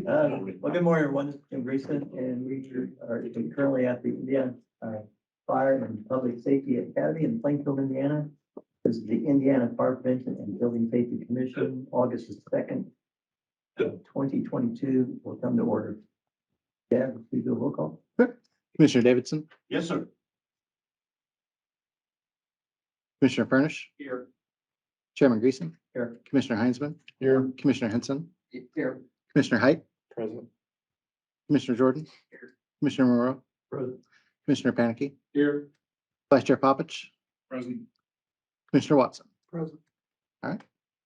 Well, good morning, everyone. This is Tim Greason, and we are currently at the Indiana Fire and Public Safety Academy in Plainfield, Indiana. This is the Indiana Fire Prevention and Building Safety Commission, August the 2nd, 2022 will come to order. Yeah, please do a roll call. Commissioner Davidson, Yes, sir. Commissioner Furnish, Here. Chairman Greason, Here. Commissioner Heinzman, Here. Commissioner Henson, Here. Commissioner Height, Present. Commissioner Jordan, Commissioner Moreau, Present. Commissioner Panicky, Here. Vice Chair Poppich, Present. Commissioner Watson. Present.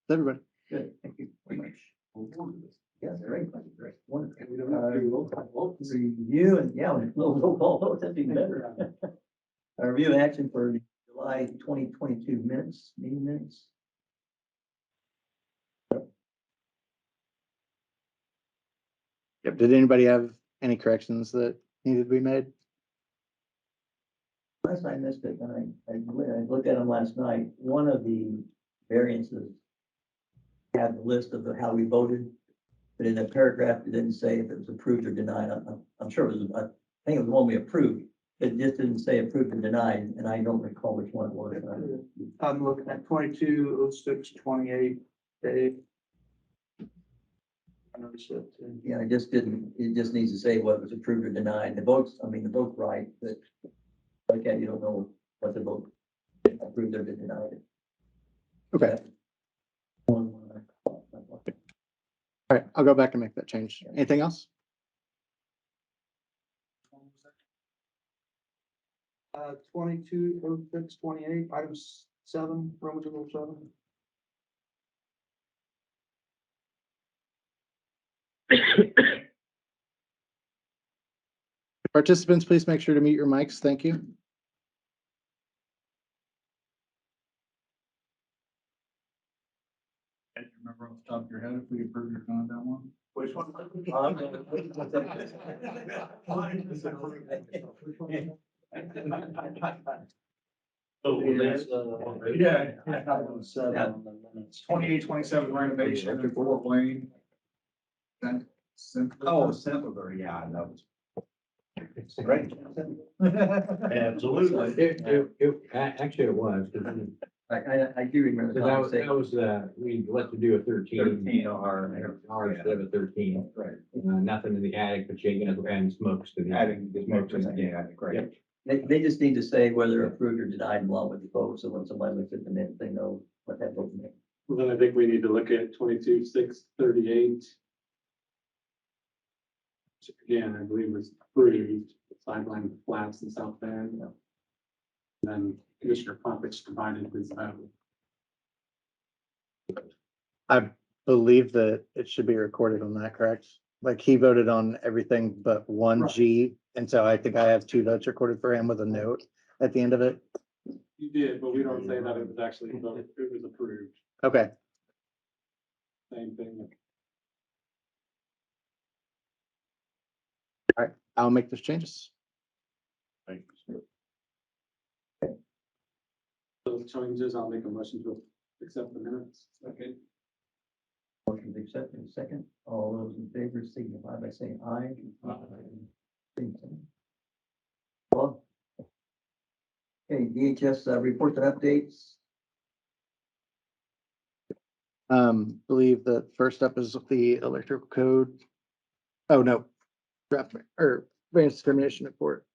Everybody. Good, thank you very much. Yes, great, great, wonderful. We don't have to do roll call votes. Review and, yeah, with no roll call vote, that's even better. A review and action for the July 2022 minutes, meeting minutes. Yep. Did anybody have any corrections that needed to be made? Last I missed it, and I looked at them last night. One of the variances had the list of how we voted, but in a paragraph, it didn't say if it was approved or denied. I'm sure it was, I think it was the one we approved. It just didn't say approved or denied, and I don't recall which one it was. I'm looking at 22/06/28. Dave. I noticed that. Yeah, it just didn't, it just needs to say what was approved or denied. The votes, I mean, the vote's right, but okay, you don't know what the vote approved or denied. Okay. One, All right, I'll go back and make that change. Anything else? 22/06/28, item 7, Roman numeral 7. Participants, please make sure to mute your mics. Thank you. Can you remember off the top of your head if we approved or not that one? Which one? Oh, that's, yeah. Yeah. 28-27 renovation in Fort Wayne. Oh, simpler, yeah, that was. Right. Absolutely. Actually, it was, because I do remember the conversation. we let to do a 13. 13 R instead of a 13. Right. Nothing in the attic, but you're gonna add smokes to the. Adding the smokes in the attic, right. Yep. They just need to say whether approved or denied along with the vote, so when somebody looks at the minute, they know what that vote meant. Well, then I think we need to look at 22/6/38. Which again, I believe was approved, sideline flats and stuff there. And then Commissioner Poppich provided his, I believe that it should be recorded on that, correct? Like he voted on everything but one G, and so I think I have 2 votes recorded for him with a note at the end of it. you did, but we don't say that it was actually voted, it was approved, Okay, same thing. I'll make those changes. Those changes, I'll make a motion to accept the minutes. Okay. Motion to accept in a second. All those in favor signify by saying aye. Same sign. Well. Okay, DHS reports and updates. Believe that first up is the electrical code. Oh, no. Draft or variance discrimination report.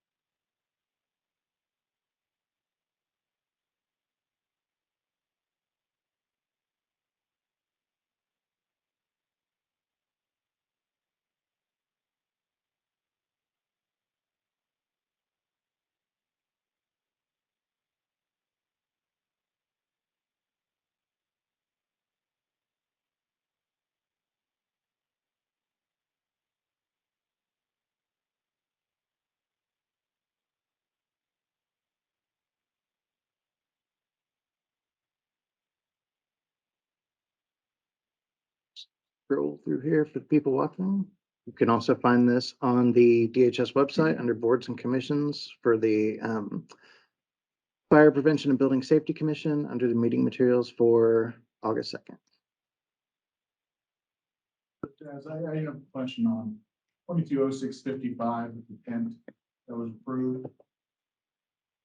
Scroll through here for the people watching. You can also find this on the DHS website under boards and commissions for the Fire Prevention and Building Safety Commission under the meeting materials for August 2nd. Yes, I have a question on 220655, the tent that was approved.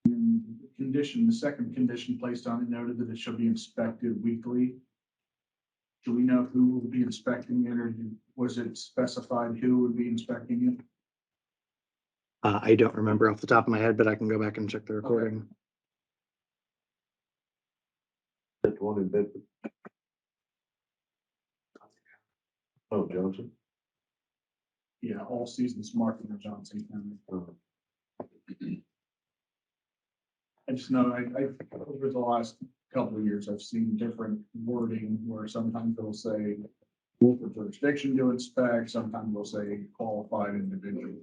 And the condition, the second condition placed on it noted that it shall be inspected weekly. Do we know who will be inspecting it, or was it specified who would be inspecting it? I don't remember off the top of my head, but I can go back and check the recording. That one in Bedford. Oh, Johnson. Yeah, all seasons Martin or Johnson County. I just know, over the last couple of years, I've seen different wording where sometimes they'll say local jurisdiction to inspect, sometimes they'll say qualified individual.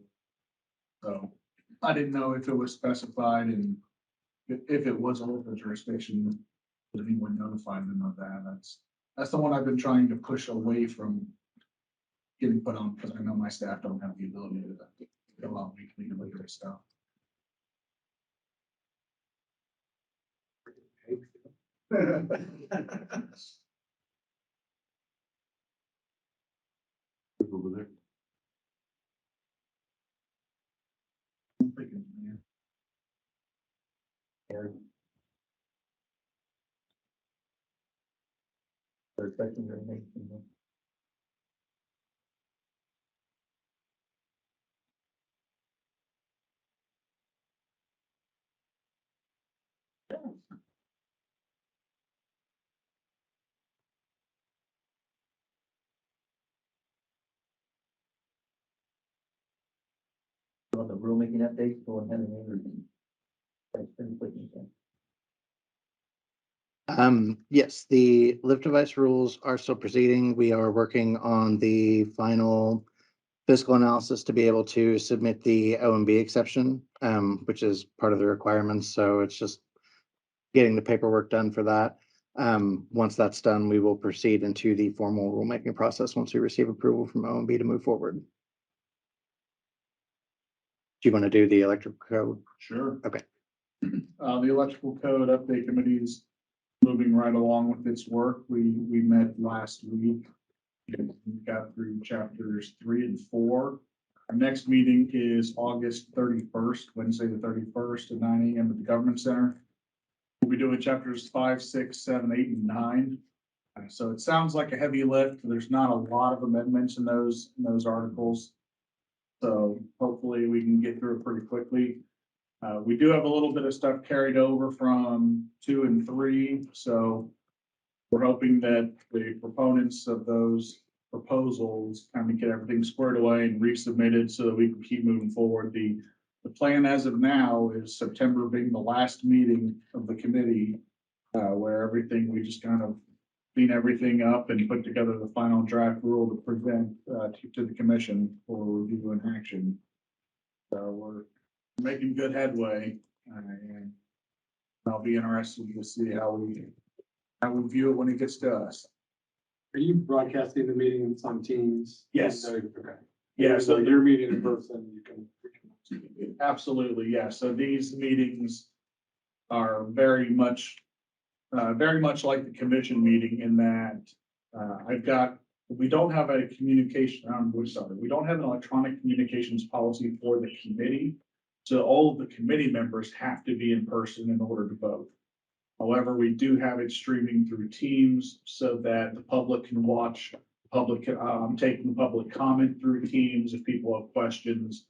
So I didn't know if it was specified and if it was a local jurisdiction, did anyone notify them of that? That's the one I've been trying to push away from getting put on, because I know my staff don't have the ability to go out weekly to look at stuff. Over there. I'm thinking, man, They're expecting their name. On the rulemaking updates, go ahead and everything. That's been clicking. Yes, the lift device rules are still proceeding. We are working on the final fiscal analysis to be able to submit the OMB exception, which is part of the requirements. So it's just getting the paperwork done for that. Once that's done, we will proceed into the formal rulemaking process once we receive approval from OMB to move forward. Do you want to do the electrical code? Sure. Okay. The electrical code update committee is moving right along with its work. We met last week. We got through chapters 3 and 4. Our next meeting is August 31st, Wednesday the 31st at 9 a.m. at the Government Center. We'll be doing chapters 5, 6, 7, 8, and 9. So it sounds like a heavy lift. There's not a lot of amendments in those articles. So hopefully we can get through it pretty quickly. We do have a little bit of stuff carried over from 2 and 3, so we're hoping that the proponents of those proposals kind of get everything squared away and resubmitted so that we can keep moving forward. The plan as of now is September being the last meeting of the committee, where we just kind of clean everything up and put together the final draft rule to present to the commission for review and action. So we're making good headway, and I'll be interested to see how we view it when it gets to us. Are you broadcasting the meeting on Teams? Yes. Okay. Yeah, So so your meeting in person, you can. absolutely, yeah. So these meetings are very much like the commission meeting in that we don't have a we don't have an electronic communications policy for the committee. So all of the committee members have to be in person in order to vote. However, we do have it streaming through Teams so that the public can watch, taking the public comment through Teams if people have questions.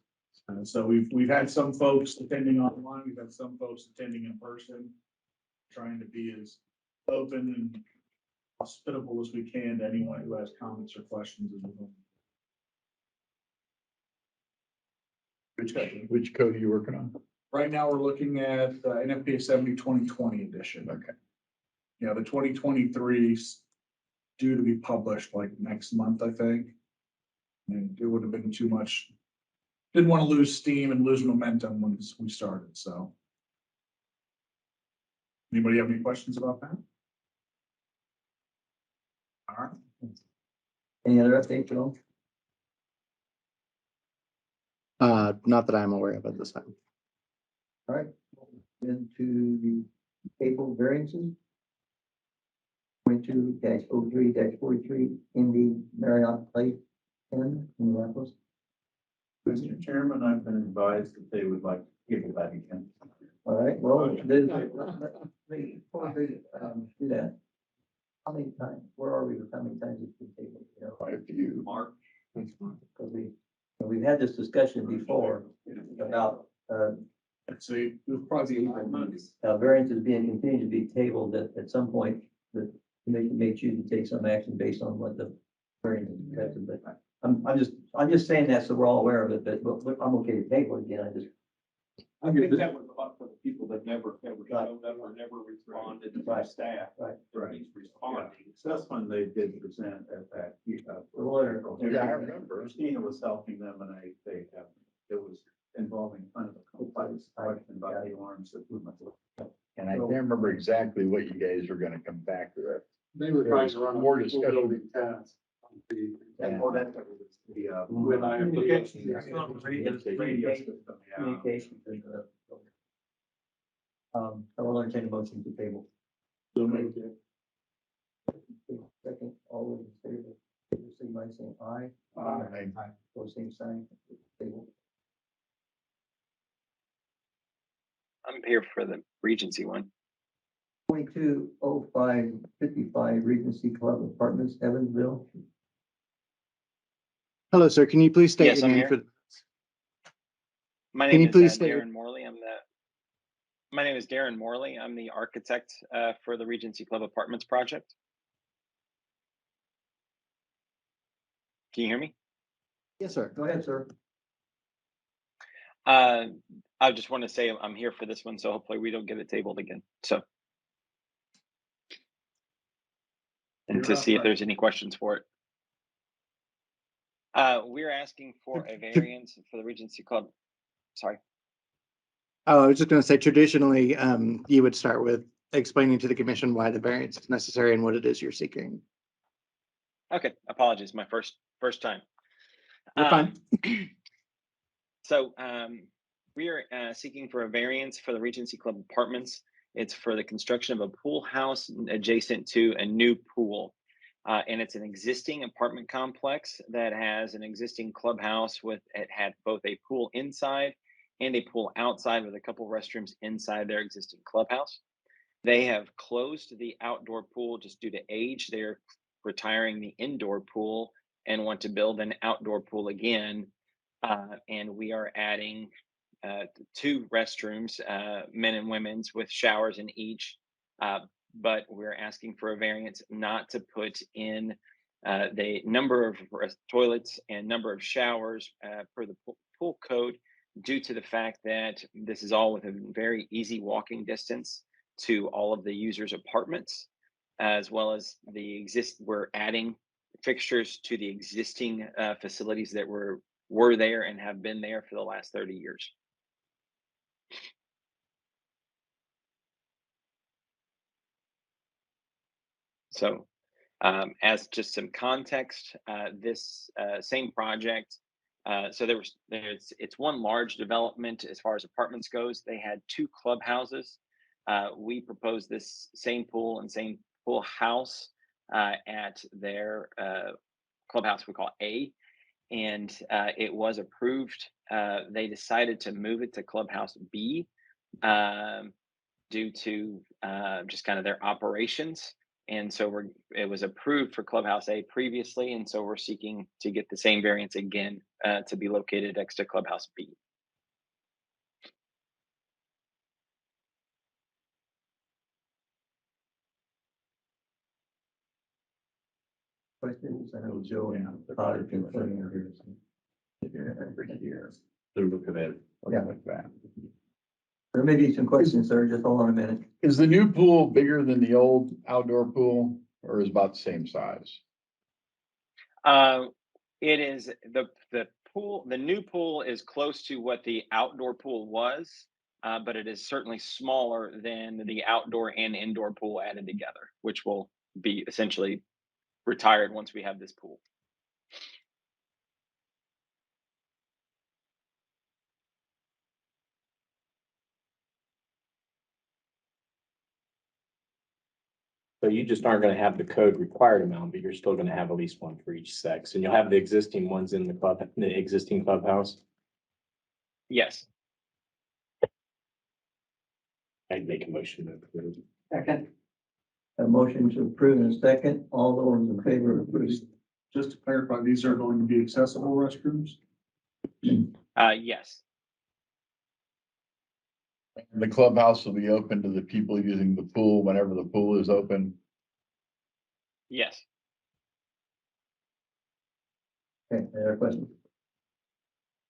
So we've had some folks attending online, we've had some folks attending in person, trying to be as open and hospitable as we can to anyone who has comments or questions as well. Which code are you working on? Right now, we're looking at NFPA 70 2020 edition. Okay. Yeah, the 2023 is due to be published like next month, I think. And it would have been too much. Didn't want to lose steam and lose momentum when we started, so. Anybody have any questions about that? All right. Any other updates at all? Not that I'm aware of at this time. All right, into the table variances. 22-03-43 in the Marriott Place Ken, Minneapolis? Mr. Chairman, I've been advised that they would like to give it back again. All right, well, then, before we, do that. How many times, where are we with how many times it's been tabled, you know? Quite a few. Mark, Because we've had this discussion before about, I'd say it was probably 5 months. variances being continued to be tabled at some point. The commission may choose to take some action based on what the variance is protected, but I'm just saying that so we're all aware of it, but I'm okay to table it again, I just. I think that was a lot for the people that never showed up or never responded to Right. staff. Right. He's responding. That's when they did present at that. The lawyer. Yeah, I remember. Christina was helping them and it was involving kind of a complex question about the alarms that we must. And I can't remember exactly what you guys were gonna come back to it. They were trying to run More a discussion. building test. And for that, was the, With I. Communications and, I will entertain a motion to table. Second, all those in favor, signify by saying aye. Those same sign, table. I'm here for the Regency one. 220555 Regency Club Apartments, Evansville. Hello, sir. Can you please state Yes, your I'm name here. for, My Can name you is please state your- Darren Morley. My name is Darren Morley. I'm the architect for the Regency Club Apartments project. Can you hear me? yes, sir. Go ahead, sir. I just want to say I'm here for this one, so hopefully we don't get it tabled again. So, and You're to up, see if right. there's any questions for it. We're asking for a variance for the Regency Club. Sorry. Oh, I was just gonna say traditionally, you would start with explaining to the commission why the variance is necessary and what it is you're seeking. Okay, apologies, my first time. You're fine. So we are seeking for a variance for the Regency Club Apartments. It's for the construction of a pool house adjacent to a new pool. And it's an existing apartment complex that has an existing clubhouse it had both a pool inside and a pool outside with a couple restrooms inside their existing clubhouse. They have closed the outdoor pool just due to age. They're retiring the indoor pool and want to build an outdoor pool again. And we are adding 2 restrooms, men and women's, with showers in each. But we're asking for a variance not to put in the number of toilets and number of showers per the pool code, due to the fact that this is all within very easy walking distance to all of the users' apartments, as well as we're adding fixtures to the existing facilities that were there and have been there for the last 30 years. So as just some context, this same project, so it's one large development as far as apartments goes. They had 2 clubhouses. We proposed this same pool and same pool house at their clubhouse we call A, and it was approved. They decided to move it to clubhouse B due to just kind of their operations. And so it was approved for Clubhouse A previously, and so we're seeking to get the same variance again to be located next to Clubhouse B. Questions? I know Joe and Todd have been putting in here. They're looking at it. Yeah. Like that. There may be some questions, sir. Just hold on a minute. Is the new pool bigger than the old outdoor pool or is about the same size? It is the pool. The new pool is close to what the outdoor pool was, but it is certainly smaller than the outdoor and indoor pool added together, which will be essentially retired once we have this pool. So you just aren't gonna have the code required amount, but you're still gonna have at least one for each sex, and you'll have the existing ones in the existing clubhouse. Yes. I'd make a motion to approve. Second. A motion to approve in a second. All those in favor of approving? Just to clarify, these are going to be accessible restrooms? Yes. The clubhouse will be open to the people using the pool whenever the pool is open. Yes. Okay, any other questions?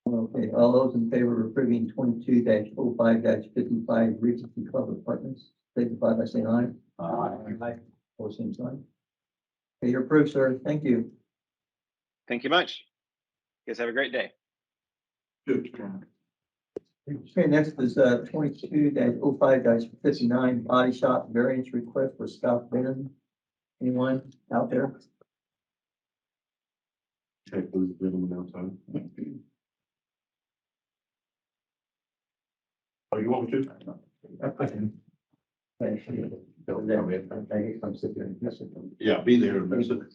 Okay, all those in favor of approving 22-05-55 Regency Club Apartments, signify by saying aye. Aye. Pose same sign. Okay, you're approved, sir. Thank you. Thank you much. You guys have a great day. Good. Okay, next is 22-05-59 Body Shop variance request for South Bend. Anyone out there? Check those gentlemen outside. Oh, you want me to? Yeah, be there in a minute.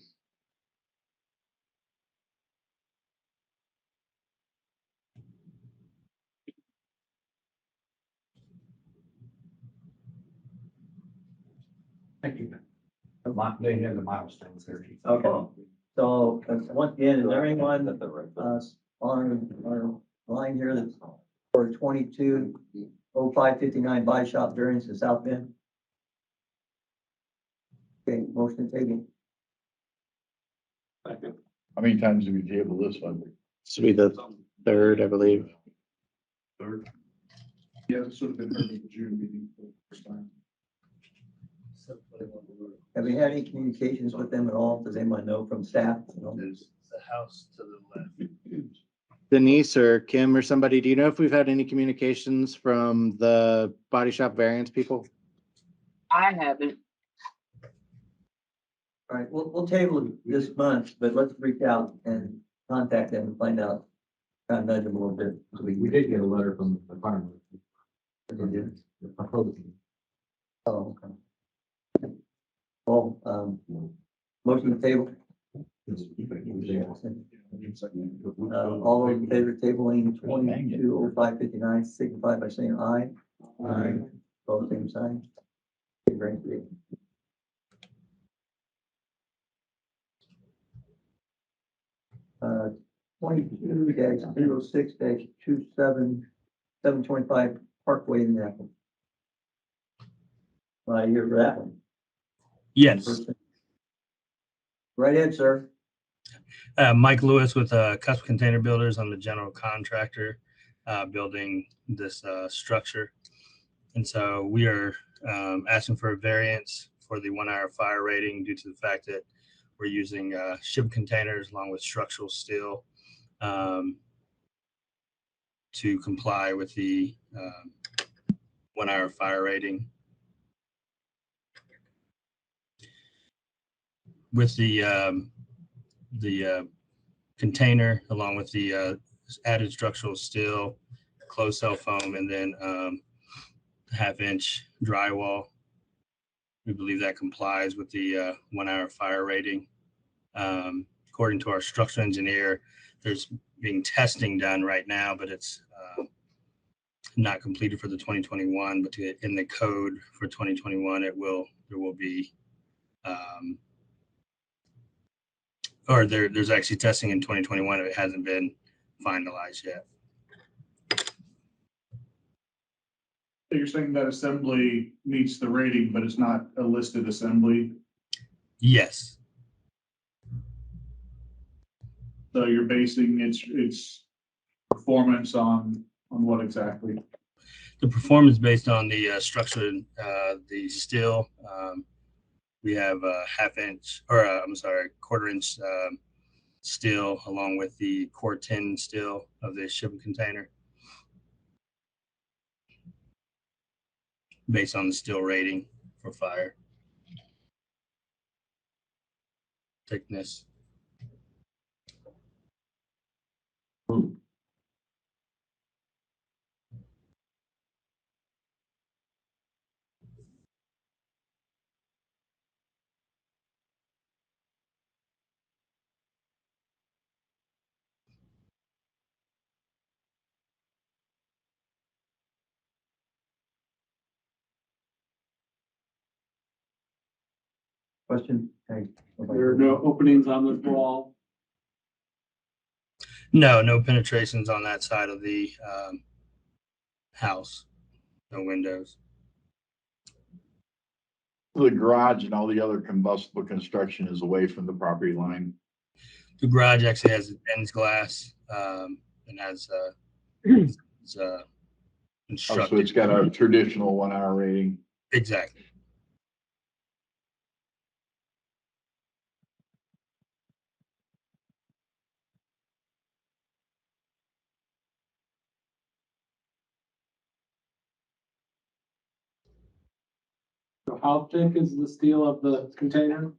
Thank you. They have the milestones there. Okay, so once again, is there anyone on our line here that's for 22-05-59 Body Shop variance in South Bend? Okay, motion taken. How many times have we tabled this one? This will be the third, I believe. Third. Yeah, this would have been heard at the June meeting for the first time. Have we had any communications with them at all? Does anyone know from staff? You know? There's the house to the left. Denise or Kim or somebody, do you know if we've had any communications from the Body Shop variance people? I haven't. All right, we'll table it this month, but let's reach out and contact them and find out, kind of nudge them a little bit. So We did get a letter from the farmer. Proposing. Oh, okay. Well, motion to table. All those in favor of tabling 22-05-59 signify by saying aye. Aye. Both same sign. Okay, great. 22-06-27 Parkway in Apple. You're for that one. Yes, Right ahead, sir. Mike Lewis with Custom Container Builders. I'm the general contractor building this structure. And so we are asking for a variance for the 1 hour fire rating due to the fact that we're using ship containers along with structural steel to comply with the 1 hour fire rating. With the container, along with the added structural steel, closed cell foam, and then 1/2 inch drywall. We believe that complies with the 1 hour fire rating. According to our structural engineer, there's being testing done right now, but it's not completed for the 2021, but in the code for 2021, there will be there's actually testing in 2021. It hasn't been finalized yet. So you're saying that assembly meets the rating, but it's not a listed assembly? Yes. So you're basing its performance on what exactly? The performance based on the structure, the steel. We have a 1/2 inch, or I'm sorry, 1/4 inch steel, along with the core 10 steel of the shipping container, based on the steel rating for fire thickness. Question? Okay. There are no openings on the wall. No, no penetrations on that side of the house. No windows. The garage and all the other combustible construction is away from the property line. The garage actually has ends glass and has is, Oh, so constructed. it's got a traditional 1 hour rating. Exactly. So how thick is the steel of the container?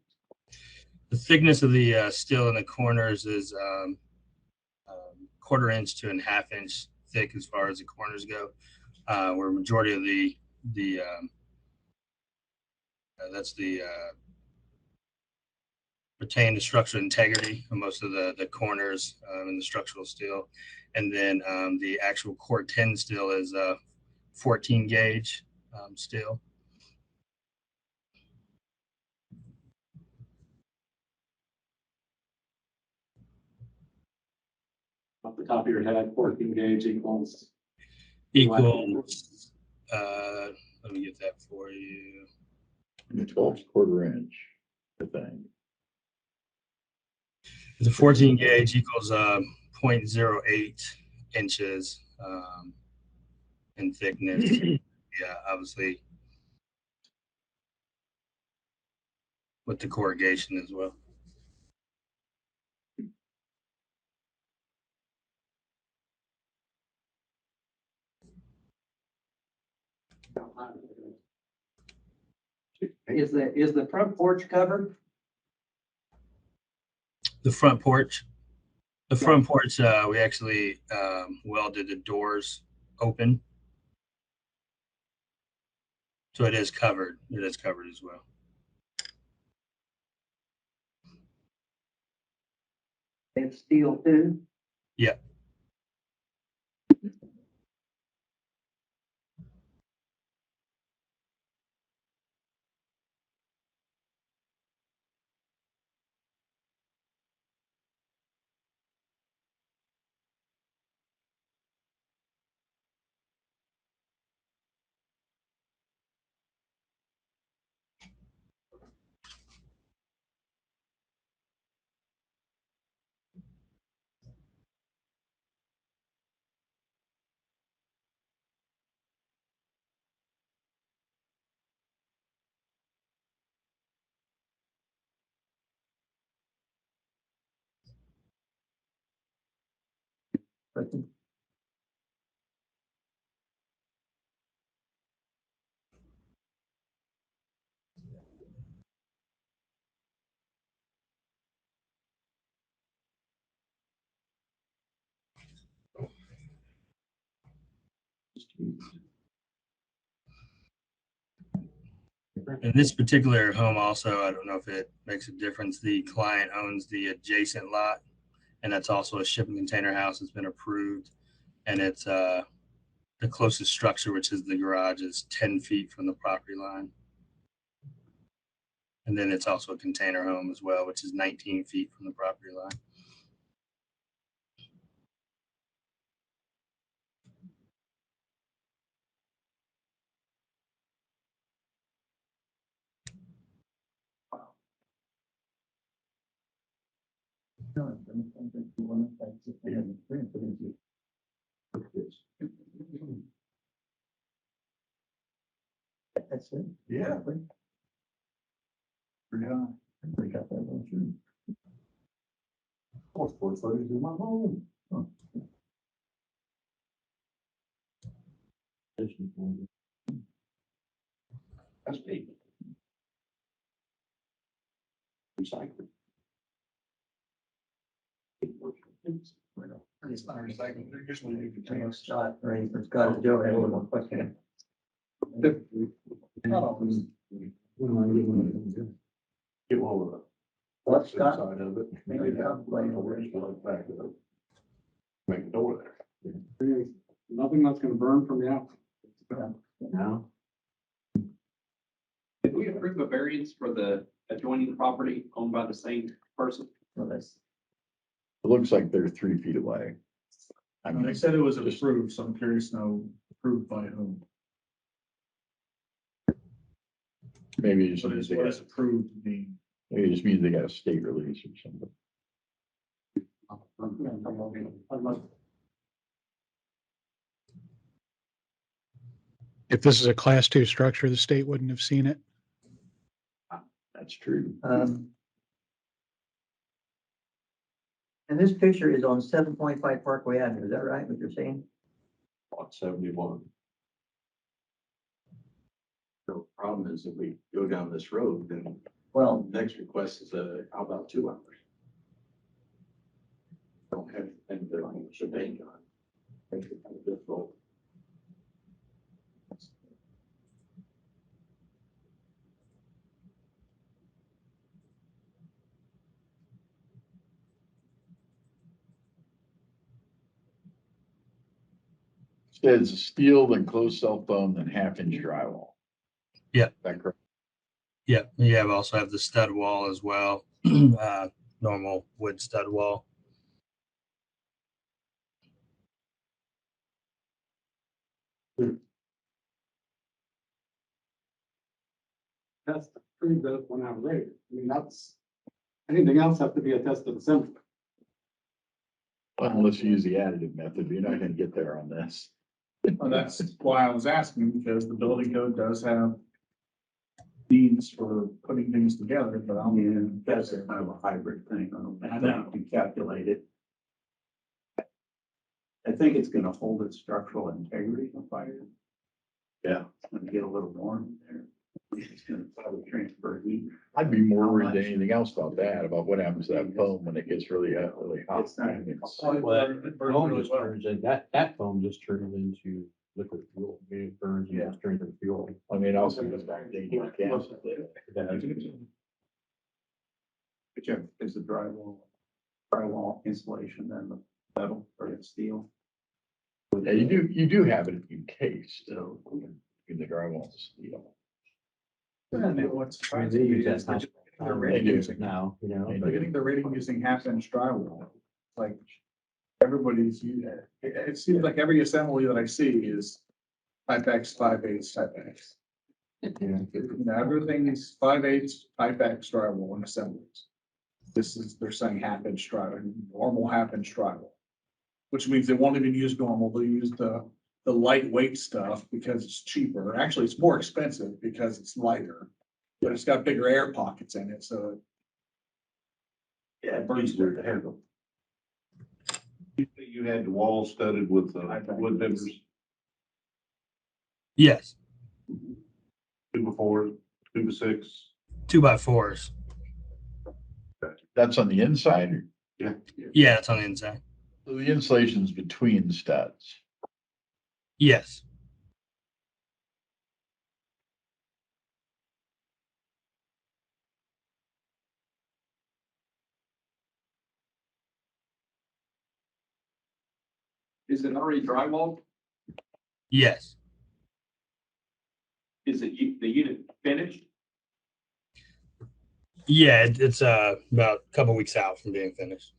The thickness of the steel in the corners is 1/4 inch to a 1/2 inch thick as far as the corners go. Where majority of the that's the retain the structural integrity of most of the corners in the structural steel, and then the actual core 10 steel is 14 gauge steel. Off the top of your head, 14 gauge equals. Equals. Let me get that for you. 12/4 inch, I think. The 14 gauge equals 0.08 inches in thickness. Yeah, obviously with the corrugation as well. Is the front porch covered? The front porch. The front porch, we actually welded the doors open. So it is covered. It is covered as well. It's steel too? Yeah. Question? In this particular home also, I don't know if it makes a difference. The client owns the adjacent lot, and that's also a shipping container house that's been approved. And it's the closest structure, which is the garage, is 10 feet from the property line. And then it's also a container home as well, which is 19 feet from the property line. No, I don't think you want to- that's just- I have experience with it. That's it. Yeah. Pretty high. We got that one through. 4 footers in my home. That's deep. Recycling. It's not recycling, they're just leaving I know containers. Scott, or anything, Scott and Joe had a little more question. Get one of the. What, Scott? Side of it. Maybe I'll play over it. Back of it. Make a door there. Nothing that's gonna burn from the outside. No. Did we approve a variance for the adjoining property owned by the same person? So that's, It looks like they're 3 feet away. I And they mean, said it was approved, so I'm curious to know approved by whom. maybe it just What means is, they what got, is approved mean? maybe it just means they got a state release or something. If this is a class 2 structure, the state wouldn't have seen it. That's true. and this picture is on 7.5 Parkway Avenue, is that right, what you're saying? On 71. The problem is if we go down this road, then Well, next request is how about 2 hours? Don't have anything to shebang on. Makes it kind of difficult. Says steel, then closed cell foam, then 1/2 inch drywall. Yeah. Is that correct? Yeah, you have also have the stud wall as well, normal wood stud wall. That's pretty good 1 hour later. I mean, that's, anything else have to be a test of assembly. Well, unless you use the additive method, you're not gonna get there on this. Well, that's why I was asking, because the building code does have needs for putting things together, but I'm. Yeah, that's a kind of a hybrid thing. I know you can calculate it. I think it's gonna hold its structural integrity in fire. Yeah. It's gonna get a little warm in there. It's gonna probably transfer heat. I'd be more How worried than much? anything else about that, about what happens to that foam when it gets really hot. It's not- It's- Foam just turns in, that foam just turns into liquid fuel. I mean, it burns and just turns into fuel. I mean, also goes back to gas. But yeah, is the drywall insulation and the metal or the steel. Yeah, you do have it encased, so in the drywall steel. What's I mean, they use that they're house- they're rating do. using- Now, you know. they're getting the rating using 1/2 inch drywall. Like, everybody's using it. It seems like every assembly that I see is 5X, 5/8, 5X. You know, everything is 5/8, 5X drywall in assemblies. This is, they're saying 1/2 inch drywall, normal 1/2 inch drywall. Which means they won't even use normal, they'll use the lightweight stuff because it's cheaper. Actually, it's more expensive because it's lighter. But it's got bigger air pockets in it, so. Yeah, it burns Easier to handle. You had the wall studded with wood members, Yes, 2x4, 2x6. 2x4s. That's on the inside, Yeah, it's on the inside. so the insulation's between the studs. Yes. Is it already drywall? Yes. Is it the unit finished? Yeah, it's about a couple weeks out from being finished.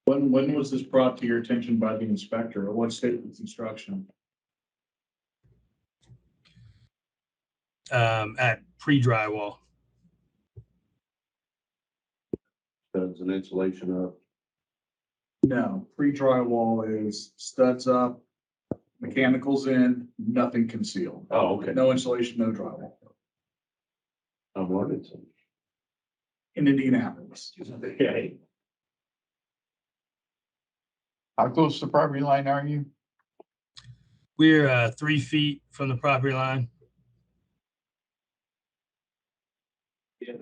When was this brought to your attention by the inspector, or what state of construction? At pre-drywall. Studs and insulation up. No, pre-drywall is studs up, mechanicals in, nothing concealed. Oh, okay. No insulation, no drywall. I wanted some. In Indianapolis. Okay. How close to the property line are you? We're 3 feet from the property line. Yeah.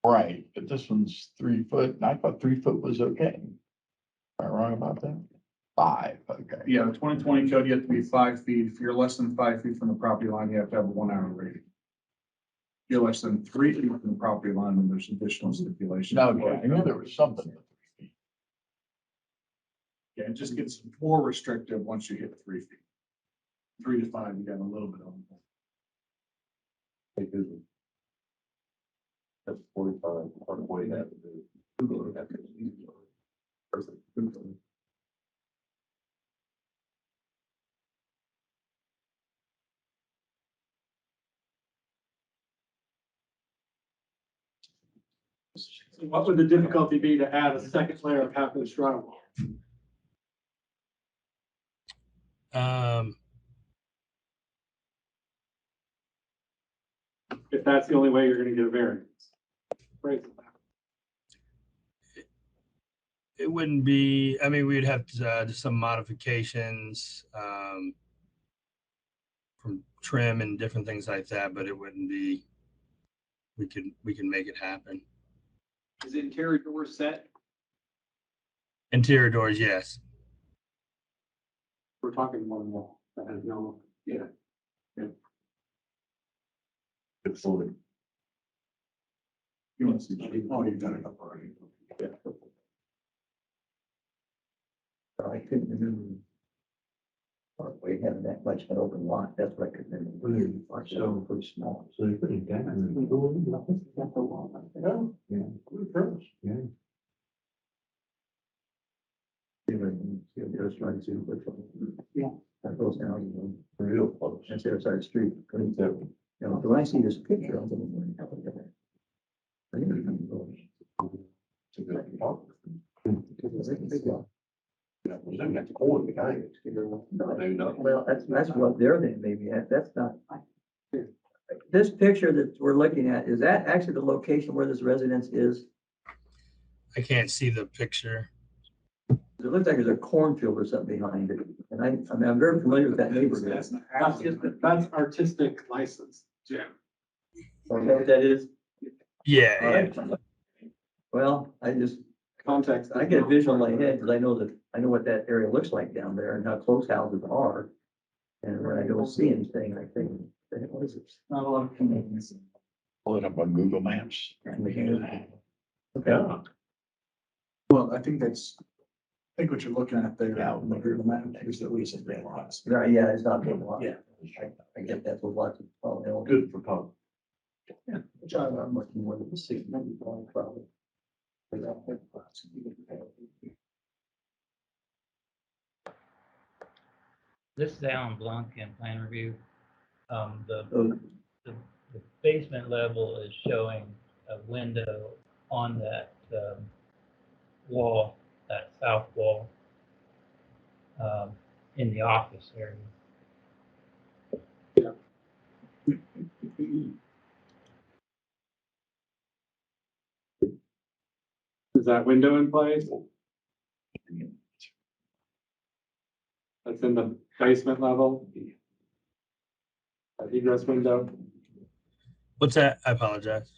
Right, but this one's 3 foot, and I thought 3 foot was okay. Am I wrong about that? 5, okay. Yeah, the 2020 code, you have to be 5 feet. If you're less than 5 feet from the property line, you have to have a 1 hour rating. If you're less than 3 feet from the property line, then there's additional stipulations. No, okay, I knew there was something. Yeah, it just gets more restrictive once you hit 3 feet. 3 to 5, you got a little bit of. That's 45, part of way that. What would the difficulty be to add a second layer of half-inch drywall? If that's the only way you're gonna get a variance. Right. It wouldn't be, I mean, we'd have to do some modifications from trim and different things like that, but it wouldn't be, we can make it happen. Is the interior door set? Interior doors, yes. We're talking one wall that has no, yeah. It's fully. You want to see, oh, you've done it up already. Yeah. I couldn't remember. Parkway having that much of an open lot, that's what I could remember. So pretty small. So they're pretty down. Yeah. Yeah. They're trying to, Yeah. that goes down, Real close. that's the other side of the street. You know, when I see this picture, I'm thinking, how look at that. I didn't even know. It's a good talk. Yeah, we're looking at the corner behind it. Maybe not. Well, that's what they're thinking, maybe, that's not. This picture that we're looking at, is that actually the location where this residence is? I can't see the picture. It looks like there's a cornfield or something behind it, and I mean, I'm very familiar with that neighborhood. That's artistic license. Yeah. Okay, what that is? Yeah, All yeah. right. Well, I just, Context. I get a visual in my head, because I know what that area looks like down there and how close houses are. And when I go see anything, I think, what is this? Not a lot of convenience. Pull it up on Google Maps. Okay. Yeah. Well, I think what you're looking at there. Yeah. on the Google map is at least three lots. Right, yeah, it's not big lot. Yeah. I get that with lots of, well, Good for color. yeah, which I'm much more than 600 probably. This is Alan Blanc in plan review. Oh. The basement level is showing a window on that wall, that south wall, in the office area. Is that window in place? That's in the basement level? That egress window? What's that? I apologize.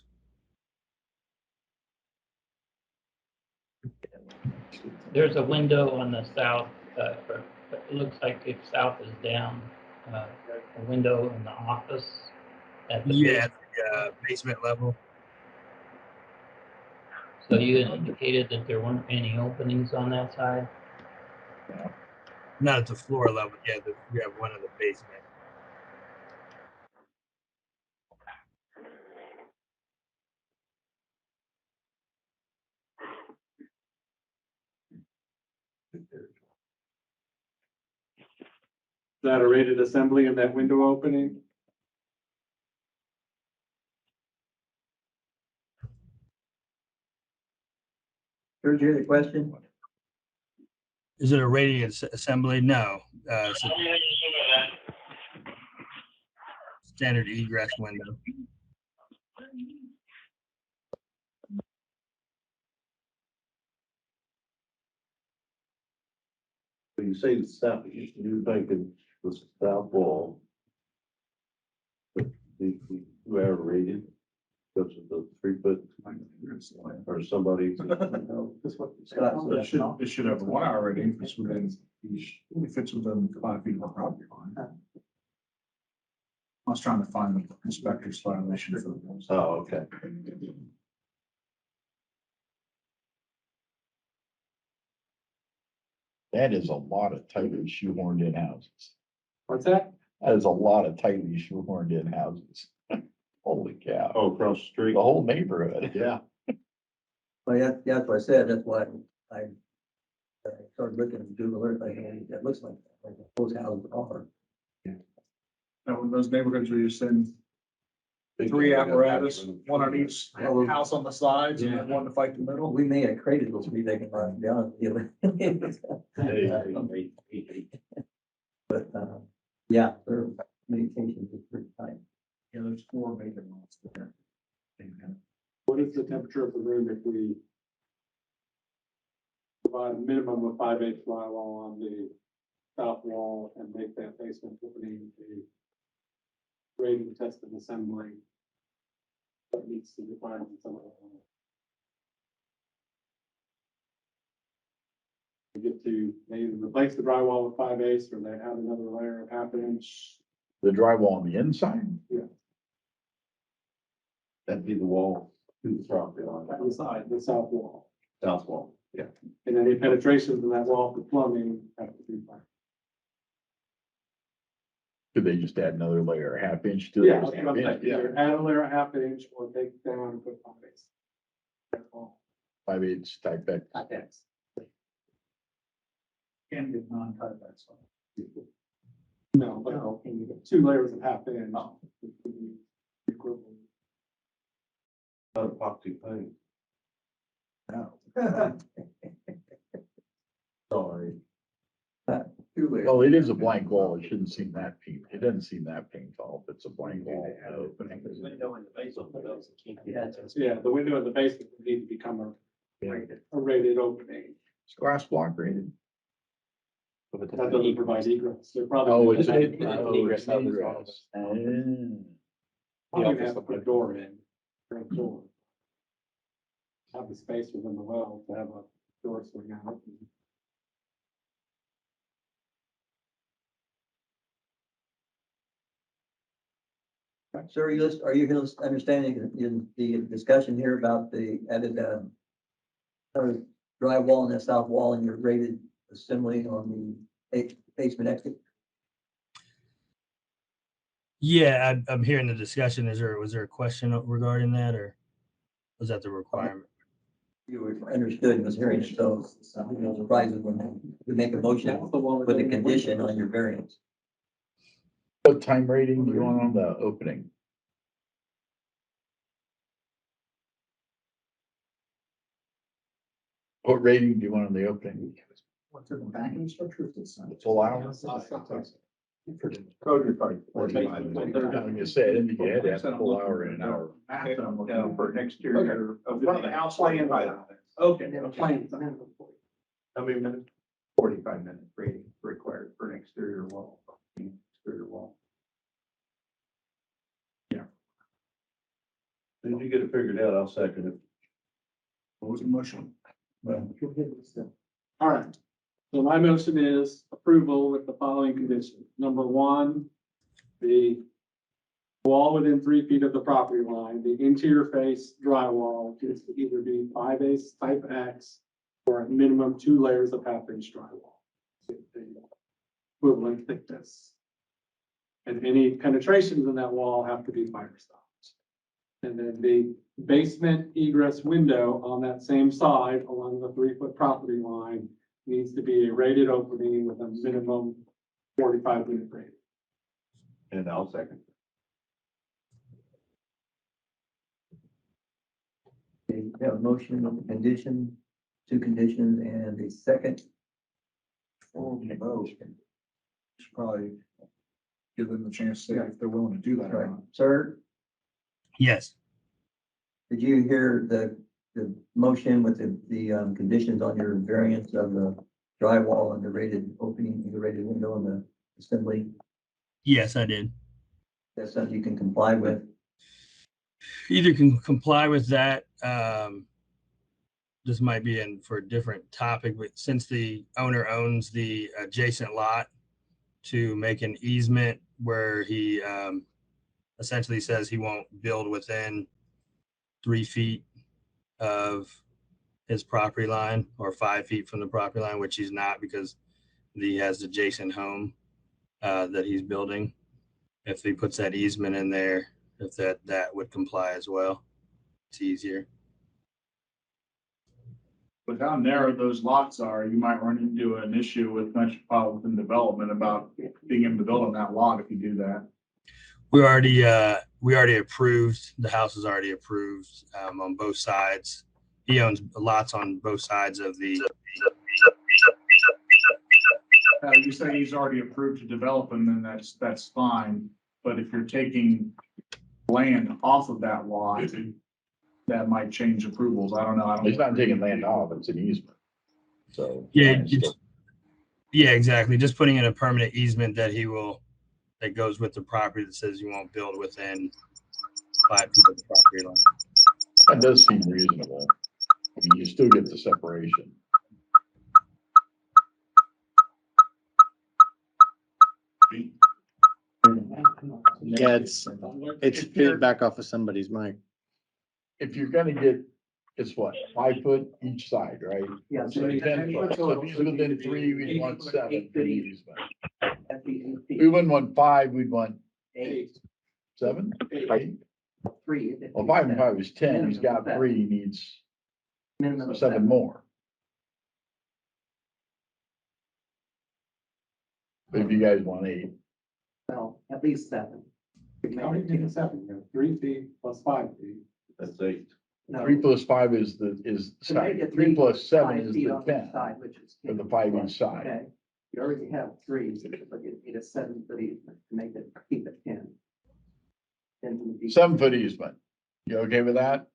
There's a window on the south, it looks like if south is down, a window in the office. At the Yeah, the basement level. So you indicated that there weren't any openings on that side? Not at the floor level. Yeah, we have one in the basement. Is that a rated assembly in that window opening? Here's your other question. Is it a radiant assembly? No. It's a standard egress window. When you say the south, you're thinking the south wall. Whoever rated, goes to the 3 foot or somebody. It should have a 1 hour rating if it's within, if it's within 5 feet of the property line. I was trying to find the inspector's violation for the. Oh, okay. That is a lot of tightly shoehorned in houses. What's that? That is a lot of tightly shoehorned in houses. Holy cow. Oh, across the street. The whole neighborhood. Yeah. Well, yeah, that's what I said, that's why I started looking at Google Earth, I think that looks like those houses are. Now, in those neighborhoods where you send three apparatus, one on each house on the sides and then one to fight the middle. We may have created those three vacant lots, to be honest with you. But, yeah, their communications is pretty tight. Yeah, there's 4 vacant lots there. What is the temperature of the room if we provide a minimum of 5/8 drywall on the south wall and make that basement opening a grading test and assembly that meets the requirements of the we get to, they either replace the drywall with 5/8 or they add another layer of 1/2 inch. The drywall on the inside? Yeah. That'd be the wall to the property line. The side, the south wall. South wall, yeah. And any penetrations in that wall for plumbing have to be fine. Could they just add another layer, a 1/2 inch to it? Yeah, that's what I'm saying. Either add a layer 1/2 inch or take it down and put 5/8. That's all. 5/8 type back. Yes. Can get non-type that stuff. No, but you get 2 layers of 1/2 inch. Which would be equivalent. Epoxy paint. No. Sorry. Well, it is a blank wall. It shouldn't seem that paint. It doesn't seem that painful if it's a blank wall. Window in the basement for those that can't get access. Yeah, the window in the basement would need to become a rated opening. It's glass block rated. That doesn't provide egress. They're probably. Oh, it's. Egress, Oh, egress. Probably have to put a door in. Or a door. Have the space within the well to have a door swing out. So are you understanding in the discussion here about the added, drywall in the south wall and your rated assembly on the basement exit? Yeah, I'm hearing the discussion. Was there a question regarding that, or was that the requirement? You were understood and was hearing it, so I'm not surprised when you make a motion with a condition on your variance. What time rating do you want on the opening? What rating do you want on the opening? What's in the back of the structure? It's allowed. Code required. I'm gonna say, I didn't think you had to have a full hour in an hour. No, for an exterior. Of the house. Plan. Okay. A plane. How many minutes? 45 minute rating required for an exterior wall. Exterior wall. Yeah. As soon as you get it figured out, I'll second it. What was the motion? All right. So my motion is approval with the following conditions. Number 1, the wall within 3 feet of the property line, the interior face drywall is to either be 5/8 type X or a minimum 2 layers of 1/2 inch drywall. The equivalent thickness. And any penetrations in that wall have to be fire stopped. And then the basement egress window on that same side along the 3-foot property line needs to be a rated opening with a minimum 45-minute rating. And I'll second. Okay, you have a motion with the condition, 2 conditions and a second. Should probably give them the chance to say if they're willing to do that or Right, not. sir, Yes. did you hear the motion with the conditions on your variance of the drywall and the rated opening, the rated window and the assembly? Yes, I did. That's something you can comply with. Either can comply with that. This might be in for a different topic, but since the owner owns the adjacent lot, to make an easement where he essentially says he won't build within 3 feet of his property line or 5 feet from the property line, which he's not because he has adjacent home that he's building. If he puts that easement in there, if that would comply as well, it's easier. With how narrow those lots are, you might run into an issue with metropolitan development about being able to build on that lot if you do that. We already approved. The house is already approved on both sides. He owns lots on both sides of the. You say he's already approved to develop them, then that's fine. But if you're taking land off of that lot, that might change approvals. I don't know. He's not taking land off, it's an easement. So. Yeah, yeah, exactly. Just putting in a permanent easement that goes with the property that says you won't build within 5 feet of the property line. That does seem reasonable. I mean, you still get the separation. Yeah, it's feedback off of somebody's mic. If you're gonna get, it's what, 5 foot each side, right? Yeah. So 10 foot. So if he's within 3, we'd want 7 for the easement. We wouldn't want 5, we'd want 7, 8. 3. Well, 5 and 5 is 10, he's got 3, he needs Minimum of 7 more. But if you guys want 8, Well, at least 7. How do you get a 7? You know, 3 feet plus 5 feet. That's 8. No. 3 plus 5 is To make side, it 3 plus 7 5 is feet the on each 10, side, which is for the 10. 5 each side. Okay, you already have 3, but you need a 7 foot easement to make it, keep it 10. Then it would be 7 foot easement, you okay with that?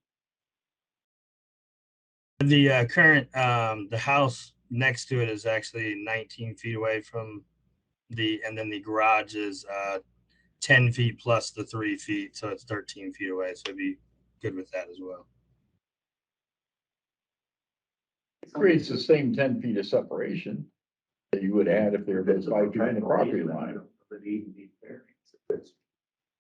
The current the house next to it is actually 19 feet away from and then the garage is 10 feet plus the 3 feet, so it's 13 feet away. So it'd be good with that as well. It creates the same 10 feet of separation that you would add if they were both 5 feet in the property line.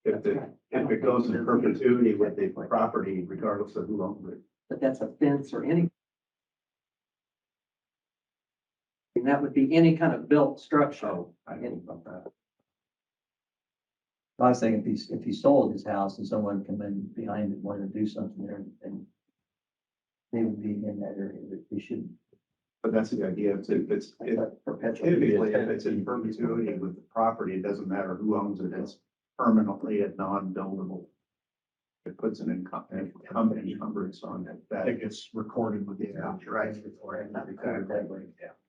If it goes in perpetuity with the property, regardless of who owns it. But that's a fence or any. And that would be any kind of built structure. I didn't know about that. I was thinking if he sold his house and someone come in behind it, wanted to do something there, and they would be in that area, that we shouldn't. But that's the idea. Typically, if it's in perpetuity with the property, it doesn't matter who owns it. It's permanently a non-buildable. It puts an encumbrance on it. I think it's recorded with the. Right.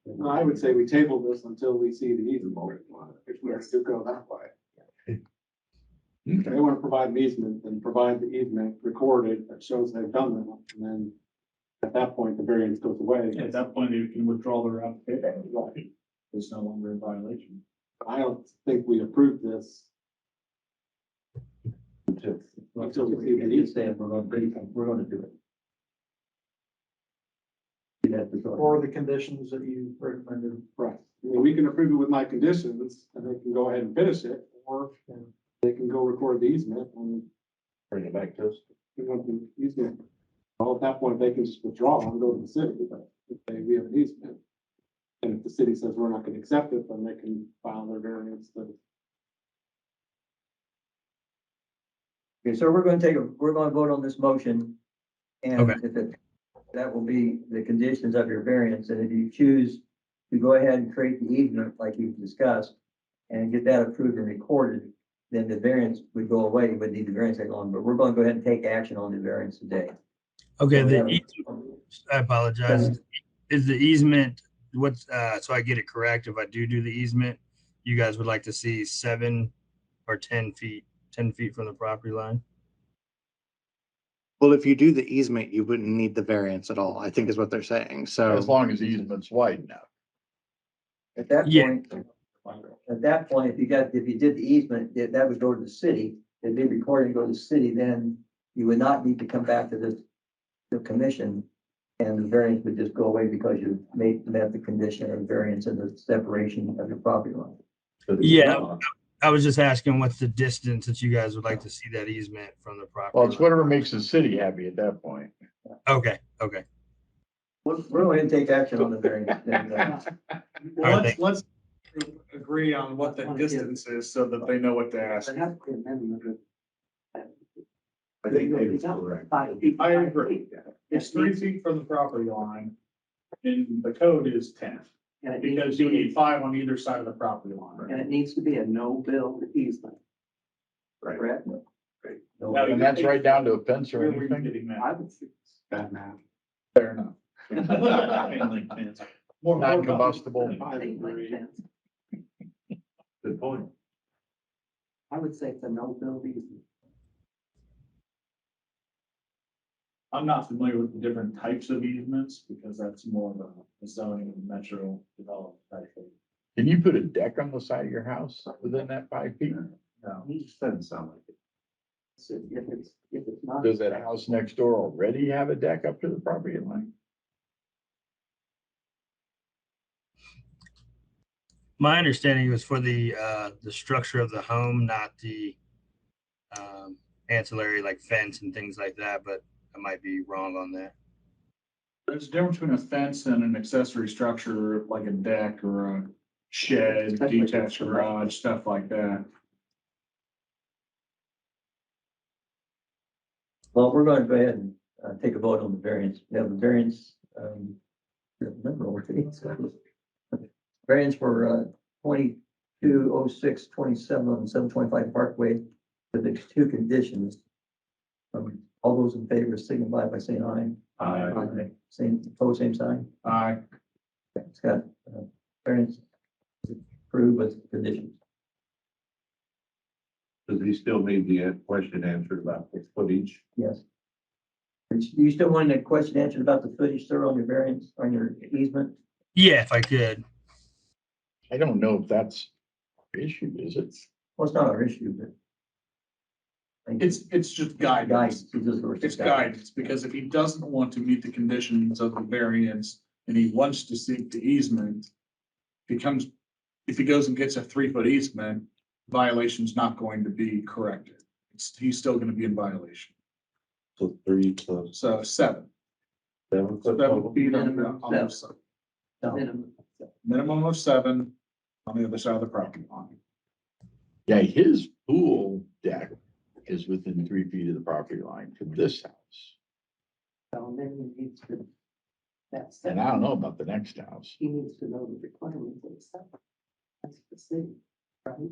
Well, I would say we table this until we see the easement. If we are to go that way. If they want to provide an easement, then provide the easement recorded that shows they've done that. And then at that point, the variance goes away. At that point, you can withdraw their application. It's no longer in violation. I don't think we approved this until we see the He's easement. saying we're gonna do it. Or the conditions that you recommended. Right. I mean, we can approve it with my conditions and they can go ahead and finish it, or they can go record the easement and Bring it back to us. we want the easement. Well, at that point, they can just withdraw and go to the city, but if we have an easement. And if the city says we're not gonna accept it, then they can file their variance. Okay, so we're gonna vote on this motion. And Okay. That will be the conditions of your variance, and if you choose to go ahead and create the easement like you've discussed and get that approved and recorded, then the variance would go away, you wouldn't need the variance that long, but we're gonna go ahead and take action on the variance today. Okay, So I apologize. Is the easement so I get it correct? If I do the easement, you guys would like to see 7 or 10 feet from the property line? Well, if you do the easement, you wouldn't need the variance at all, I think is what they're saying. So As long as the easement's wide enough. At that Yeah. point, if you did the easement, that would go to the city, it'd be recorded, and go to the city, then you would not need to come back to the commission. And the variance would just go away because you met the condition of variance and the separation of your property line. Yeah, I was just asking what's the distance that you guys would like to see that easement from the property? Well, it's line? whatever makes the city happy at that point. Okay. We'll go ahead and take action on the variance. And, Well, let's agree on what the distance is so that they know what to ask. There has to be an amendment. I think David's correct. I agree. It's 3 feet from the property line, and the code is 10, And it needs because to you be- need 5 on either side of the property line. And it needs to be a no-build easement, Right. correct? Now, And that's right down to a fence or Where were you anything? getting I that? would say. Fair enough. More Non-combustible. Chain link fence. Good point. I would say it's a no-build easement. I'm not familiar with the different types of easements, because that's more of a zoning and metro development type thing. Can you put a deck on the side of your house within that 5 feet? No. He just doesn't sound like it. So if it's not. Does that house next door already have a deck up to the property line? My understanding was for the structure of the home, not the ancillary like fence and things like that, but I might be wrong on that. There's a difference between a fence and an accessory structure, like a deck or a shed, detached garage, stuff like that. Well, we're going to go ahead and take a vote on the variance. We have a variance, remember what it is. Variance for 220627 on 725 Parkway with the 2 conditions. All those in favor signify by saying aye. Aye. Same, opposed, same sign. Aye. It's got variance approved with conditions. Does he still need the question answered about the footage? Yes. Do you still want a question answered about the footage, sir, on your variance, on your easement? Yeah, if I could. I don't know if that's our issue, is it? Well, it's not our issue, but. It's just guidance. Guidance. It's guidance, because if he doesn't want to meet the conditions of the variance and he wants to seek the easement, if he goes and gets a 3-foot easement, violation's not going to be corrected. He's still gonna be in violation. So 3 to So 7. 7 So foot that would total. be Minimum on the side. Minimum. Minimum of 7 on the other side of the property line. Yeah, his pool deck is within 3 feet of the property line from this house. So then he needs to. That's. And I don't know about the next house. He needs to know the requirements of the setback. That's the city, right?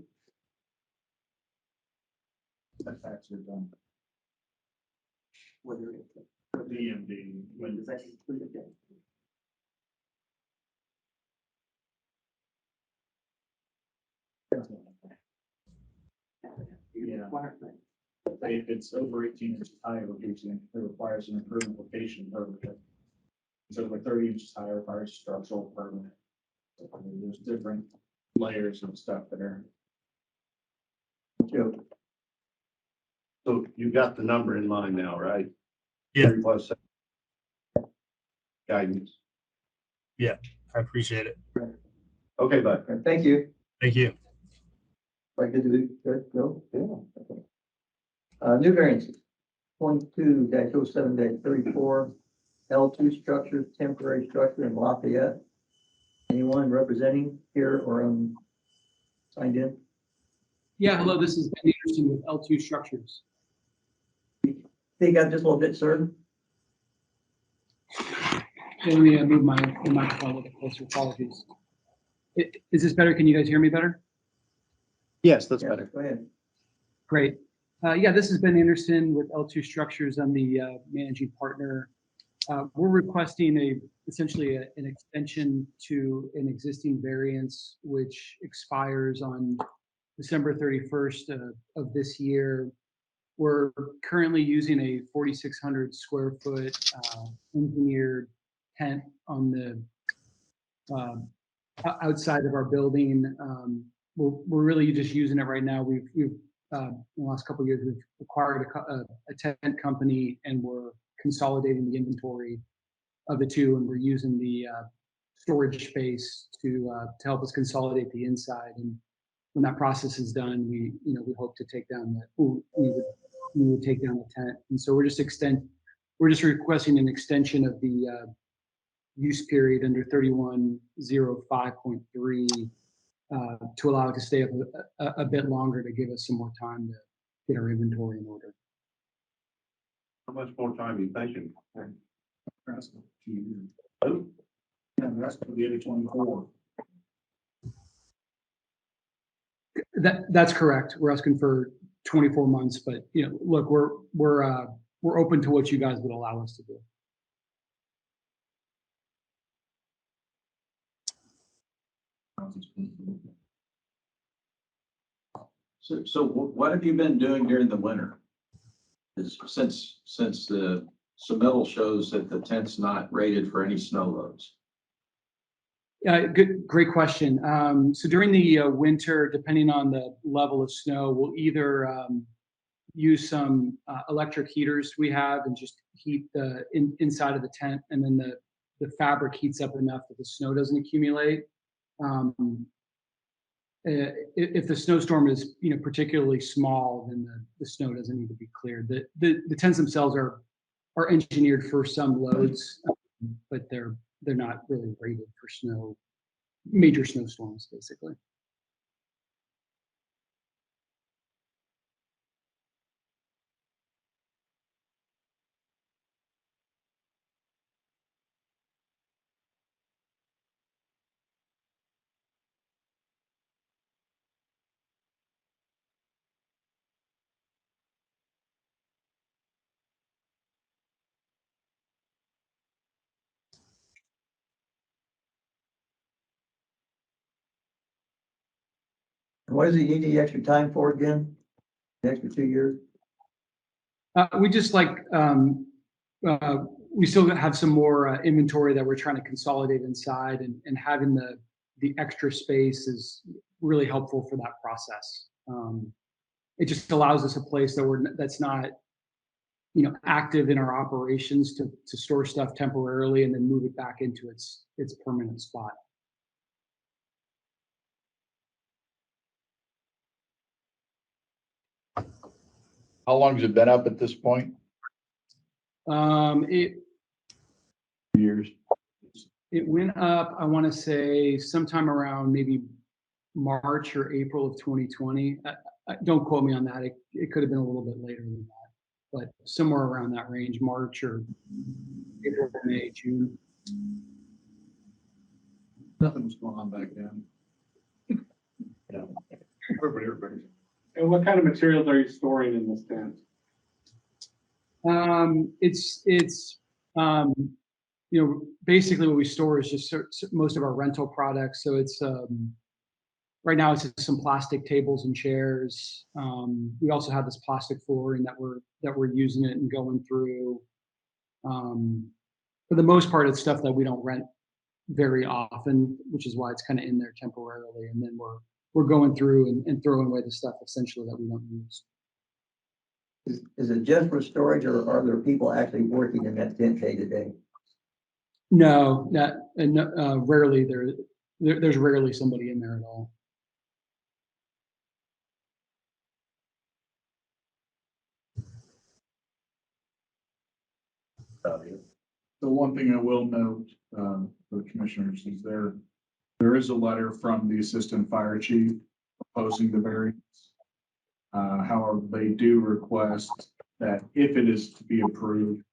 Setbacks are done. Whether it's. For DMD, When does that include it? Yeah. Requirement. If it's over 18 inches high, it requires an improvement location permit. So like 30 inches high requires structural permit. So, I mean, there's different layers of stuff there. So you got the number in mind now, right? Yeah. 3 plus 7. Guidance. I appreciate it. Okay, bud. Thank you. Thank you. Right, good, go? Yeah. Okay. New variances, 22-07-34, L2 structures, temporary structure in Lafayette. Anyone representing here or signed in? Yeah, hello, this is Ben Anderson with L2 Structures. Speak up just a little bit, sir. Let me move my microphone a little bit closer, apologies. Is this better? Can you guys hear me better? Yes, that's Yeah, better. Go ahead. Great. Yeah, this is Ben Anderson with L2 Structures. I'm the managing partner. We're requesting essentially an extension to an existing variance, which expires on December 31st of this year. We're currently using a 4,600 square foot engineered tent on the outside of our building. We're really just using it right now. We've in the last couple of years, we've acquired a tent company, and we're consolidating the inventory of the two, and we're using the storage space to help us consolidate the inside. And when that process is done, we hope to take down we would take down the tent. And so we're just requesting an extension of the use period under 3105.3 to allow it to stay up a bit longer to give us some more time to get our inventory in order. How much more time are you thinking? That's 2 years. Yeah, that's for the end of 24. That's correct. We're asking for 24 months, but look, we're open to what you guys would allow us to do. So what have you been doing during the winter? Since the submittal shows that the tent's not rated for any snow loads. Great question. So during the winter, depending on the level of snow, we'll either use some electric heaters we have and just heat the inside of the tent, and then the fabric heats up enough that the snow doesn't accumulate. If the snowstorm is particularly small, then the snow doesn't need to be cleared. The tents themselves are engineered for some loads, but they're not really rated for major snowstorms, basically. What is it you need the extra time for again? The extra 2 years? We just we still have some more inventory that we're trying to consolidate inside, and having the extra space is really helpful for that process. It just allows us a place that's not active in our operations to store stuff temporarily and then move it back into its permanent spot. How long has it been up at this point? Years. It went up, I want to say sometime around maybe March or April of 2020. Don't quote me on that. It could have been a little bit later than that, but somewhere around that range, March or April, May, June. Nothing was going on back then. Everybody. And what kind of materials are you storing in this tent? It's basically what we store is just most of our rental products. So it's right now it's some plastic tables and chairs. We also have this plastic flooring that we're using it and going through. For the most part, it's stuff that we don't rent very often, which is why it's kind of in there temporarily. And then we're going through and throwing away the stuff essentially that we don't use. Is it just for storage, or are there people actually working in that tent day to day? No, rarely. There's rarely somebody in there at all. The one thing I will note for the commissioners is there is a letter from the assistant fire chief opposing the variance. However, they do request that if it is to be approved,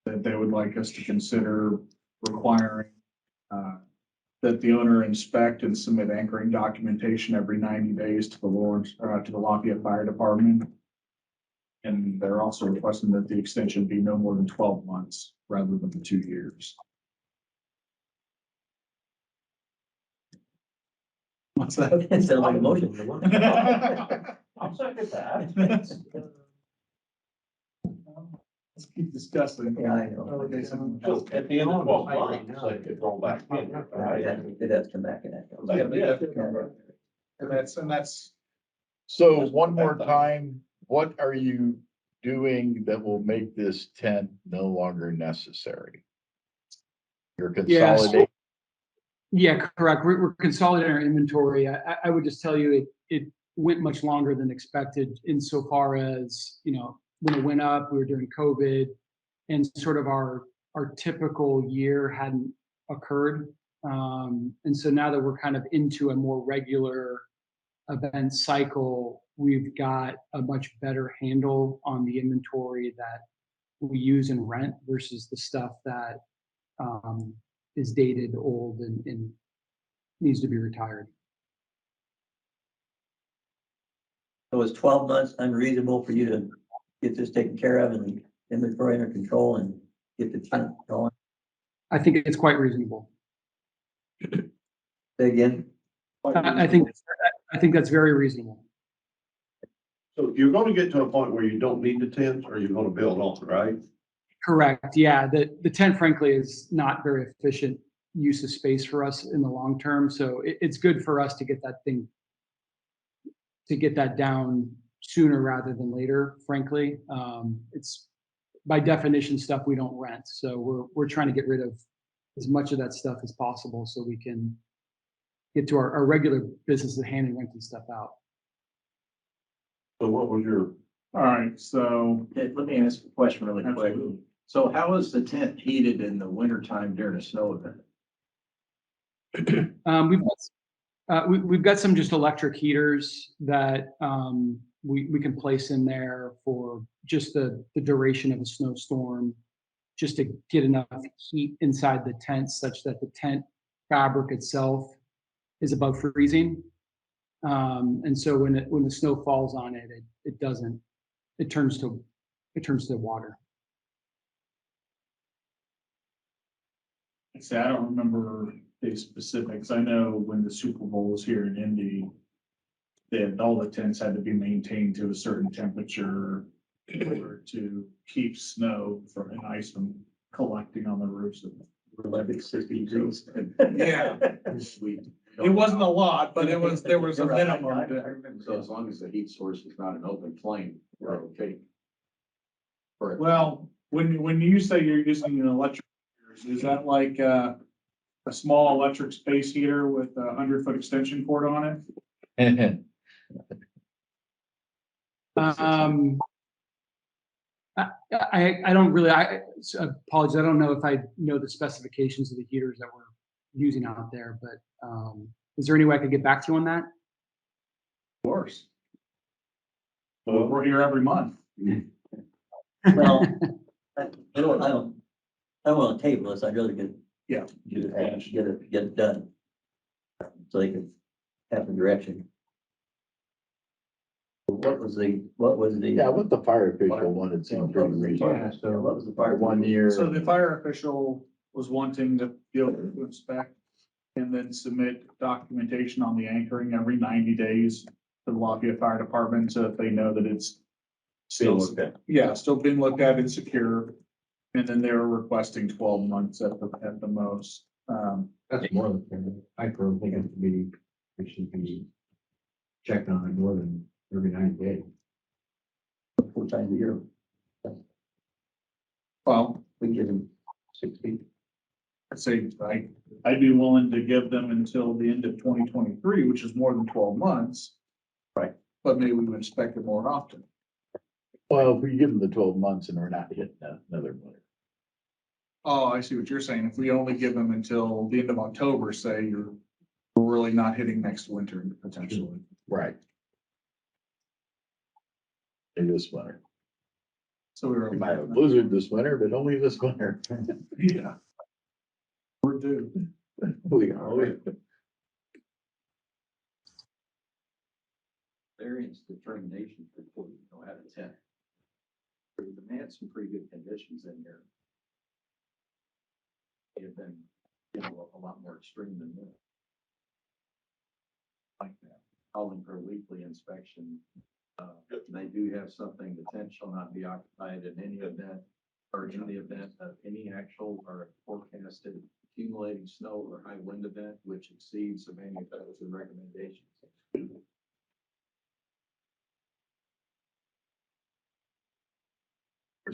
that they would like us to consider requiring that the owner inspect and submit anchoring documentation every 90 days to the Lafayette Fire Department. And they're also requesting that the extension be no more than 12 months rather than the 2 years. What's that? It sounds like a motion. I'll second that. Let's keep discussing. Yeah, I know. At the end of 12 months, they could roll back in. It has to come back in that. And that's. So one more time, what are you doing that will make this tent no longer necessary? You're consolidating. Yeah, correct. We're consolidating our inventory. I would just tell you it went much longer than expected insofar as, when it went up, we were during COVID, and sort of our our typical year hadn't occurred. And so now that we're kind of into a more regular event cycle, we've got a much better handle on the inventory that we use and rent versus the stuff that is dated, old, and needs to be retired. So is 12 months unreasonable for you to get this taken care of and inventory under control and get the tent going? I think it's quite reasonable. Say again? I think that's very reasonable. So you're gonna get to a point where you don't need the tents, or you're gonna build on, right? Correct. Yeah, the tent frankly is not very efficient use of space for us in the long term. So it's good for us to get that down sooner rather than later, frankly. It's by definition stuff we don't rent. So we're trying to get rid of as much of that stuff as possible so we can get to our regular business of hand and renting stuff out. So what was your? All right, so Okay, let me ask a question really quick. Absolutely. So how is the tent heated in the wintertime during a snow event? We've got some just electric heaters that we can place in there for just the duration of a snowstorm, just to get enough heat inside the tent such that the tent fabric itself is above freezing. And so when the snow falls on it, it turns to water. I don't remember the specifics. I know when the Super Bowl was here in Indy, all the tents had to be maintained to a certain temperature in order to keep snow and ice from collecting on the roofs of. 60 degrees. Yeah. It wasn't a lot, but there was a minimum. So as long as the heat source is not an open flame, we're okay. Well, when you say you're using an electric, is that like a small electric space heater with a 100-foot extension cord on it? I don't really, I apologize. I don't know if I know the specifications of the heaters that we're using out there, but is there any way I could get back to you on that? Of course. Well, we're here every month. Well, I don't want to table this. I'd rather get it done. So they can have the direction. What was the? Yeah, what the fire official wanted seemed pretty reasonable. So what was the fire? 1 year. So the fire official was wanting to be able to inspect and then submit documentation on the anchoring every 90 days to the Lafayette Fire Department, so if they know that it's still being looked at and secure. And then they were requesting 12 months at the most. That's more than fair. I personally think it should be checked on more than every 90 days. 4 times a year. Well, we give them 6 feet. I'd say I'd be willing to give them until the end of 2023, which is more than 12 months. Right. But maybe we would inspect it more often. Well, if we give them the 12 months and we're not hitting another winter. Oh, I see what you're saying. If we only give them until the end of October, say we're really not hitting next winter potentially. Right. Maybe this winter. So we might have a blizzard this winter, but only this winter. Yeah. We're due. We are. Variance determination before you go out of 10. They had some pretty good conditions in here. They have been, a lot more extreme than this. Like that, calling for a weekly inspection. They do have something, the tent shall not be occupied in any event or in the event of any actual or forecasted accumulating snow or high wind event which exceeds the manufacturer's recommendations.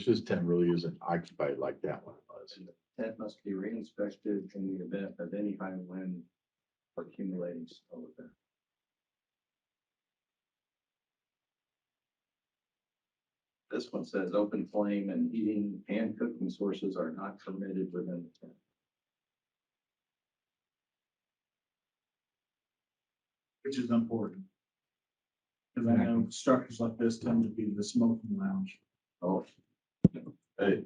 This tent really isn't occupied like that one was. Tent must be re-inspected in the event of any high wind or accumulating snow event. This one says open flame and heating and cooking sources are not permitted within the tent. Which is important. Cause I know structures like this tend to be the smoking lounge. Oh, Hey.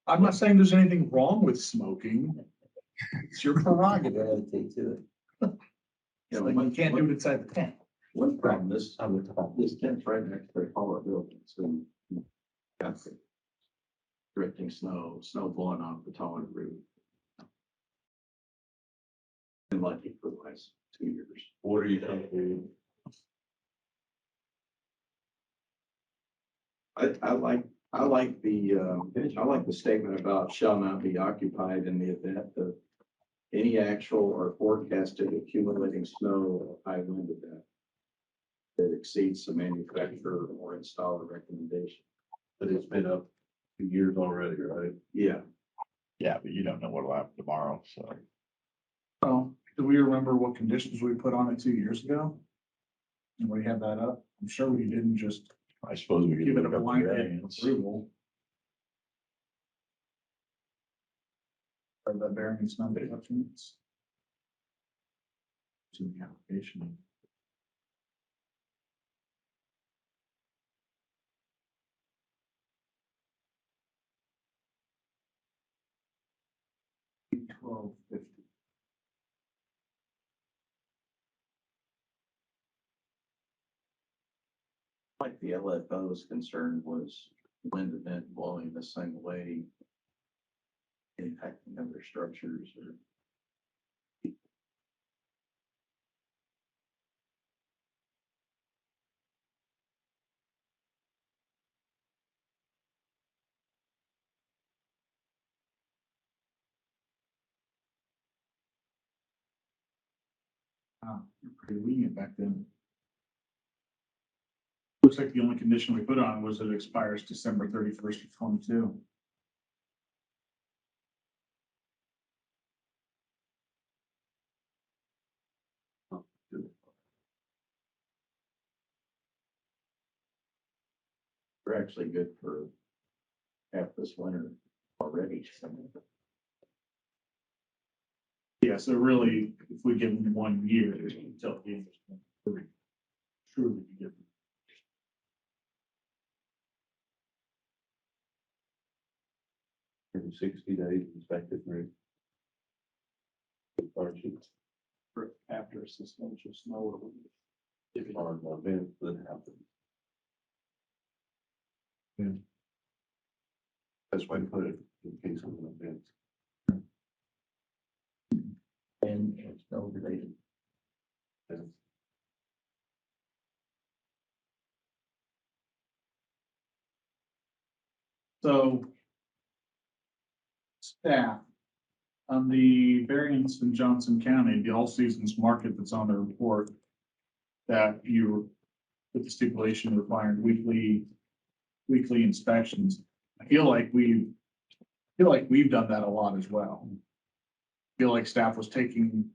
I'm not saying there's anything wrong with smoking. It's your prerogative. Gravitate to it. You know, you can't do it inside the tent. one problem, this tent's right next to a taller building, so you got the drifting snow blowing off the taller roof. Been lucky for the last 2 years. What are you thinking? I like the statement about shall not be occupied in the event of any actual or forecasted accumulating snow of high wind event that exceeds the manufacturer or installer recommendation. But it's been up 2 years already, right? Yeah. Yeah, but you don't know what'll happen tomorrow, so. Well, do we remember what conditions we put on it 2 years ago? And we had that up. I'm sure we didn't just I suppose we could give it look a up the blanket variance. approval. Or the variance number documents. To the application. $12.50. Like the LFO's concern was wind event blowing the same way, impacting other structures or. Wow, you're pretty lenient back then. Looks like the only condition we put on was that it expires December 31st of 22. We're actually good for half this winter already. Yeah, so really, if we give them 1 year until the end of 23, truly be given. In 60 days inspected rate. For after a substantial snow. If it's on the event that happens. Yeah. That's why I put it in case of an event. And it's no related. So staff, on the variance in Johnson County, the all seasons market that's on the report that you with the stipulation requiring weekly inspections. I feel like we've done that a lot as well. I feel like staff was taking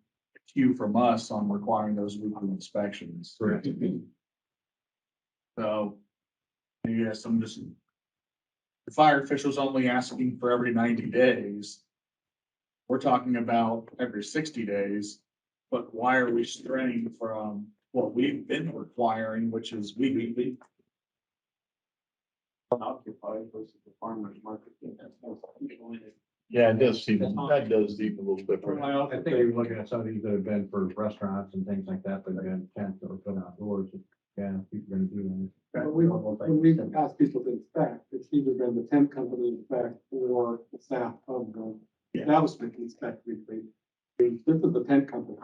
cue from us on requiring those weekly inspections. Correct. So, yes, I'm just, the fire official's only asking for every 90 days. We're talking about every 60 days, but why are we straying from what we've been requiring, which is weekly? Occupied versus the farmer's market. Yeah, it does seem, that does seem a little different. I think you're looking at some of these that have been for restaurants and things like that, but again, can't go outdoors. Yeah, people are gonna do that. But when we ask people to inspect, it's either been the tent company inspect or the staff of the establishment inspect weekly. This is the tent company.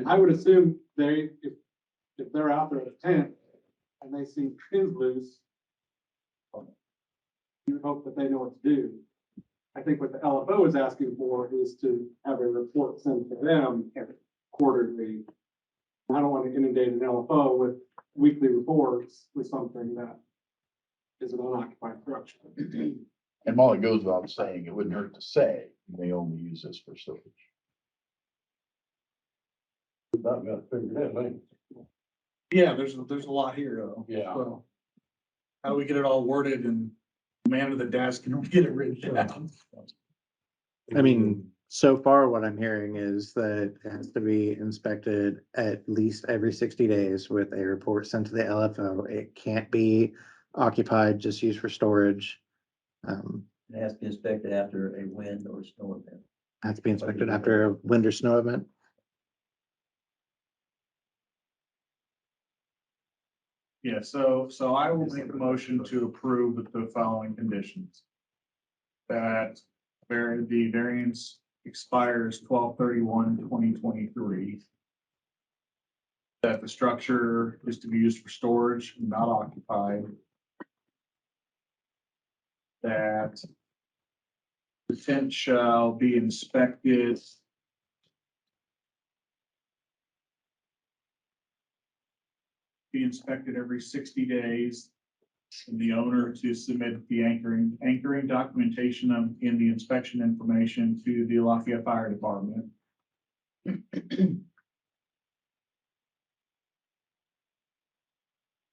I would assume if they're out there at a tent and they see pins loose, you would hope that they know what to do. I think what the LFO is asking for is to have a report sent to them quarterly. I don't want to inundate an LFO with weekly reports with something that is an unoccupied structure. And while it goes without saying, it wouldn't hurt to say, you may only use this for storage. About got figured out, ain't it? Yeah, there's a lot here though. Yeah. So how do we get it all worded and man of the desk and get it written down? I mean, so far what I'm hearing is that it has to be inspected at least every 60 days with a report sent to the LFO. It can't be occupied, just used for storage. It has to be inspected after a wind or snow event. Has to be inspected after a wind or snow event. Yeah, so I will make a motion to approve with the following conditions. That the variance expires 12/31/2023. That the structure is to be used for storage, not occupied. That the tent shall be inspected every 60 days. And the owner to submit the anchoring documentation in the inspection information to the Lafayette Fire Department.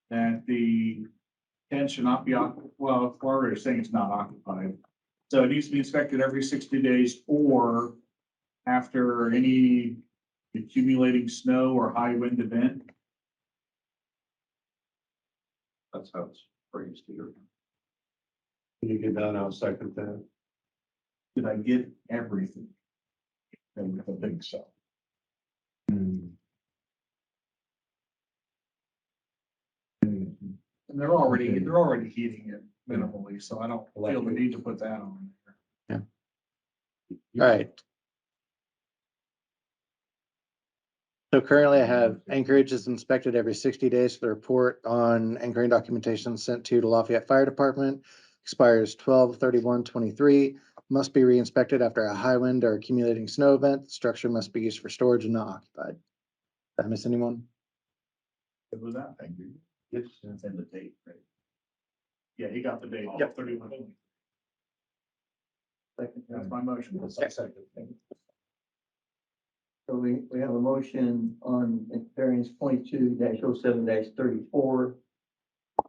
That the tent should not be, well, we're already saying it's not occupied. So it needs to be inspected every 60 days or after any accumulating snow or high wind event. That's how it's phrased here. Can you get down, I'll second that. Did I get everything? I think so. And they're already heating it minimally, so I don't feel the need to put that on there. All right. So currently I have Anchorage is inspected every 60 days for the report on anchoring documentation sent to the Lafayette Fire Department. Expires 12/31/23. Must be re-inspected after a high wind or accumulating snow event. The structure must be used for storage and not occupied. Did I miss anyone? Good with that? Thank you. Yes. And the date, right? Yeah, he got the date. Yep. 31. Second. That's my motion. So we have a motion on variance 22-07-34.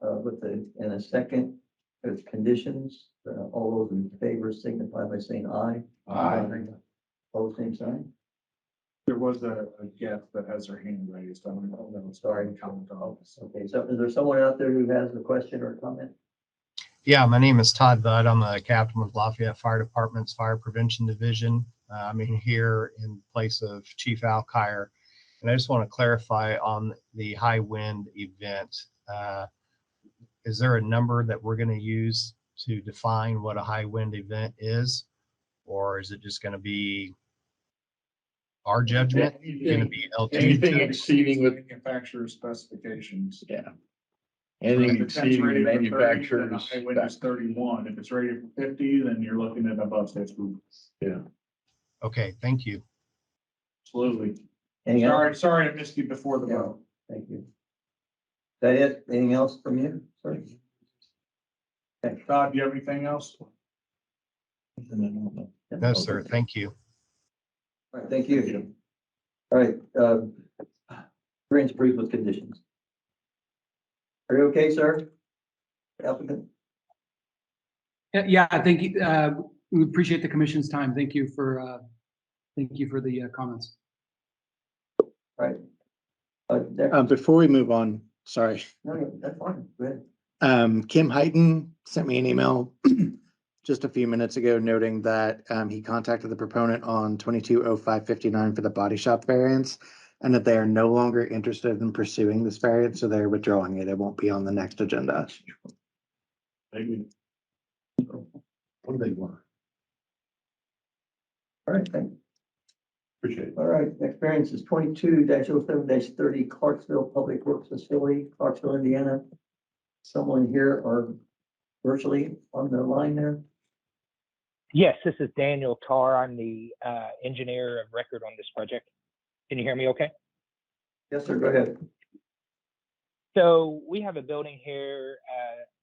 And a second, there's conditions. All those in favor signify by saying aye. Aye. Opposed, same sign. There was a guest that has her hand raised. I don't know. Sorry, comment on this. Okay, so is there someone out there who has a question or comment? Yeah, my name is Todd Budd. I'm a captain with Lafayette Fire Department's Fire Prevention Division. I'm in here in place of Chief Al Kyer. And I just want to clarify on the high wind event. Is there a number that we're going to use to define what a high wind event is? Or is it just going to be our judgment? Going to be Anything exceeding with, Manufacturer specifications. yeah. Anything If it's exceeding rated for 30, then the manufacturer's high wind is spec. 31. If it's rated for 50, then you're looking at above 50. Yeah. Okay, thank you. Absolutely. Anything else? Sorry I missed you before the vote. Thank you. Is that it? Anything else from you? Sorry. Okay. Todd, do you have anything else? No, sir. Thank you. All right, thank you. All right, variance approved with conditions. Are you okay, sir? Applicant? Yeah, thank you. We appreciate the commission's time. Thank you for the comments. Right. Before we move on, sorry. No, that's fine. Go ahead. Kim Heighton sent me an email just a few minutes ago noting that he contacted the proponent on 220559 for the body shop variance and that they are no longer interested in pursuing this variance, so they're withdrawing it. It won't be on the next agenda. Maybe. What do they want? All right, thank you. Appreciate it. All right, next variance is 22-07-30 Clarksville Public Works Facility, Clarksville, Indiana. Someone here or virtually on the line there? Yes, this is Daniel Tarr. I'm the engineer of record on this project. Can you hear me okay? Yes, sir, go ahead. So we have a building here.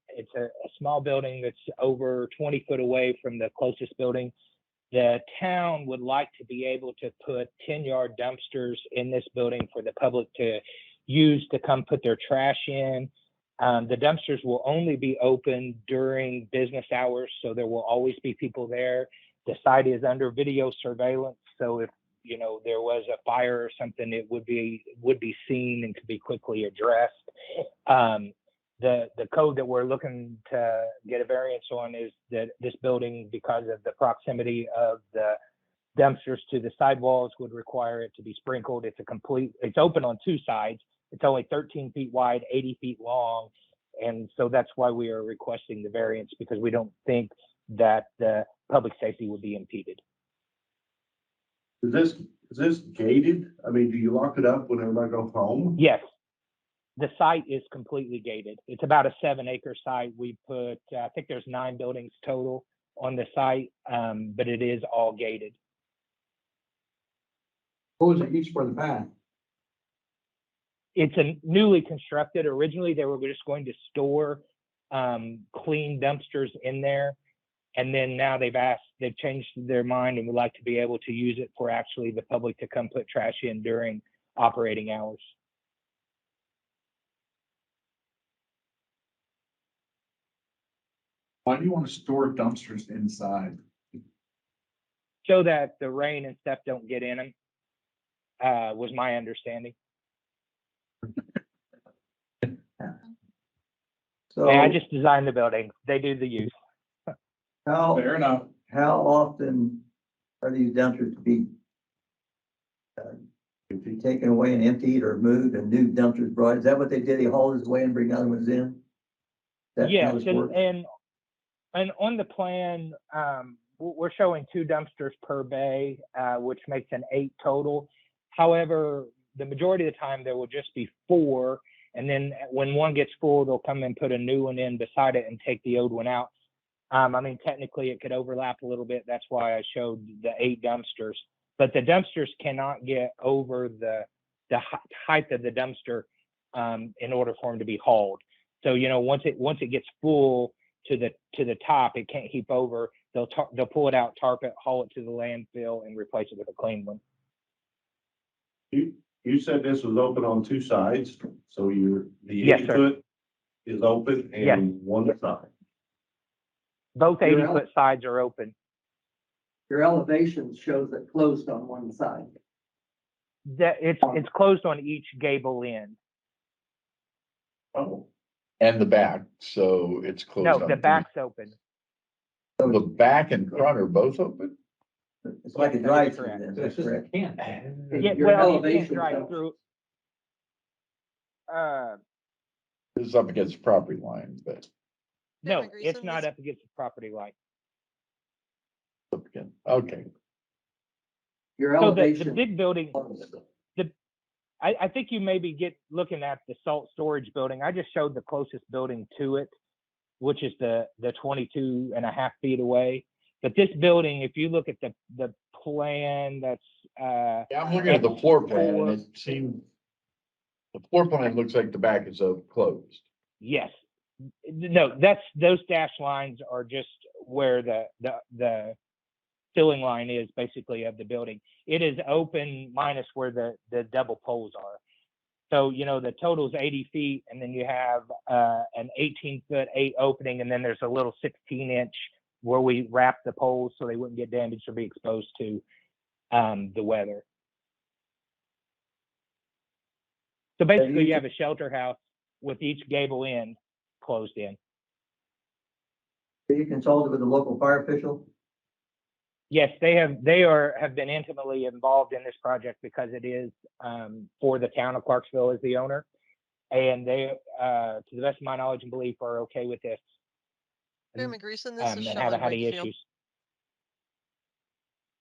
It's a small building that's over 20 foot away from the closest building. The town would like to be able to put 10-yard dumpsters in this building for the public to use to come put their trash in. The dumpsters will only be open during business hours, so there will always be people there. The site is under video surveillance, so if there was a fire or something, it would be seen and could be quickly addressed. The code that we're looking to get a variance on is that this building, because of the proximity of the dumpsters to the sidewalls, would require it to be sprinkled. It's open on two sides. It's only 13 feet wide, 80 feet long. And so that's why we are requesting the variance, because we don't think that the public safety would be impeded. Is this gated? I mean, do you lock it up when everybody goes home? Yes. The site is completely gated. It's about a 7-acre site. We put, I think there's 9 buildings total on the site, but it is all gated. What was it used for in the past? It's a newly constructed. Originally, they were just going to store clean dumpsters in there. And then now they've changed their mind and would like to be able to use it for actually the public to come put trash in during operating hours. Why do you want to store dumpsters inside? So that the rain and stuff don't get in them, was my understanding. So I just designed the building. They do the use. Fair enough. How often are these dumpsters to be taken away and emptied or moved and new dumpsters brought? Is that what they did? They haul this away and bring other ones in? That's how Yes, this works? and on the plan, we're showing 2 dumpsters per bay, which makes an 8 total. However, the majority of the time there will just be 4, and then when one gets full, they'll come and put a new one in beside it and take the old one out. I mean, technically it could overlap a little bit. That's why I showed the 8 dumpsters, but the dumpsters cannot get over the height of the dumpster in order for them to be hauled. So, once it gets full to the top, it can't heap over. They'll pull it out, tarp it, haul it to the landfill, and replace it with a clean one. You said this was open on 2 sides, so the Yes, 8-foot is open Yes. and one side. Both 80-foot sides are open. Your elevation shows it closed on one side. It's closed on each gable end. Oh. And the back, so it's closed. No, on the three. back's open. The back and front are both open? It's like a Yes, drive-through correct. then, So that's it's just a correct. can. Yeah, Your well, you elevation can't drive shows- through. This is up against the property line, but No, it's not up against the property line. up again, okay. Your So the elevation. big building, I think you maybe looking at the salt storage building. I just showed the closest building to it, which is the 22.5 feet away. But this building, if you look at the plan, that's Yeah, I'm looking at the floor plan and it seemed, the floor plan looks like the back is closed. yes. No, those dash lines are just where the filling line is basically of the building. It is open minus where the double poles are. So, the total is 80 feet, and then you have an 18-foot 8 opening, and then there's a little 16-inch where we wrap the poles so they wouldn't get damaged or be exposed to the weather. So basically, you have a shelter house with each gable end closed in. Have you consulted with the local fire official? Yes, they have been intimately involved in this project because it is for the town of Clarksville as the owner, and they, to the best of my knowledge and belief, are okay with this. Chairman Greason, this is And Shelley haven't had any Wakefield. issues.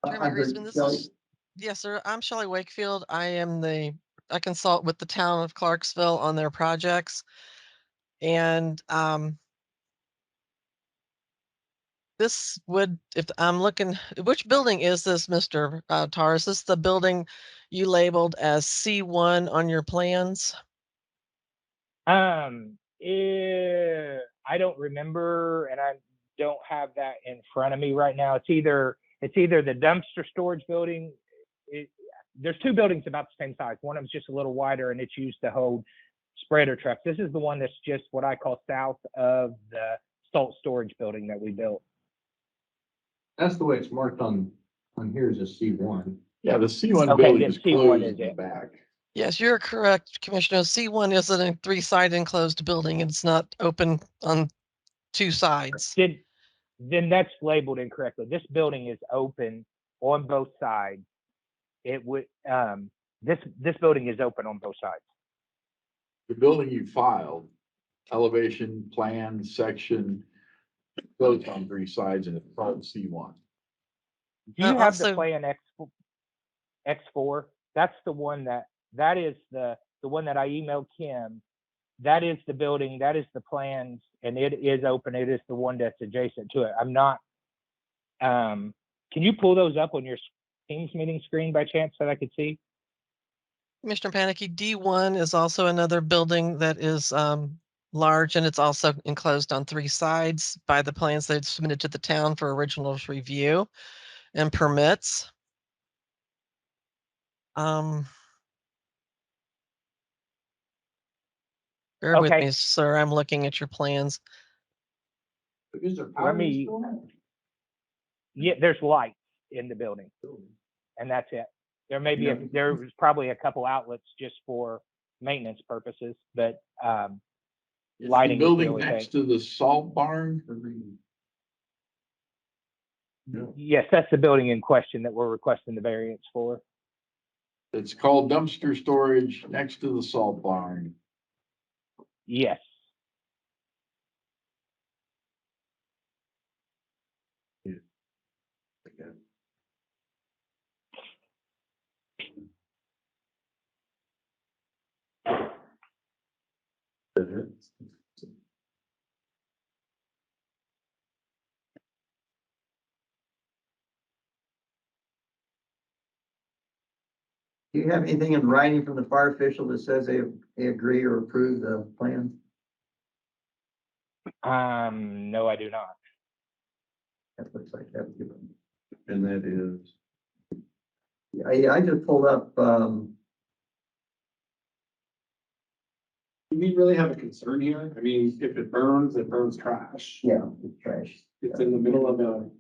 Chairman Greason, this is, yes, sir. I'm Shelley Wakefield. I consult with the town of Clarksville on their projects. And this would, if I'm looking, which building is this, Mr. Tar? Is this the building you labeled as C1 on your plans? I don't remember, and I don't have that in front of me right now. It's either the dumpster storage building. there's two buildings about the same size. One of them's just a little wider and it's used to hold spreader trucks. This is the one that's just what I call south of the salt storage building that we built. That's the way it's marked on here as a C1. Yeah, the C1 Okay, building then is C1 closed is in the it. back. Yes, you're correct, Commissioner. C1 is a three-side enclosed building. It's not open on two sides. Then that's labeled incorrectly. This building is open on both sides. It would, this building is open on both sides. The building you filed, elevation, plan, section, closed on 3 sides and it's called C1. Do you have the Also- plan X4? That's the one that is the one that I emailed Kim. That is the building, that is the plans, and it is open. It is the one that's adjacent to it. I'm not, can you pull those up on your Teams meeting screen by chance that I could see? Commissioner Panicky, D1 is also another building that is large, and it's also enclosed on 3 sides by the plans they've submitted to the town for originals review and permits. Bear with Okay. me, sir. I'm looking at your plans. Is there Let power me, installed? yeah, there's lights in the building, and that's it. There may be, there's probably a couple outlets just for maintenance purposes, but Is lighting the is the building only next thing. to the salt barn? Yes, that's the building in question that we're requesting the variance for. It's called dumpster storage next to the salt barn. Yes. Do you have anything in writing from the fire official that says they agree or approve the plan? No, I do not. That looks like that would give them. And that is, Yeah, I just pulled up, Do we really have a concern here? I mean, if it burns trash. yeah, it's trash. It's in the middle of a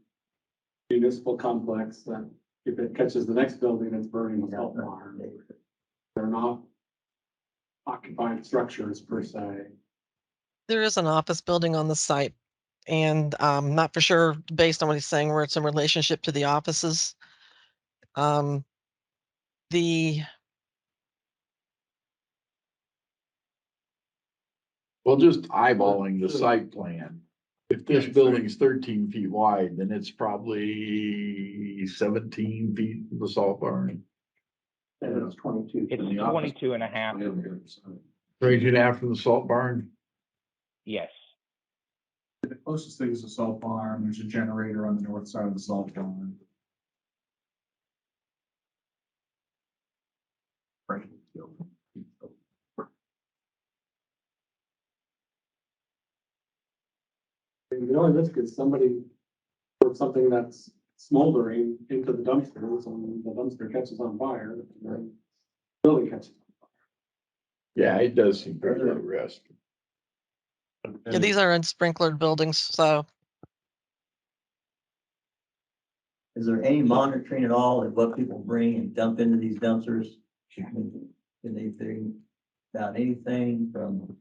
municipal complex that if it catches the next building, it's burning the salt barn. They're not occupied structures per se. There is an office building on the site, and I'm not for sure, based on what he's saying, where it's in relationship to the offices. The Well, just eyeballing the site plan. If this building's 13 feet wide, then it's probably 17 feet from the salt barn. And it's 22. It's 22 and a half. 22.5 from the salt barn. Yes. The closest thing is the salt barn. There's a generator on the north side of the salt barn. Right. The only risk is somebody puts something that's smoldering into the dumpsters and the dumpster catches on fire and then the building catches. Yeah, it does seem very low risk. yeah, these are unsprinklered buildings, so Is there any monitoring at all of what people bring and dump into these dumpsters? Can they bring down anything from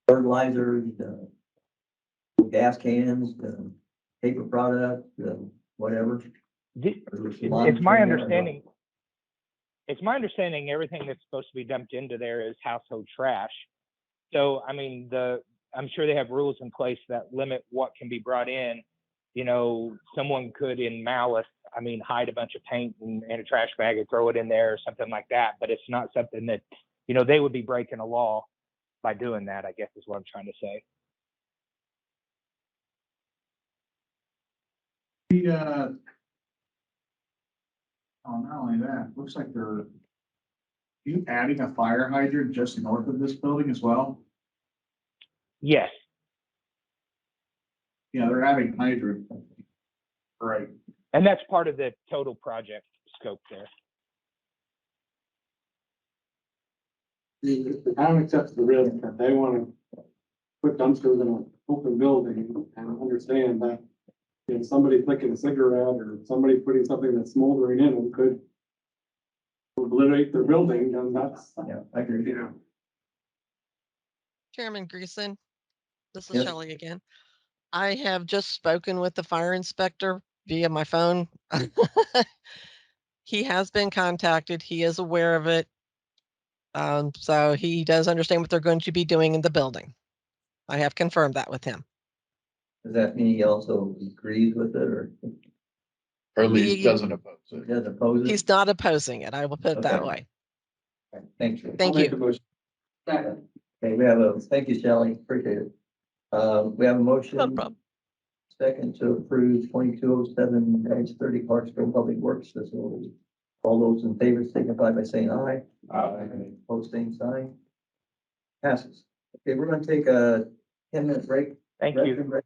fertilizers, to gas cans, to paper products, to whatever? It's my understanding. It's my understanding everything that's supposed to be dumped into there is household trash. So, I mean, I'm sure they have rules in place that limit what can be brought in. You know, someone could in malice, I mean, hide a bunch of paint in a trash bag and throw it in there or something like that. But it's not something that, you know, they would be breaking a law by doing that, I guess is what I'm trying to say. Not only that, looks like they're you adding a fire hydrant just north of this building as well? Yes. Yeah, they're adding hydrant. Right. And that's part of the total project scope there. the town accepts the risk that they want to put dumpsters in an open building and understand that, you know, somebody flicking a cigarette or somebody putting something that's smoldering in them could obliterate their building, and that's, Yeah, I agree. you know. Chairman Greason, this is Yes. Shelley again. I have just spoken with the fire inspector via my phone. He has been contacted. He is aware of it. So he does understand what they're going to be doing in the building. I have confirmed that with him. Does that mean he also agrees with it or Or at least He- doesn't oppose it. doesn't oppose it? He's not opposing it. I will put it that Okay. way. Okay, thank you. Thank I'll make you. a motion. Second. Okay, we have thank you, Shelley, appreciate it. We have a motion. No problem. Second to approve 2207-30 Clarksville Public Works Facility. All those in favor signify by saying aye. Aye. Post same sign. Passes. Okay, we're gonna take a 10-minute break. Thank you. Restroom break.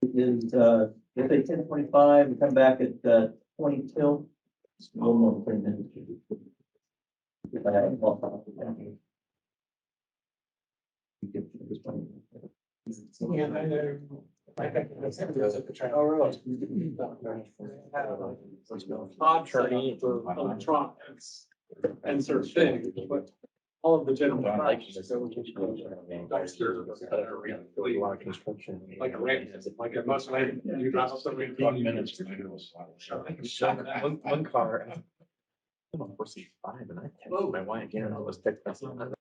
It is, if they 10:25 and come back at, 20 till. It's a little more than 10 minutes. Attorney for electronics and certain things, but all of the general. Dumpsters, like a ramp, like a must, you drive up somebody. 1 minute. One car. I'm on 465 and I texted my wife again and I was texting.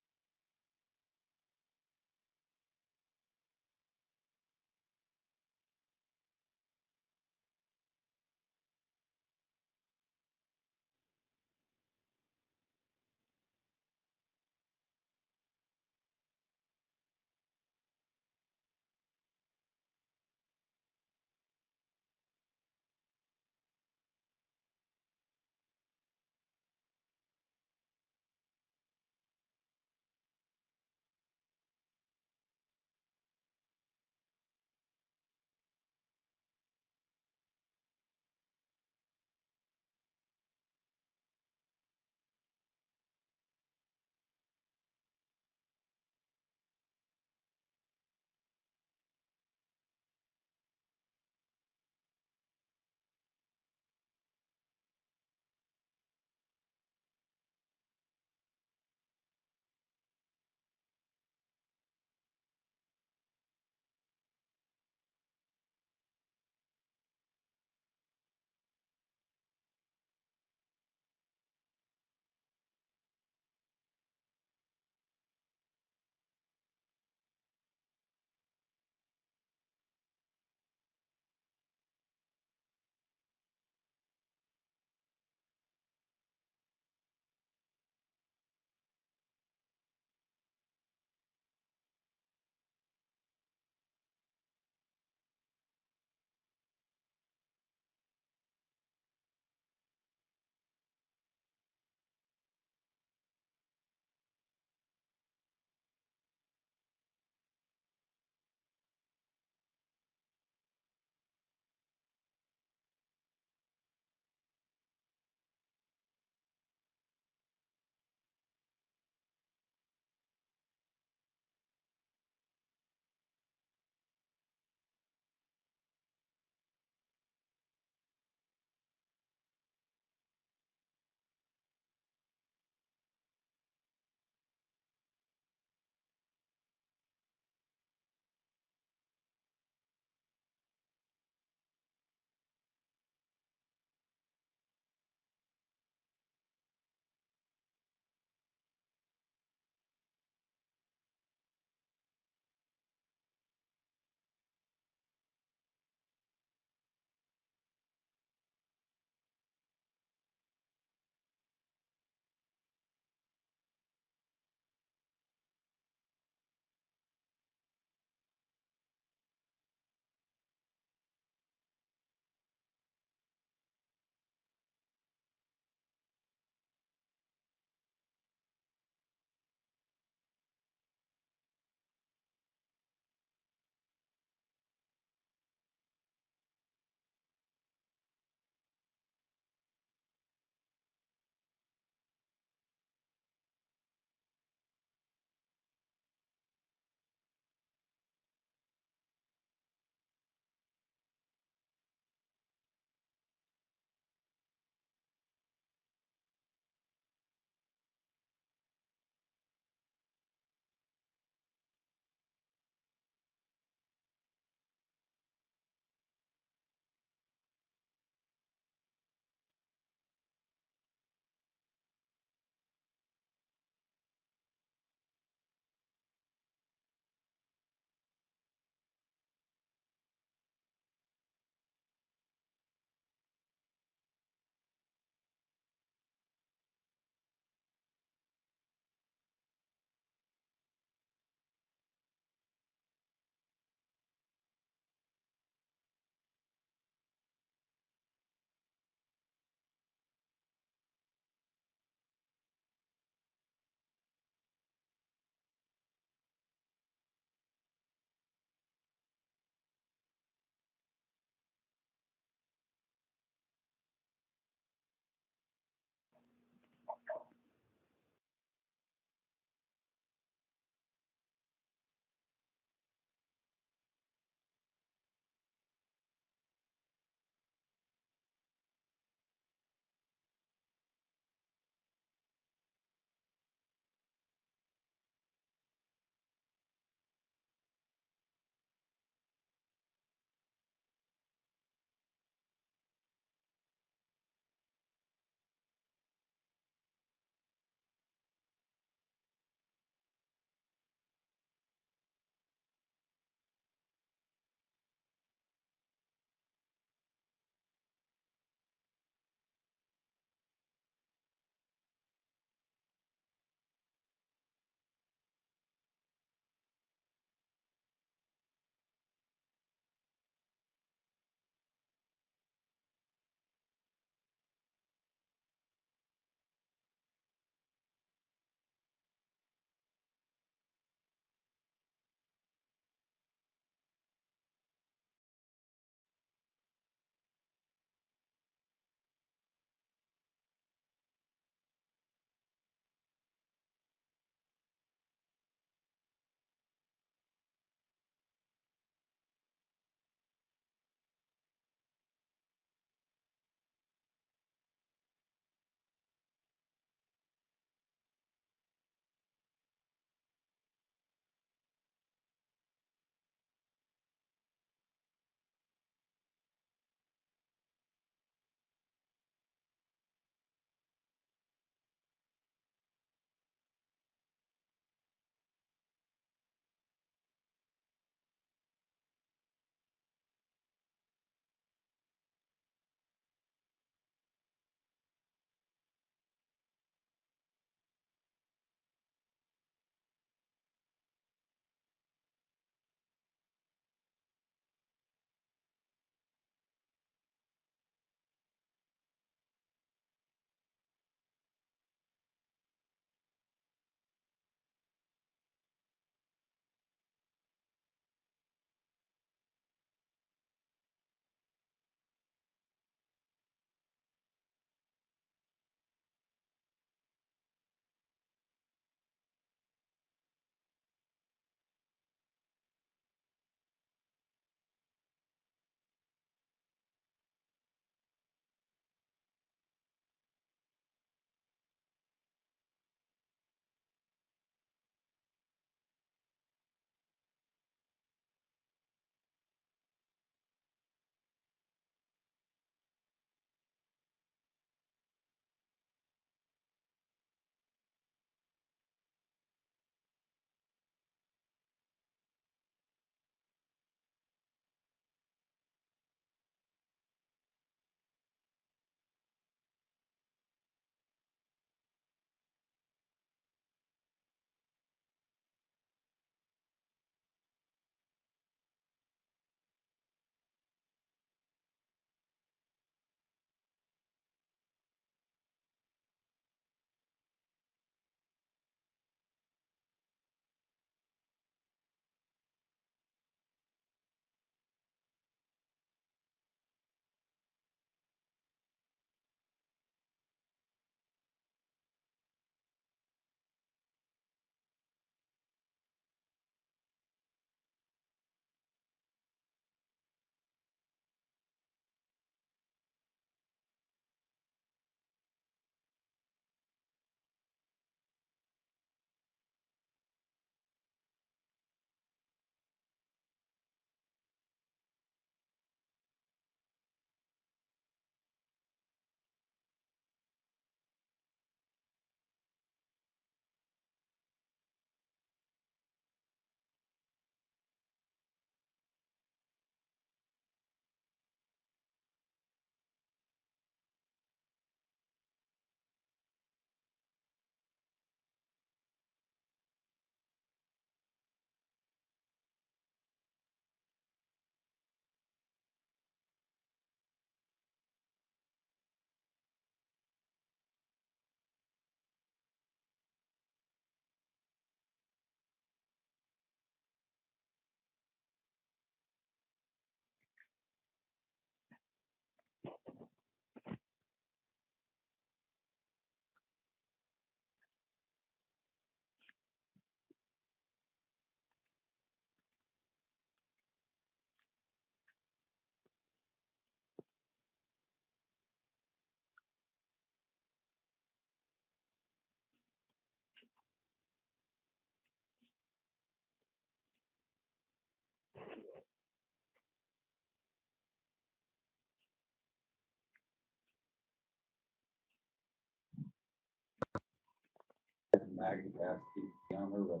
Maggie Gatsby, the owner of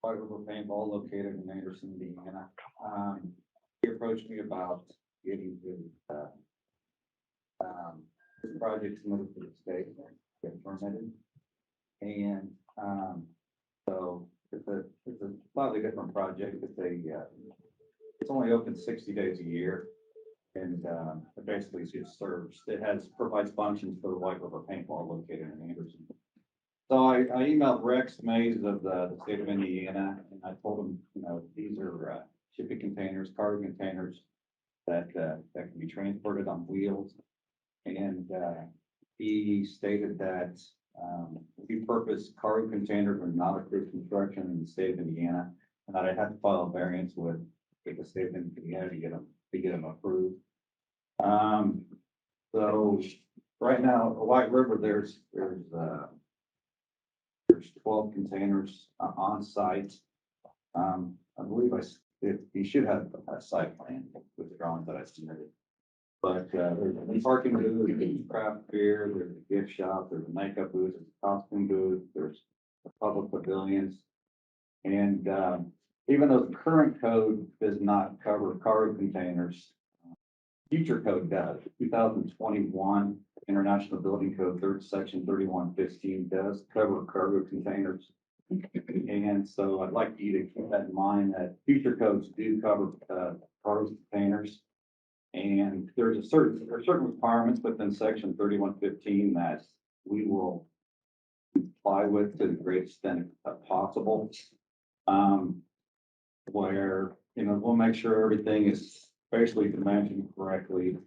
White River Paintball located in Anderson, Indiana. He approached me about getting this project submitted to the state, get permitted. And, so it's a slightly different project. It's only open 60 days a year. And, it basically just provides functions for the White River Paintball located in Anderson. So I emailed Rex Mays of the state of Indiana, and I told him, these are shipping containers, cargo containers that can be transported on wheels. And he stated that repurposed cargo containers are not approved construction in the state of Indiana, and that I had to file a variance with the state of Indiana to get them approved. So right now, at White River, there's 12 containers on site. I believe you should have a site plan with the drawings that I submitted. But there's a parking booth, there's craft beer, there's a gift shop, there's a makeup booth, there's a costume booth, there's public pavilions. And even though the current code does not cover cargo containers, future code does. 2021 International Building Code, section 3115 does cover cargo containers. And so I'd like you to keep that in mind, that future codes do cover cargo containers. And there are certain requirements within section 3115 that we will comply with to the greatest extent possible. Where, we'll make sure everything is basically dimensioned correctly,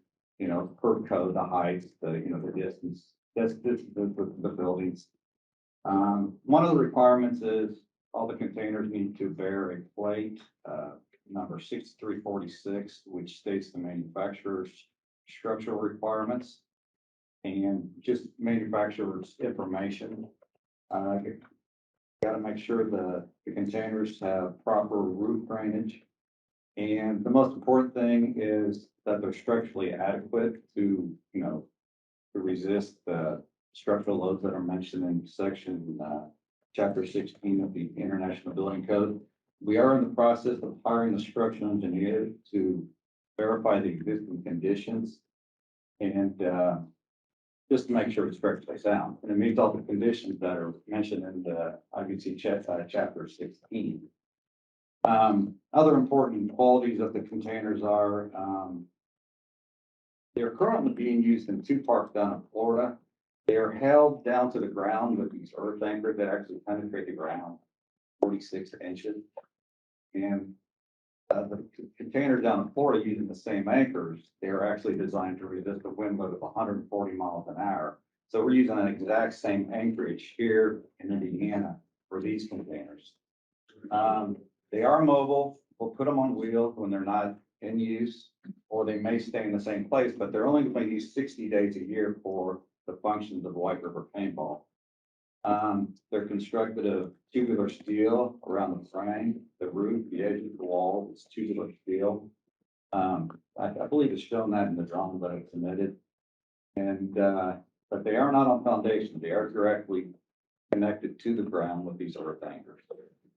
per code, the height, the distance, the buildings. One of the requirements is all the containers need to bear a plate, number 6346, which states the manufacturer's structural requirements and just manufacturer's information. Got to make sure the containers have proper roof drainage. And the most important thing is that they're structurally adequate to resist the structural loads that are mentioned in section chapter 16 of the International Building Code. We are in the process of hiring a structural engineer to verify the existing conditions and just to make sure it's structurally sound. And it meets all the conditions that are mentioned in the IBC chapter 16. Other important qualities of the containers are they're currently being used in 2 parks down in Florida. They are held down to the ground with these earth anchors that actually penetrate the ground 46 inches. And the containers down in Florida using the same anchors, they are actually designed to resist a wind load of 140 miles an hour. So we're using an exact same anchorage here in Indiana for these containers. They are mobile. We'll put them on wheels when they're not in use, or they may stay in the same place, but they're only going to be used 60 days a year for the functions of White River Paintball. They're constructed of tubular steel around the frame, the roof, the edge of the wall, it's tubular steel. I believe it's shown that in the drawing that I submitted. And, but they are not on foundation. They are directly connected to the ground with these earth anchors.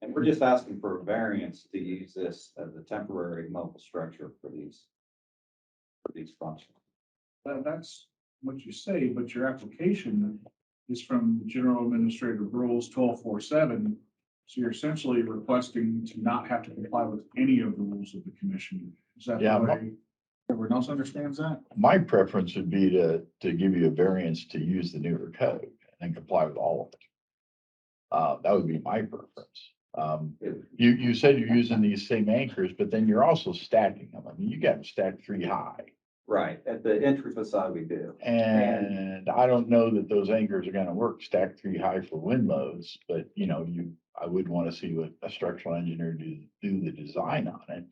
And we're just asking for a variance to use this as a temporary mobile structure for these functions. That's what you say, but your application is from the General Administrative Rules 1247. So you're essentially requesting to not have to comply with any of the rules of the commission. Is that the way everyone else understands that? My preference would be to give you a variance to use the newer code and comply with all of it. That would be my preference. You said you're using these same anchors, but then you're also stacking them. I mean, you got them stacked 3 high. Right, at the entry facade we do. And I don't know that those anchors are gonna work stacked 3 high for wind loads, but I would want to see what a structural engineer do the design on it.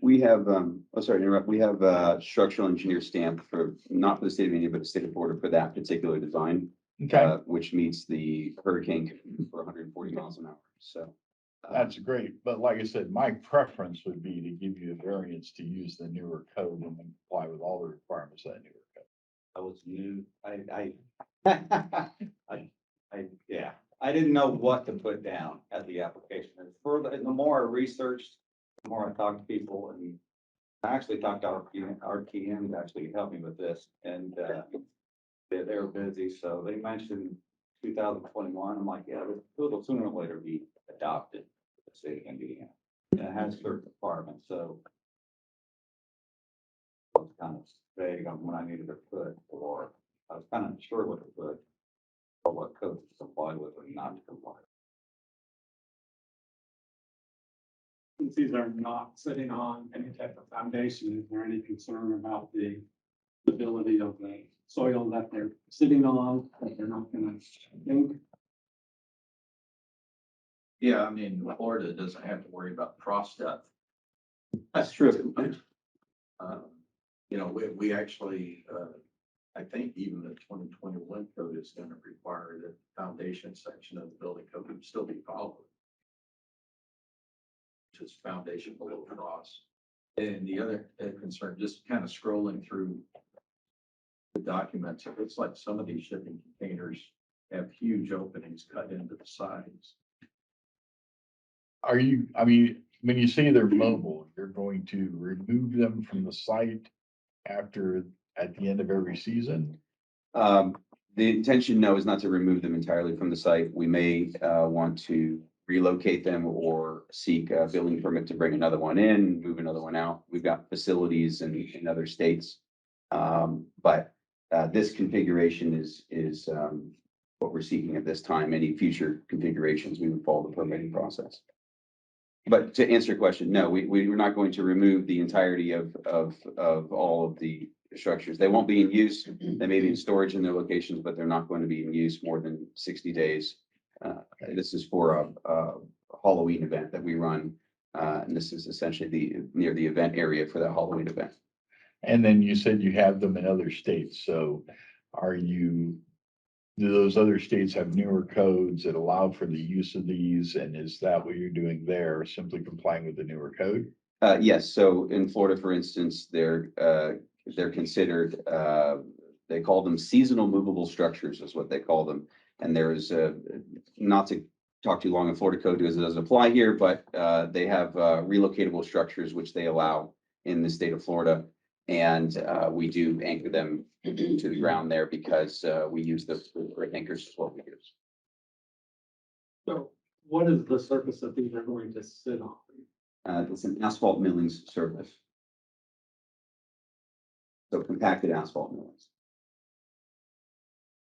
We have, oh, sorry to interrupt. We have a structural engineer stamp not for the state of Indiana, but the state of Florida for that particular design. Okay. Which meets the hurricane for 140 miles an hour. So. That's great, but like I said, my preference would be to give you a variance to use the newer code and then comply with all the requirements of that newer code. I was new. Yeah. I didn't know what to put down at the application. And further, and the more I researched, the more I talked to people, and I actually talked to our TM to actually help me with this, and they were busy, so they mentioned 2021. I'm like, yeah, it'll sooner or later be adopted in the state of Indiana. And it has certain requirements, so I was kind of vague on what I needed to put, or I was kind of sure what to put, or what code to comply with or not to comply. Since these are not sitting on any type of foundation, is there any concern about the stability of the soil that they're sitting on, that they're not gonna sink? Yeah, I mean, Florida doesn't have to worry about frost depth. That's true. You know, we actually, I think even the 2021 code is going to require that the foundation section of the building code would still be followed. Which is foundation below frost. And the other concern, just kind of scrolling through the documents, it looks like some of these shipping containers have huge openings cut into the sides. Are you, I mean, when you say they're mobile, you're going to remove them from the site at the end of every season? The intention, no, is not to remove them entirely from the site. We may want to relocate them or seek a building permit to bring another one in, move another one out. We've got facilities in other states. But this configuration is what we're seeking at this time. Any future configurations, we would follow the permitting process. But to answer your question, no, we're not going to remove the entirety of all of the structures. They won't be in use. They may be in storage in their locations, but they're not going to be in use more than 60 days. This is for a Halloween event that we run. And this is essentially near the event area for that Halloween event. And then you said you have them in other states. So do those other states have newer codes that allow for the use of these? And is that what you're doing there, simply complying with the newer code? Yes. So in Florida, for instance, they're considered, they call them seasonal movable structures is what they call them. And there's not to talk too long in Florida code because it doesn't apply here, but they have relocatable structures, which they allow in the state of Florida. And we do anchor them to the ground there because we use the anchors is what we use. So what is the surface that these are going to sit on? It's an asphalt millings surface. So compacted asphalt millings.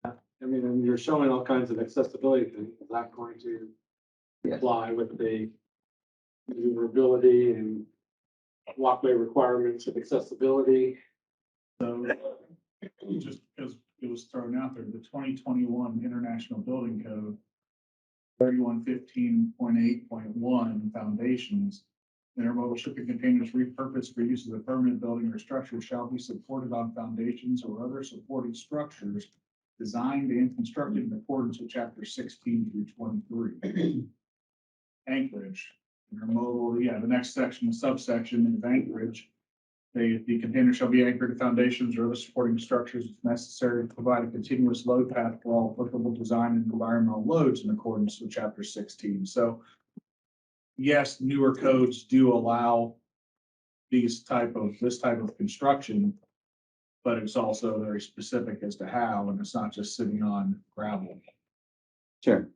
I mean, and you're showing all kinds of accessibility things. Is that going to apply with the maneuverability and walkway requirements of accessibility? So just because it was thrown out there, the 2021 International Building Code 3115.8.1 foundations, intermodal shipping containers repurposed for use as a permanent building or structure shall be supported on foundations or other supporting structures designed and constructed in accordance with chapter 16 through 23. Anchorage, intermodal, the next section, the subsection is anchorage. The container shall be anchored to foundations or other supporting structures if necessary to provide a continuous load path for all applicable design and environmental loads in accordance with chapter 16. So yes, newer codes do allow this type of construction, but it's also very specific as to how, and it's not just sitting on gravel. Sure.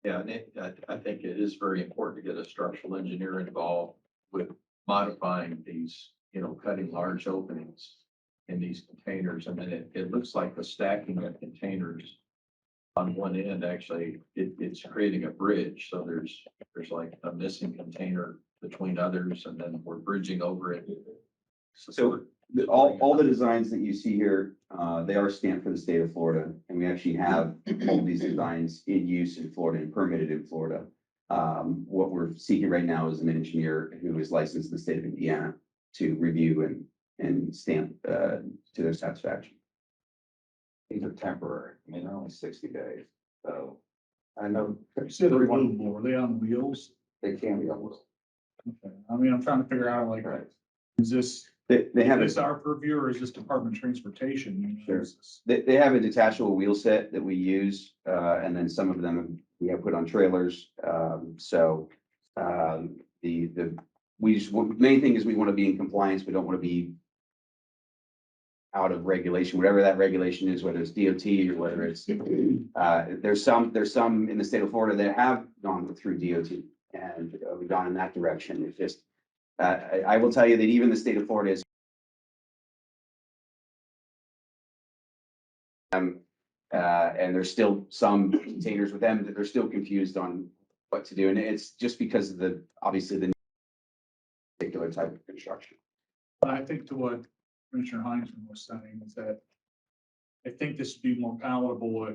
Yeah, and I think it is very important to get a structural engineer involved with modifying these, cutting large openings in these containers. And then it looks like the stacking of containers on one end, actually, it's creating a bridge. So there's like a missing container between others, and then we're bridging over it. So all the designs that you see here, they are stamped for the state of Florida, and we actually have all these designs in use in Florida and permitted in Florida. What we're seeking right now is an engineer who is licensed in the state of Indiana to review and stamp to their satisfaction. These are temporary. I mean, they're only 60 days. So I know. You said they're movable. Are they on wheels? They can be on wheels. Okay. I mean, I'm trying to figure out is this They have Is this a, our purview or is this Department of Transportation? You know, Sure. is this- they have a detachable wheel set that we use, and then some of them we have put on trailers. Main thing is we want to be in compliance. We don't want to be out of regulation, whatever that regulation is, whether it's DOT or whether it's, there's some in the state of Florida that have gone through DOT and we've gone in that direction. It's just, I will tell you that even the state of Florida is and there's still some containers with them that they're still confused on what to do. And it's just because of obviously the particular type of construction. I think to what Commissioner Heinzman was saying is that I think this would be more palatable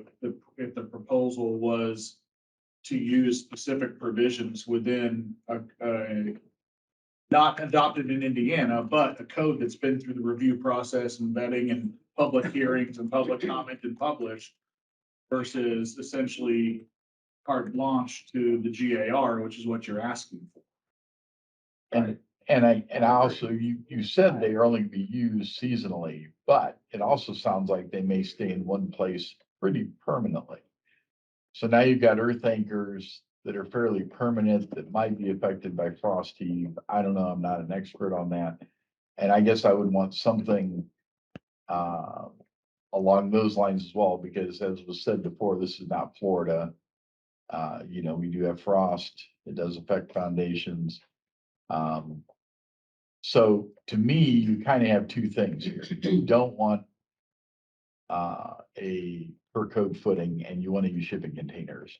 if the proposal was to use specific provisions within not adopted in Indiana, but a code that's been through the review process and vetting and public hearings and public comment and published versus essentially carte blanche to the GAR, which is what you're asking for. And I also, you said they are only to be used seasonally, but it also sounds like they may stay in one place pretty permanently. So now you've got earth anchors that are fairly permanent that might be affected by frost heave. I don't know, I'm not an expert on that. And I guess I would want something along those lines as well, because as was said before, this is not Florida. We do have frost. It does affect foundations. So to me, you kind of have two things here. You don't want a per code footing and you want to use shipping containers.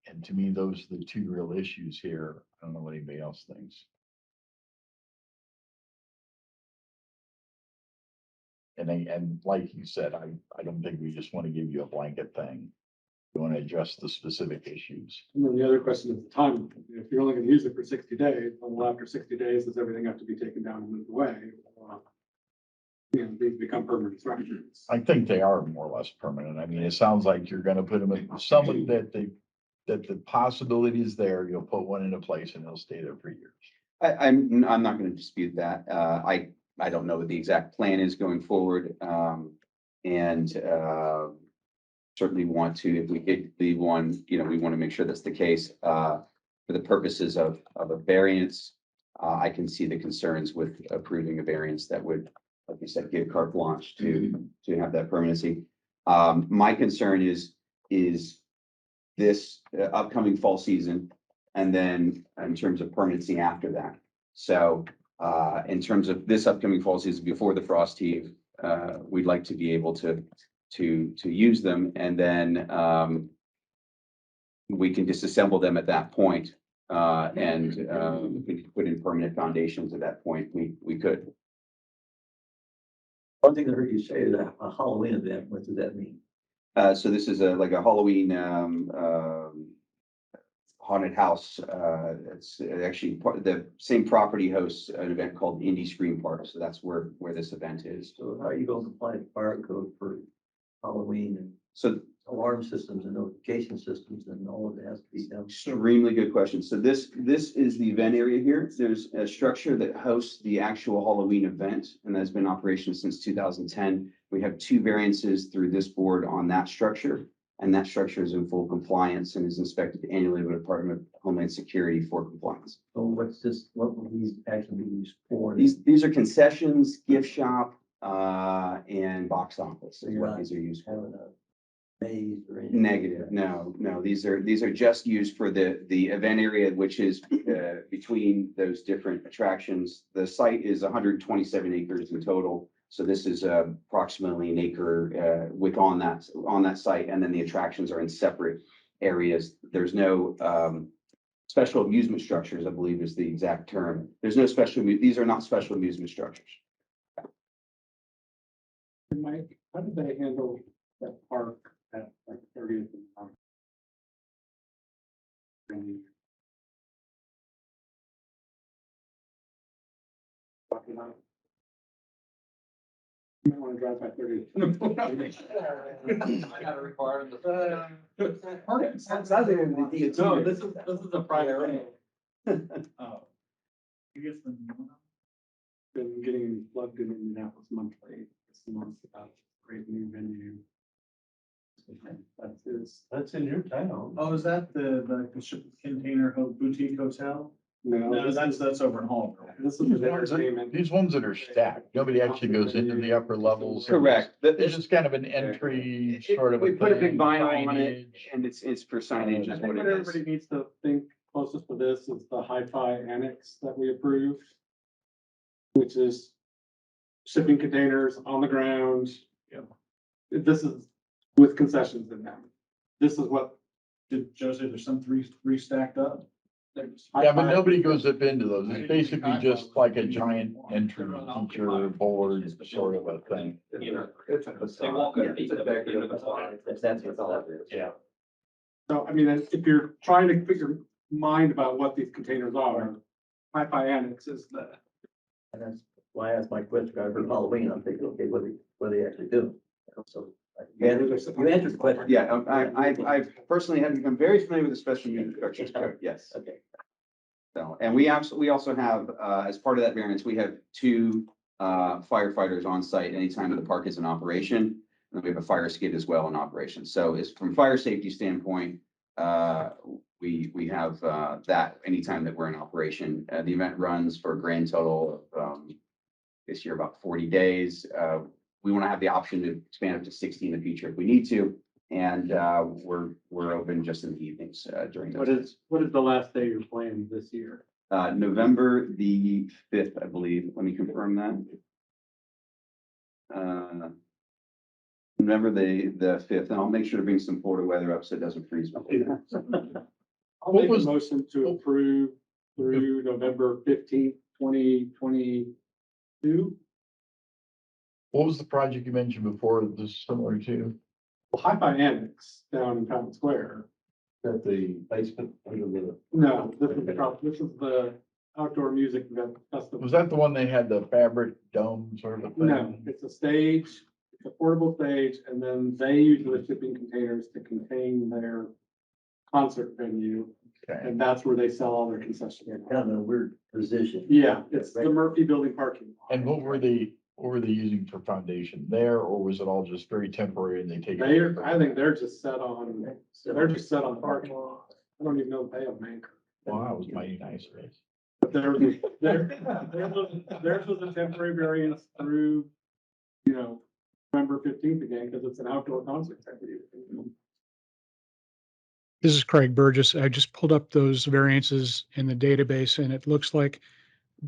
And to me, those are the two real issues here. I don't know what anybody else thinks. And like you said, I don't think we just want to give you a blanket thing. We want to address the specific issues. And then the other question is the time. If you're only going to use it for 60 days, well, after 60 days, does everything have to be taken down and moved away? These become permanent structures. I think they are more or less permanent. I mean, it sounds like you're gonna put them in someone that the possibility is there, you'll put one into place and it'll stay there for years. I'm not going to dispute that. I don't know what the exact plan is going forward. And certainly want to, if we did leave one, we want to make sure that's the case. For the purposes of a variance, I can see the concerns with approving a variance that would, like you said, give carte blanche to have that permanency. My concern is this upcoming fall season, and then in terms of permanency after that. So in terms of this upcoming fall season before the frost heave, we'd like to be able to use them, and then we can disassemble them at that point, and we could put in permanent foundations at that point. We could. One thing I heard you say is a Halloween event. What does that mean? So this is like a Halloween haunted house. It's actually the same property hosts an event called Indie Scream Park. So that's where this event is. So how are you going to apply the fire code for Halloween and So alarm systems and notification systems and all of it has to be done? extremely good question. So this is the event area here. There's a structure that hosts the actual Halloween event, and that's been in operation since 2010. We have 2 variances through this board on that structure, and that structure is in full compliance and is inspected annually by the Department of Homeland Security for compliance. So what will these actually be used for? These are concessions, gift shop, and box office. So Is you're what not these are used for. having a maze or anything? Negative, no. These are just used for the event area, which is between those different attractions. The site is 127 acres in total. So this is approximately an acre on that site, and then the attractions are in separate areas. There's no special amusement structures, I believe is the exact term. There's no these are not special amusement structures. Mike, how did they handle that park at like 30th and Park? You might want to drive by 30th. I gotta require them to. No, this is a private road. Oh. You get some. been getting plugged in Indianapolis monthly. It's the month about great new venue. That's in your town. Oh, is that the container boutique hotel? No, that's over in Hall. This is the entertainment. These ones that are stacked, nobody actually goes into the upper levels. Correct. It's just kind of an entry sort of. We put a big thing, vinyl on it signage. and it's for signage I is think what what it everybody is. needs to think closest to this is the Hi-Fi Annex that we approved, which is shipping containers on the ground. This is with concessions in them. This is what. Did Joe say there's some three stacked up? Yeah, but nobody goes up into those. It's basically just like a giant entry feature board sort of a thing. They won't go deep into the facade. That's what all it is. Yeah. So, I mean, if you're trying to put your mind about what these containers are, Hi-Fi Annex is the. And that's why I asked my question for Halloween. I'm thinking, okay, what do they actually do? So, you answered the question. Yeah, I've personally I'm very familiar with the special use structures code, yes. Okay. So, and we also have, as part of that variance, we have 2 firefighters on site anytime the park is in operation. And we have a fire skid as well in operation. So it's from fire safety standpoint, we have that anytime that we're in operation. The event runs for a grand total of this year about 40 days. We want to have the option to expand up to 60 in the future if we need to. And we're open just in the evenings during those. What is the last day you're playing this year? November the 5th, I believe. Let me confirm that. November the 5th, and I'll make sure to bring some Florida weather up so it doesn't freeze. I'll make a motion to approve through November 15th, 2022. What was the project you mentioned before that was similar to? Well, Hi-Fi Annex down in Town Square. At the basement under the. No, this is the outdoor music festival. Was that the one they had the fabric dome sort of a thing? No, it's a stage, it's a portable stage, and then they use the shipping containers to contain their concert venue. Okay. And that's where they sell all their concessions. Kind of a weird position. Yeah, it's the Murphy Building parking lot. And what were they using for foundation there, or was it all just very temporary and they take? I think they're just set on the parking lot. I don't even know if they have an anchor. Wow, that was mighty nice, right? But theirs was a temporary variance through, November 15th again, because it's an outdoor concert. This is Craig Burgess. I just pulled up those variances in the database, and it looks like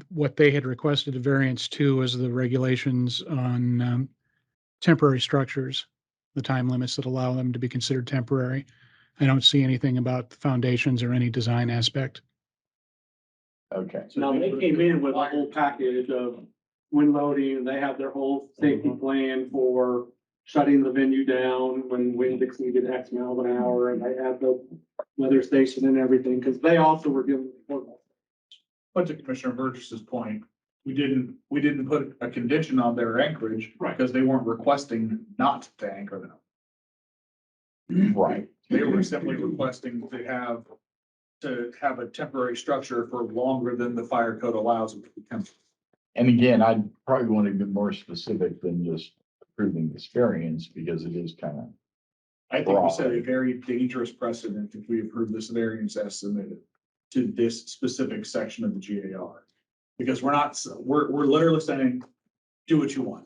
what they had requested a variance to was the regulations on temporary structures, the time limits that allow them to be considered temporary. I don't see anything about the foundations or any design aspect. Okay. Now, they came in with a whole package of wind loading, they had their whole safety plan for shutting the venue down when wind exceeded X miles an hour, and they had the weather station and everything, because they also were given. But to Commissioner Burgess's point, we didn't put a condition on their anchorage. Right. Because they weren't requesting not to anchor them. Right. They were simply requesting to have a temporary structure for longer than the fire code allows them to be temporary. And again, I'd probably want to be more specific than just approving this variance because it is kind of. I think we set a very dangerous precedent if we approve this variance as submitted to this specific section of the GAR. Because we're literally saying, do what you want.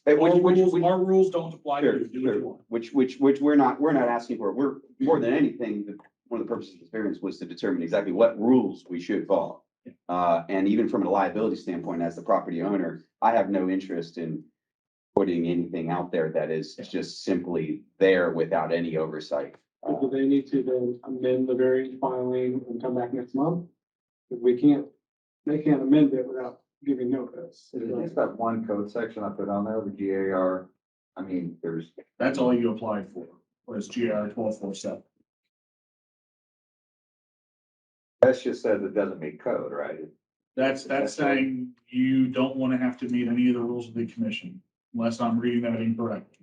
Our rules don't apply to you, do what you want. Which we're not asking for. We're more than anything, one of the purposes of this variance was to determine exactly what rules we should follow. And even from a liability standpoint, as the property owner, I have no interest in putting anything out there that is just simply there without any oversight. Do they need to then amend the variance filing and come back next month? Because they can't amend it without giving notice. It's that one code section I put on there, the GAR. I mean, That's all you applied for, was GR 1247. That's just says it doesn't meet code, right? That's saying you don't want to have to meet any of the rules of the commission, unless I'm reading that incorrectly.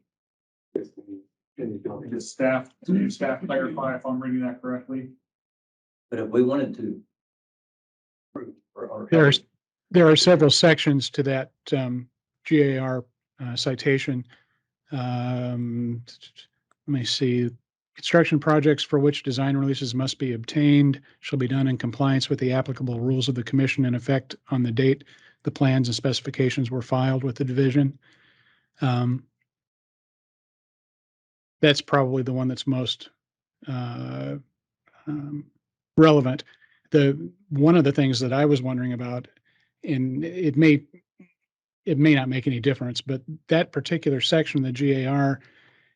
Does staff clarify if I'm reading that correctly? But if we wanted to. There are several sections to that GAR citation. Let me see. Construction projects for which design releases must be obtained shall be done in compliance with the applicable rules of the commission in effect on the date the plans and specifications were filed with the division. That's probably the one that's most relevant. One of the things that I was wondering about, and it may not make any difference, but that particular section of the GAR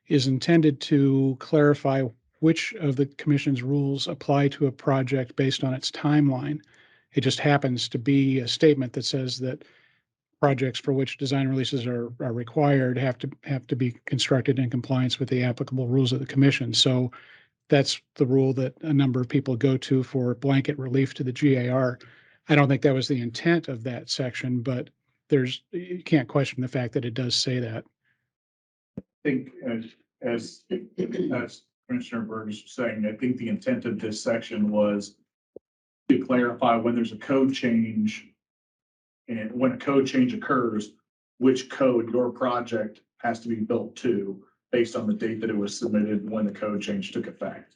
is intended to clarify which of the commission's rules apply to a project based on its timeline. It just happens to be a statement that says that projects for which design releases are required have to be constructed in compliance with the applicable rules of the commission. So that's the rule that a number of people go to for blanket relief to the GAR. I don't think that was the intent of that section, but you can't question the fact that it does say that. I think as Commissioner Burgess was saying, I think the intent of this section was to clarify when there's a code change and when a code change occurs, which code your project has to be built to based on the date that it was submitted when the code change took effect.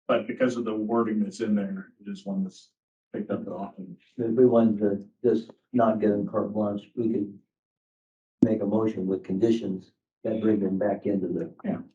But because of the wording that's in there, it is one that's picked up often. If we wanted to just not give them carte blanche, we could make a motion with conditions that bring them back into the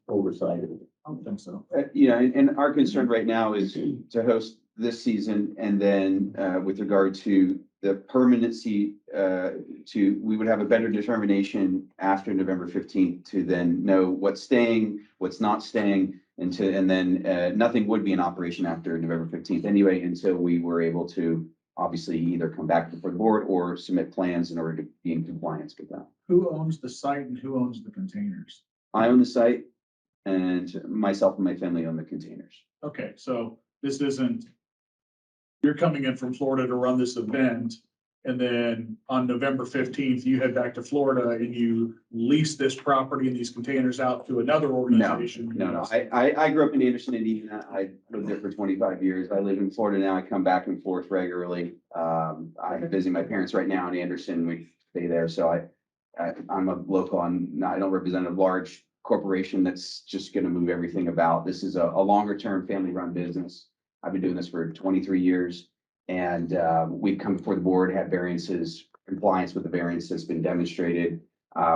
oversight of it. I don't think so. And our concern right now is to host this season, and then with regard to the permanency, we would have a better determination after November 15th to then know what's staying, what's not staying, and then nothing would be in operation after November 15th anyway, until we were able to obviously either come back before the board or submit plans in order to be in compliance with that. Who owns the site and who owns the containers? I own the site, and myself and my family own the containers. Okay, so this isn't, you're coming in from Florida to run this event, and then on November 15th, you head back to Florida and you lease this property and these containers out to another organization. No. I grew up in Anderson, Indiana. I lived there for 25 years. I live in Florida now. I come back and forth regularly. I'm visiting my parents right now in Anderson. We stay there. So I'm a local. I don't represent a large corporation that's just going to move everything about. This is a longer term family run business. I've been doing this for 23 years. And we've come before the board, had variances, compliance with the variance that's been demonstrated.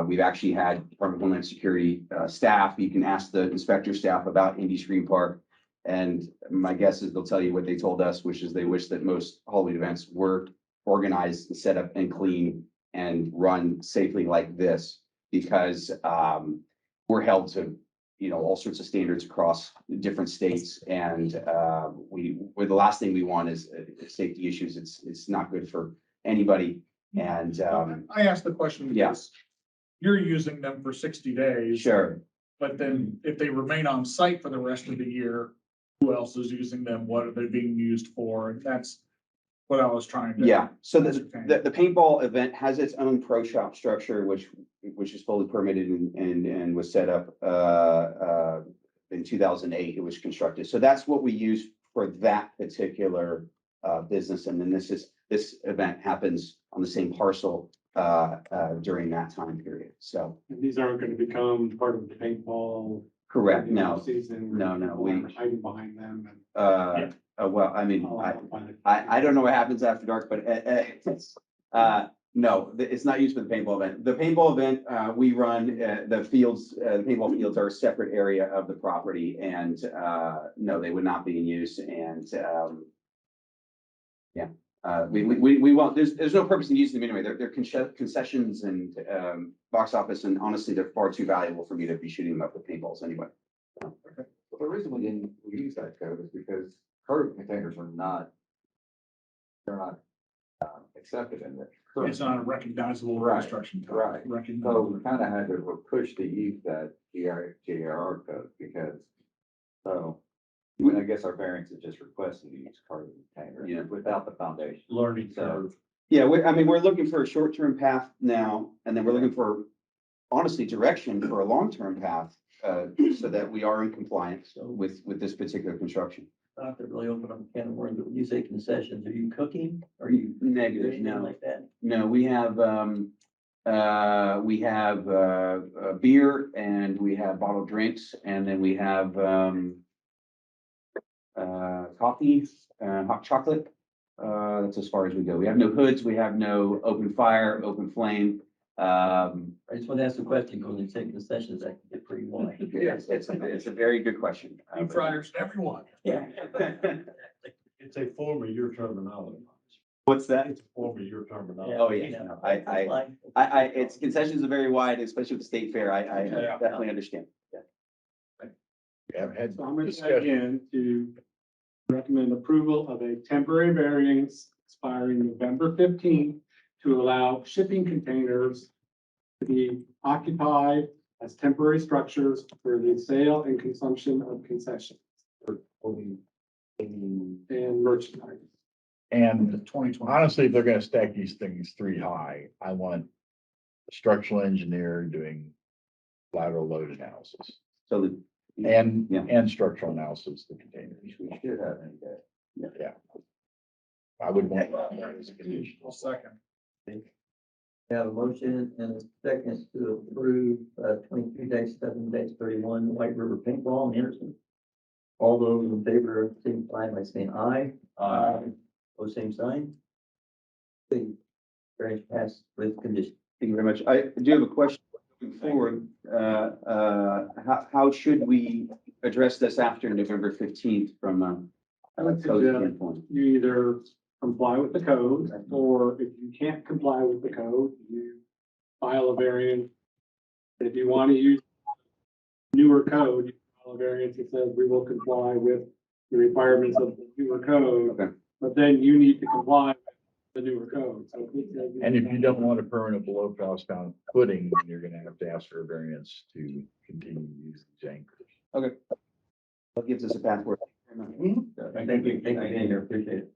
We've actually had Department of Homeland Security staff. You can ask the inspector staff about Indy Screen Park. And my guess is they'll tell you what they told us, which is they wish that most Halloween events were organized and set up and clean and run safely like this, because we're held to all sorts of standards across different states. And the last thing we want is safety issues. It's not good for anybody. And I asked the question because you're using them for 60 days. Sure. But then if they remain on site for the rest of the year, who else is using them? What are they being used for? And that's what I was trying to. So the paintball event has its own pro shop structure, which is fully permitted and was set up in 2008. It was constructed. So that's what we use for that particular business. And then this event happens on the same parcel during that time period. So And these aren't going to become part of the paintball. correct. No, Season. no. We're hiding behind them. Well, I mean, I don't know what happens after dark, but no, it's not used for the paintball event. The paintball event, we run the fields. The paintball fields are a separate area of the property, and no, they would not be in use. And we won't. There's no purpose in using them anyway. They're concessions and box office, and honestly, they're far too valuable for me to be shooting them up with paintballs anyway. Well, the reason we didn't use that code is because curb containers are not, they're not accepted in this. It's not a recognizable Right, construction. code. right. Recognizable. So we kind of had to push to use that GRR code because, I guess our variance is just requested to use carbon containers without the foundation. Learning curve. Yeah, we're looking for a short-term path now, and then we're looking for, honestly, direction for a long-term path, so that we are in compliance with this particular construction. not to really open up a can of worms, but when you say concessions, are you cooking? Are you? Negative, anything no. Like that? No, we have beer and we have bottled drinks and then we have, coffee and hot chocolate. That's as far as we go. We have no hoods, we have no open fire, open flame. I just want to ask a question, because when you say concessions, that can get pretty wide. Yes, it's a very good question. Deep fryers, everyone. Yeah. It's a form of your terminology. What's that? It's a form of your terminology. Oh, yeah, no, it's concessions are very wide, especially with the state fair. I definitely understand. Yeah. We have had So I'm going to discussion. again to recommend approval of a temporary variance expiring November 15th to allow shipping containers to be occupied as temporary structures for the sale and consumption of concessions and merchandise. And 2020. honestly, if they're gonna stack these things 3 high, I want a structural engineer doing lateral load analysis. So And structural analysis of the containers. we should have any day. Yeah. I would want that as a condition. Second. We have a motion and a second to approve, 22-7-31 White River Paintball in Anderson. All those in favor, signify by saying aye. Aye. Pose same sign. The variance passed with condition. Thank you very much. I do have a question moving forward. How should we address this after November 15th from I would code suggest standpoint? you either comply with the code, or if you can't comply with the code, you file a variance. If you want to use newer code, you file a variance that says we will comply with the requirements of the newer code. Okay. But then you need to comply with the newer code. So it says And if you don't want a permanent below frost bound footing, then you're gonna have to ask for a variance to continue to use these anchors. Okay. That gives us a path forward. Thank you for being here, appreciate it.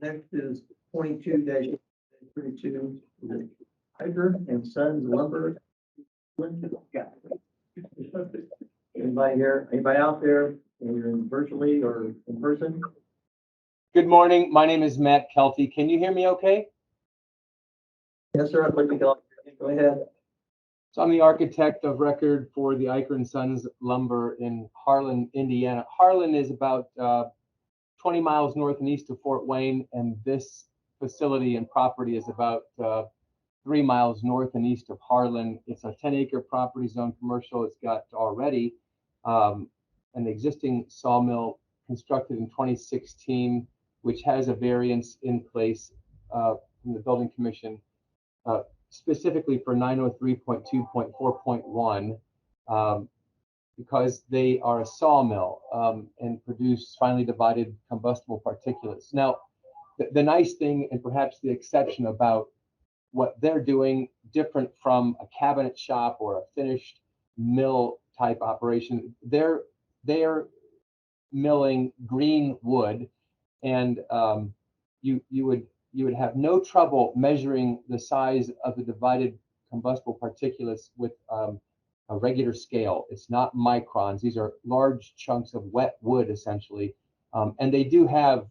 Next is 22-32, the Hyder and Sons Lumber. Anybody here, anybody out there, either virtually or in person? Good morning. My name is Matt Kelty. Can you hear me okay? Yes, sir, I'd like to go ahead. So I'm the architect of record for the Eicher and Sons Lumber in Harlan, Indiana. Harlan is about 20 miles north and east of Fort Wayne, and this facility and property is about 3 miles north and east of Harlan. It's a 10-acre property zone commercial. It's got already an existing sawmill constructed in 2016, which has a variance in place from the Building Commission, specifically for 903.2.4.1, because they are a sawmill and produce finely divided combustible particulates. Now, the nice thing, and perhaps the exception about what they're doing, different from a cabinet shop or a finished mill type operation, they're milling green wood, and you would have no trouble measuring the size of the divided combustible particulates with a regular scale. It's not microns. These are large chunks of wet wood, essentially. And they do have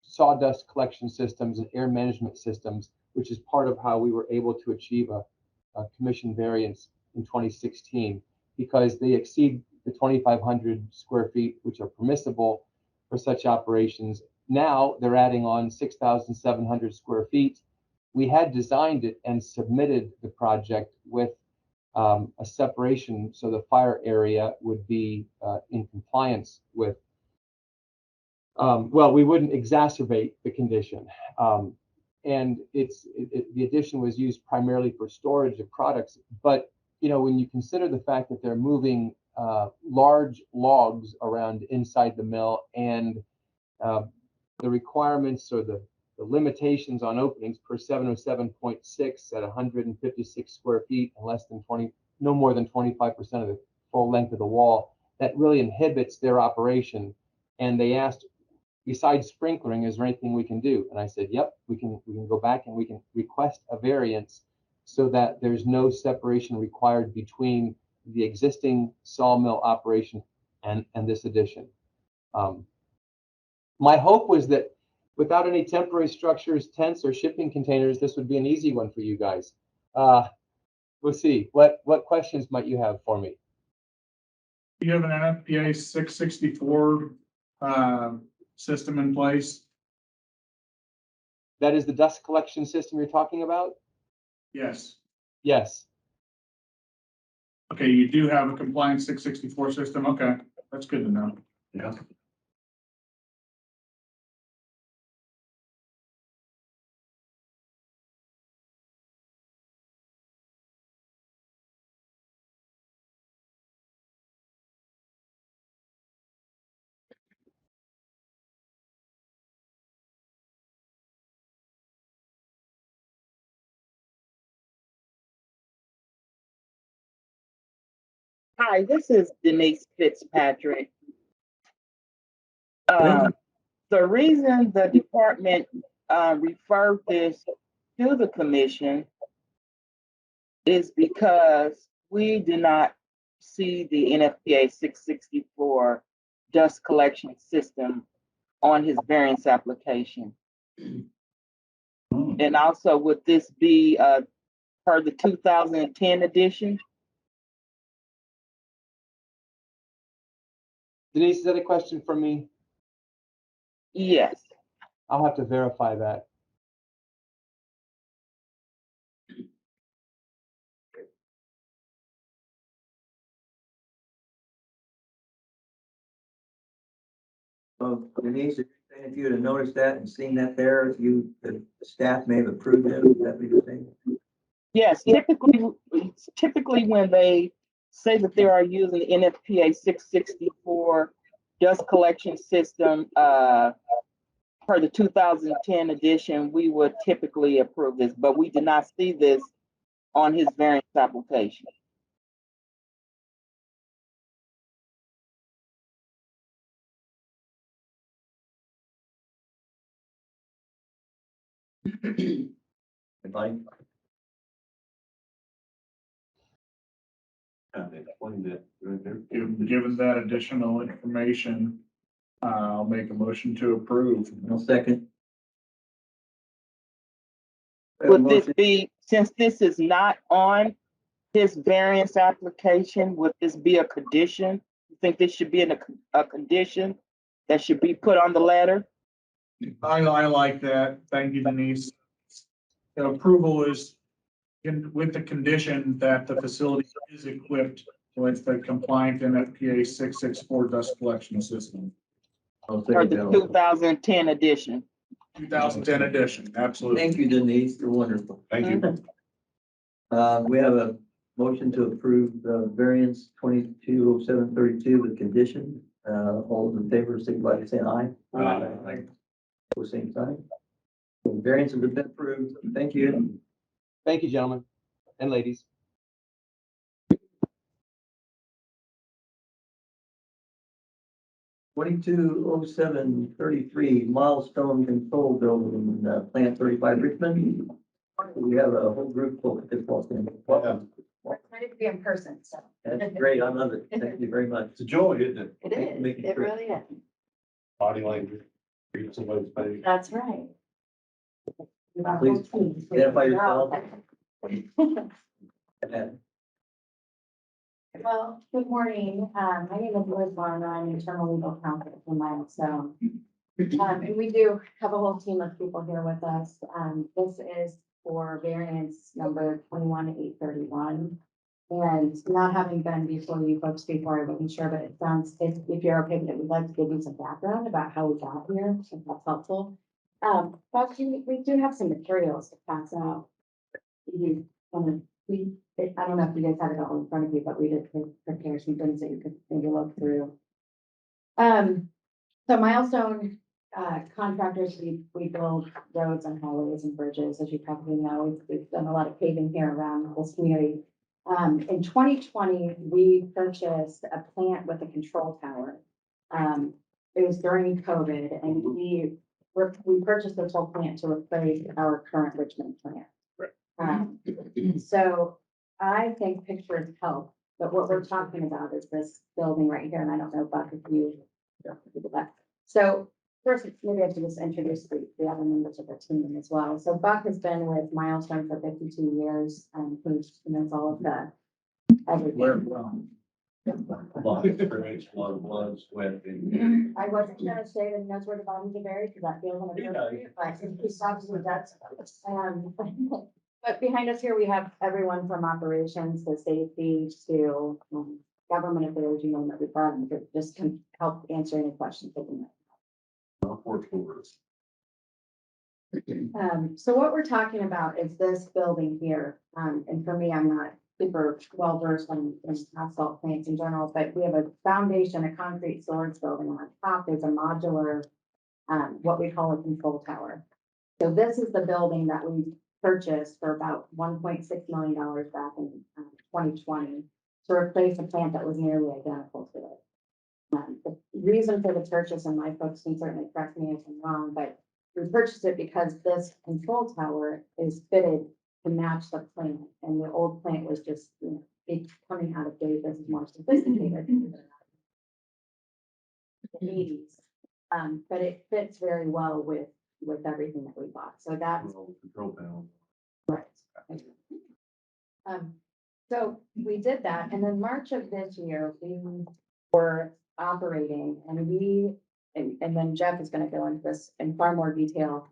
sawdust collection systems and air management systems, which is part of how we were able to achieve a commission variance in 2016, because they exceed the 2,500 square feet, which are permissible for such operations. Now they're adding on 6,700 square feet. We had designed it and submitted the project with a separation so the fire area would be in compliance with, well, we wouldn't exacerbate the condition. And the addition was used primarily for storage of products. But, you know, when you consider the fact that they're moving large logs around inside the mill, and the requirements or the limitations on openings per 707.6 at 156 square feet and less than 20, no more than 25% of the full length of the wall, that really inhibits their operation. And they asked, besides sprinkling, is there anything we can do? And I said, yep, we can go back and we can request a variance so that there's no separation required between the existing sawmill operation and this addition. My hope was that without any temporary structures, tents, or shipping containers, this would be an easy one for you guys. We'll see. What questions might you have for me? You have an NFPA 664 system in place? That is the dust collection system you're talking about? Yes. Yes. Okay, you do have a compliant 664 system. Okay, that's good to know. Yeah. Hi, this is Denise Fitzpatrick. The reason the department referred this to the commission is because we do not see the NFPA 664 dust collection system on his variance application. And also, would this be per the 2010 edition? Denise, is that a question for me? Yes. I'll have to verify that. Well, Denise, if you would have noticed that and seen that there, the staff may have approved it, would that be the same? Yes, typically when they say that they are using the NFPA 664 dust collection system per the 2010 edition, we would typically approve this, but we did not see this on his variance application. Mike? Given that additional information, I'll make a motion to approve. I'll second. Would this be, since this is not on his variance application, would this be a condition? You think this should be a condition that should be put on the letter? I like that. Thank you, Denise. The approval is with the condition that the facility is equipped with the compliant NFPA 664 dust collection system. Or the 2010 edition? 2010 edition, absolutely. Thank you, Denise. You're wonderful. Thank you. We have a motion to approve the variance 220732 with condition. All those in favor, signify by saying aye. Aye. Same sign. The variance has been approved. Thank you. Thank you, gentlemen and ladies. $220733 Milestone Control Building, Plant 35 Richmond. We have a whole group of this in. Welcome. Excited to be in person, so. That's great. I love it. Thank you very much. It's a joy, isn't it? It is, it really is. Body language. Read somebody's face. That's right. Please identify yourself. Well, good morning. My name is Liz Varner. I'm internal legal counsel for Milestone. And we do have a whole team of people here with us. This is for variance number 21831. And not having been before you folks before, I wasn't sure, but it sounds, if you're okay with it, we'd like to give you some background about how we got here, if that's helpful. Folks, we do have some materials to pass out. I don't know if you guys have it all in front of you, but we did prepare some things that you could maybe look through. So Milestone contractors, we build roads and highways and bridges, as you probably know. We've done a lot of paving here around this community. In 2020, we purchased a plant with a control tower. It was during COVID, and we purchased this whole plant to replace our current Richmond plant. So I think pictures help. But what we're talking about is this building right here, and I don't know, Buck, if you. So first, maybe I should just introduce the other members of the team as well. So Buck has been with Milestone for 52 years, and he knows all of the everything. A lot of experience, a lot of blood, sweat, and. I wasn't gonna say that he knows where the bodies are buried, because that feels inappropriate, but he obviously does. But behind us here, we have everyone from operations to safety to government affairs, you know, that we've got, and just can help answer any questions that you know. So what we're talking about is this building here, and for me, I'm not super well versed in asphalt plants in general, but we have a foundation, a concrete storage building on top. There's a modular, what we call a control tower. So this is the building that we purchased for about $1.6 million back in 2020 to replace a plant that was nearly identical to it. The reason for the purchase, and my folks can certainly correct me if I'm wrong, but we purchased it because this control tower is fitted to match the plant, and the old plant was just, you know, it's coming out of date. This is more sophisticated. The 80s, but it fits very well with everything that we bought. So that's Control panel. right. So we did that, and then March of this year, we were operating, and then Jeff is gonna go into this in far more detail.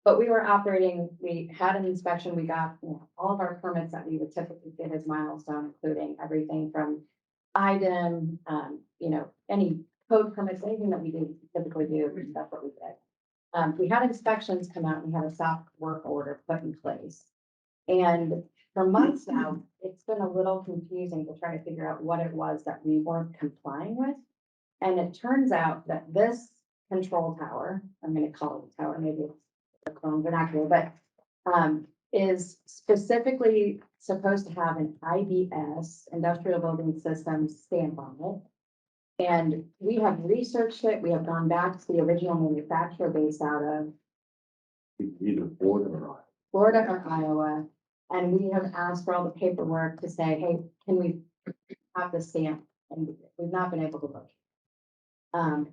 But we were operating, we had an inspection, we got, you know, all of our permits that we would typically get as Milestone, including everything from IDEM, you know, any code permits, anything that we typically do, that's what we did. We had inspections come out, and we had a stop work order put in place. And for months now, it's been a little confusing to try to figure out what it was that we weren't complying with. And it turns out that this control tower, I'm gonna call it a tower, maybe it's a clone vernacular, but is specifically supposed to have an IBS, Industrial Building Systems stamp on it. And we have researched it, we have gone back to the original manufacturer based out of Either Florida or Iowa, and we have asked for all the paperwork to say, hey, can we have the stamp? And we've not been able to look.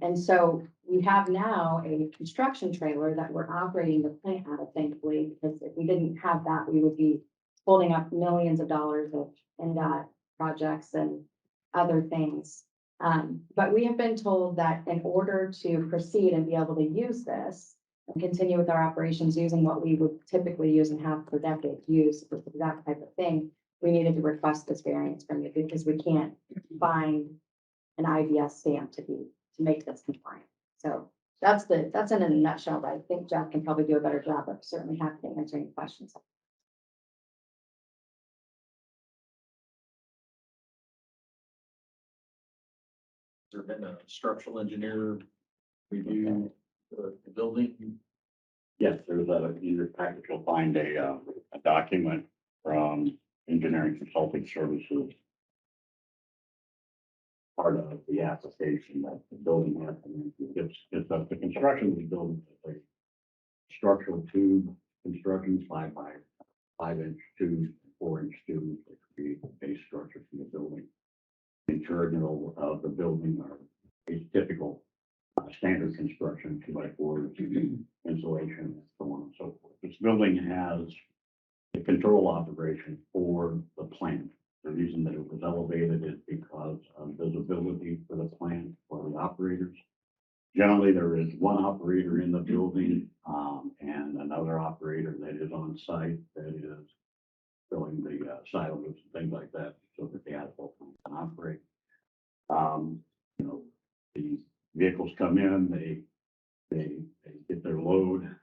And so we have now a construction trailer that we're operating the plant out of, thankfully, because if we didn't have that, we would be holding up millions of dollars of NDOT projects and other things. But we have been told that in order to proceed and be able to use this and continue with our operations using what we would typically use and have for decades use for that type of thing, we needed to request this variance from you because we can't find an IBS stamp to make this compliant. So that's in a nutshell, but I think Jeff can probably do a better job, but certainly happy to answer any questions. there been a structural engineer review the building? Yes, there's in your package, you'll find a document from Engineering Consulting Services. Part of the application that the building has, and it's the construction of the building, is a structural tube construction, 5 by 5 inch tubes, 4 inch tubes that create the base structure for the building. The interior of the building are a typical standard construction, 2 by 4 insulation, and so on and so forth. This building has the control operation for the plant. The reason that it was elevated is because of visibility for the plant for the operators. Generally, there is one operator in the building and another operator that is on site that is filling the silos and things like that so that the asphalt plant can operate. You know, the vehicles come in, they get their load.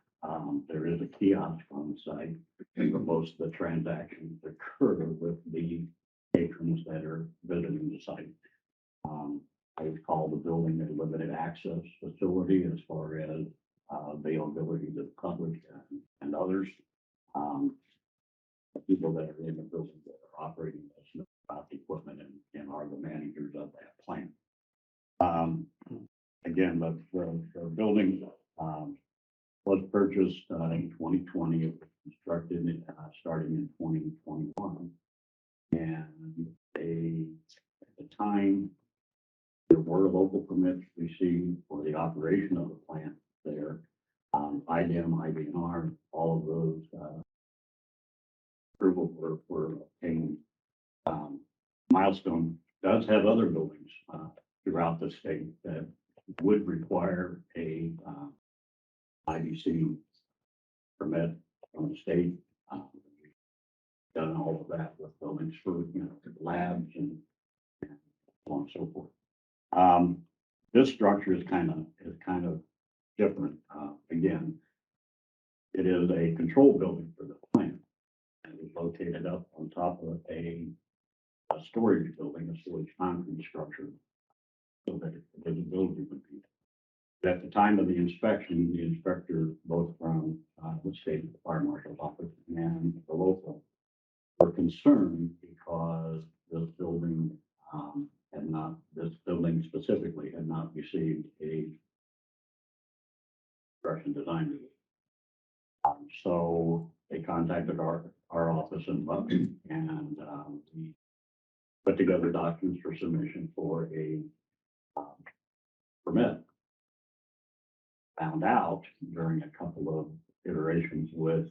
There is a kiosk on site for most of the transactions occur with the patrons that are visiting the site. I would call the building a limited access facility as far as availability to the public and others. The people that are in the building that are operating this know about the equipment and are the managers of that plant. Again, the building was purchased in 2020. It was constructed starting in 2021. And at the time, there were local permits received for the operation of the plant there. IDM, IDNR, all of those, approvals were obtained. Milestone does have other buildings, throughout the state that would require a, IDC permit from the state. Done all of that with buildings for, labs and so on and so forth. This structure is kind of different. Again, it is a control building for the plant, and it's located up on top of a storage building, a storage concrete structure, so that the visibility would be. At the time of the inspection, the inspector, both from the state fire marshal's office and the local, were concerned because this building this building specifically had not received a construction design review. So they contacted our office in Bucks, and we put together documents for submission for a permit. Found out during a couple of iterations with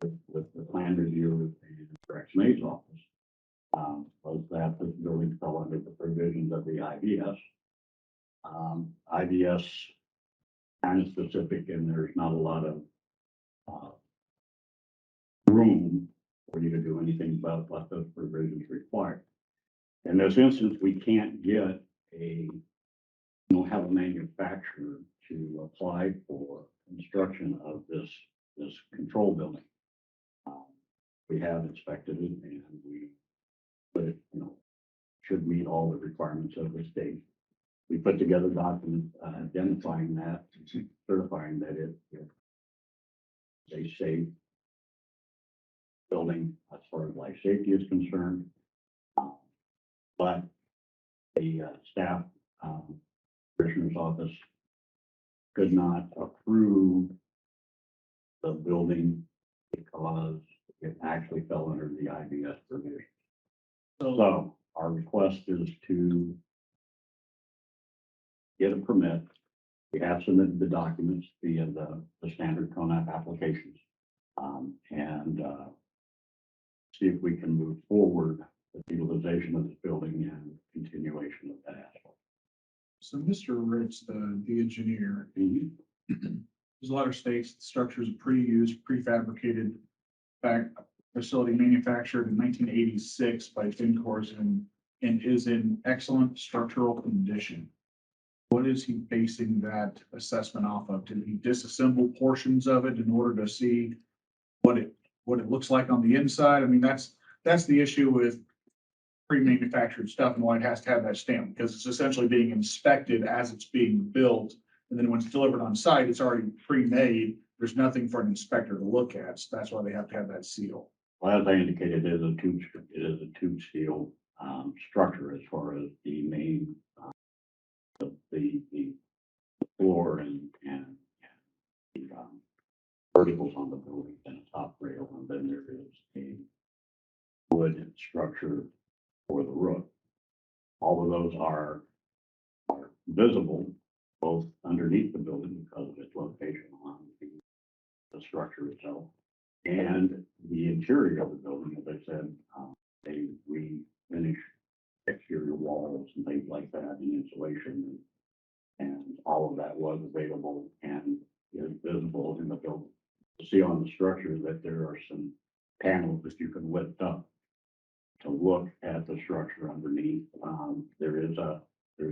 the plan reviewer and Rex May's office, was that this building fell under the provisions of the IBS. IBS kind of specific, and there's not a lot of room for you to do anything about what those provisions require. In this instance, we can't get have a manufacturer to apply for construction of this control building. We have inspected it, and but it, should meet all the requirements of the state. We put together documents identifying that, certifying that it's a safe building as far as life safety is concerned. But the staff, commissioner's office could not approve the building because it actually fell under the IBS provision. So our request is to get a permit. We have submitted the documents via the standard CONAP applications, and see if we can move forward with utilization of this building and continuation of that asphalt. So Mr. Ritz, the engineer, there's a lot of states, the structure is pre-used, prefabricated facility manufactured in 1986 by Fincors and is in excellent structural condition. What is he basing that assessment off of? Did he disassemble portions of it in order to see what it looks like on the inside? I mean, that's the issue with pre-manufactured stuff and why it has to have that stamp, because it's essentially being inspected as it's being built. And then when it's delivered on site, it's already pre-made. There's nothing for an inspector to look at. So that's why they have to have that seal. Well, as I indicated, it is a tube steel structure as far as the main the floor and the verticals on the building and a top rail, and then there is a wood structure for the roof. All of those are visible both underneath the building because of its location on the structure itself, and the interior of the building. As I said, they refinish exterior walls and things like that, and insulation, and all of that was available and is visible in the building. You see on the structure that there are some panels that you can lift up to look at the structure underneath. There's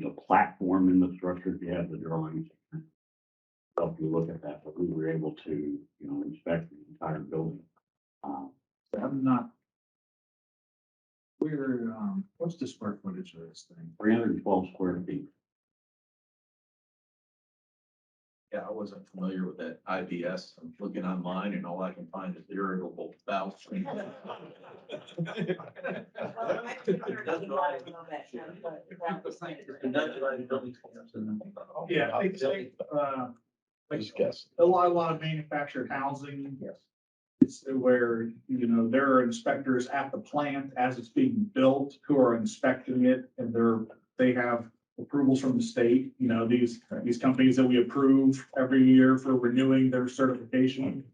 a platform in the structure. If you have the drawings, help you look at that, but we were able to, inspect the entire building. I'm not. What's the square footage of this thing? 312 square feet. Yeah, I wasn't familiar with that IBS. I'm looking online and all I can find is irritable bowel syndrome. Yeah, I think, Just guess. a lot of manufactured housing. Yes. it's where, you know, there are inspectors at the plant as it's being built who are inspecting it, and they have approvals from the state, you know, these companies that we approve every year for renewing their certification.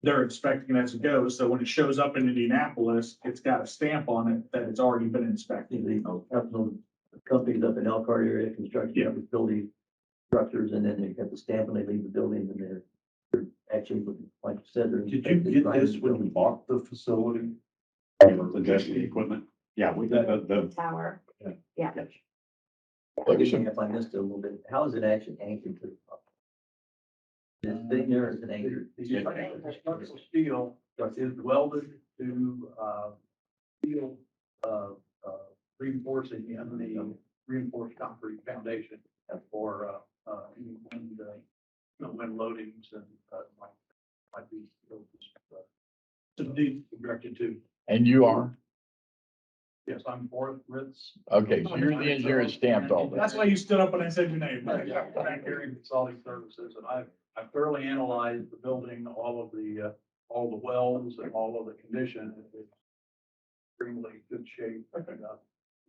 They're inspecting it as it goes, so when it shows up in Indianapolis, it's got a stamp on it that it's already been inspected. The companies up in Elkhart area, construction, building structures, and then they have the stamp when they leave the building, and they're actually, like you said, they're. Did you get this when you bought the facility? Just the equipment? Yeah, we got the. Tower. Yeah. If I missed it a little bit, how is it actually anchored to the property? Is it sitting there, or is it anchored? The structural steel is welded to, steel, reinforcing in the reinforced concrete foundation for, wind loadings and, might be, directed to. And you are? Yes, I'm for Ritz. Okay, so you're the engineer that stamped all that. That's why you stood up when I said your name. Frank Aaron Consulting Services, and I've thoroughly analyzed the building, all the wells and all of the condition. It's extremely good shape.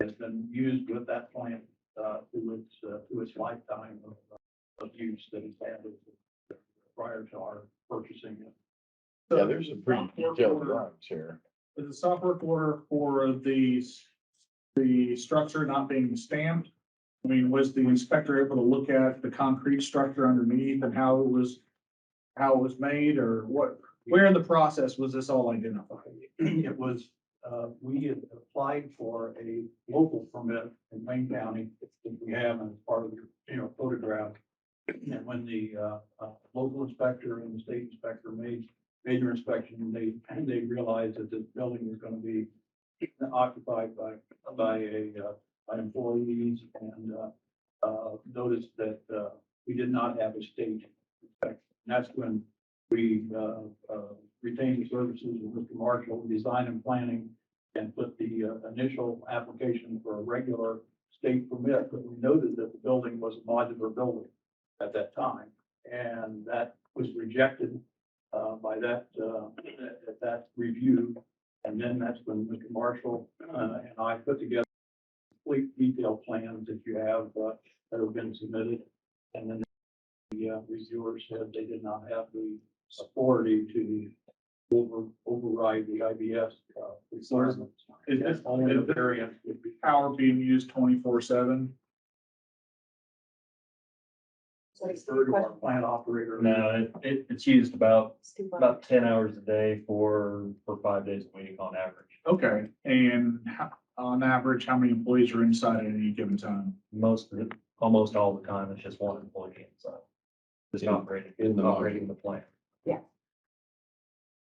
It's been used with that plant, to its lifetime of use that it's had prior to our purchasing it. Yeah, there's some pretty detailed drawings here. Is the software order for the structure not being stamped? I mean, was the inspector able to look at the concrete structure underneath and how it was made, or what, where in the process was this all identified? It was, we had applied for a local permit in Wayne County that we have as part of your, photograph. And when the, local inspector and the state inspector made their inspection, they realized that this building was gonna be occupied by employees, and, noticed that, we did not have a state inspection. And that's when we, retained the services of Mr. Marshall, design and planning, and put the, initial application for a regular state permit, but we noted that the building was a modular building at that time, and that was rejected by that, at that review. And then that's when Mr. Marshall and I put together complete detailed plans that you have, that have been submitted. And then the reviewers said they did not have the authority to override the IBS requirements. Is this Only the variant would be. power being used 24/7? Third of our plant operator. No, it's used about 10 hours a day for 5 days a week on average. Okay, and on average, how many employees are inside at any given time? Almost all the time, it's just one employee inside. Just operating the plant. Yeah.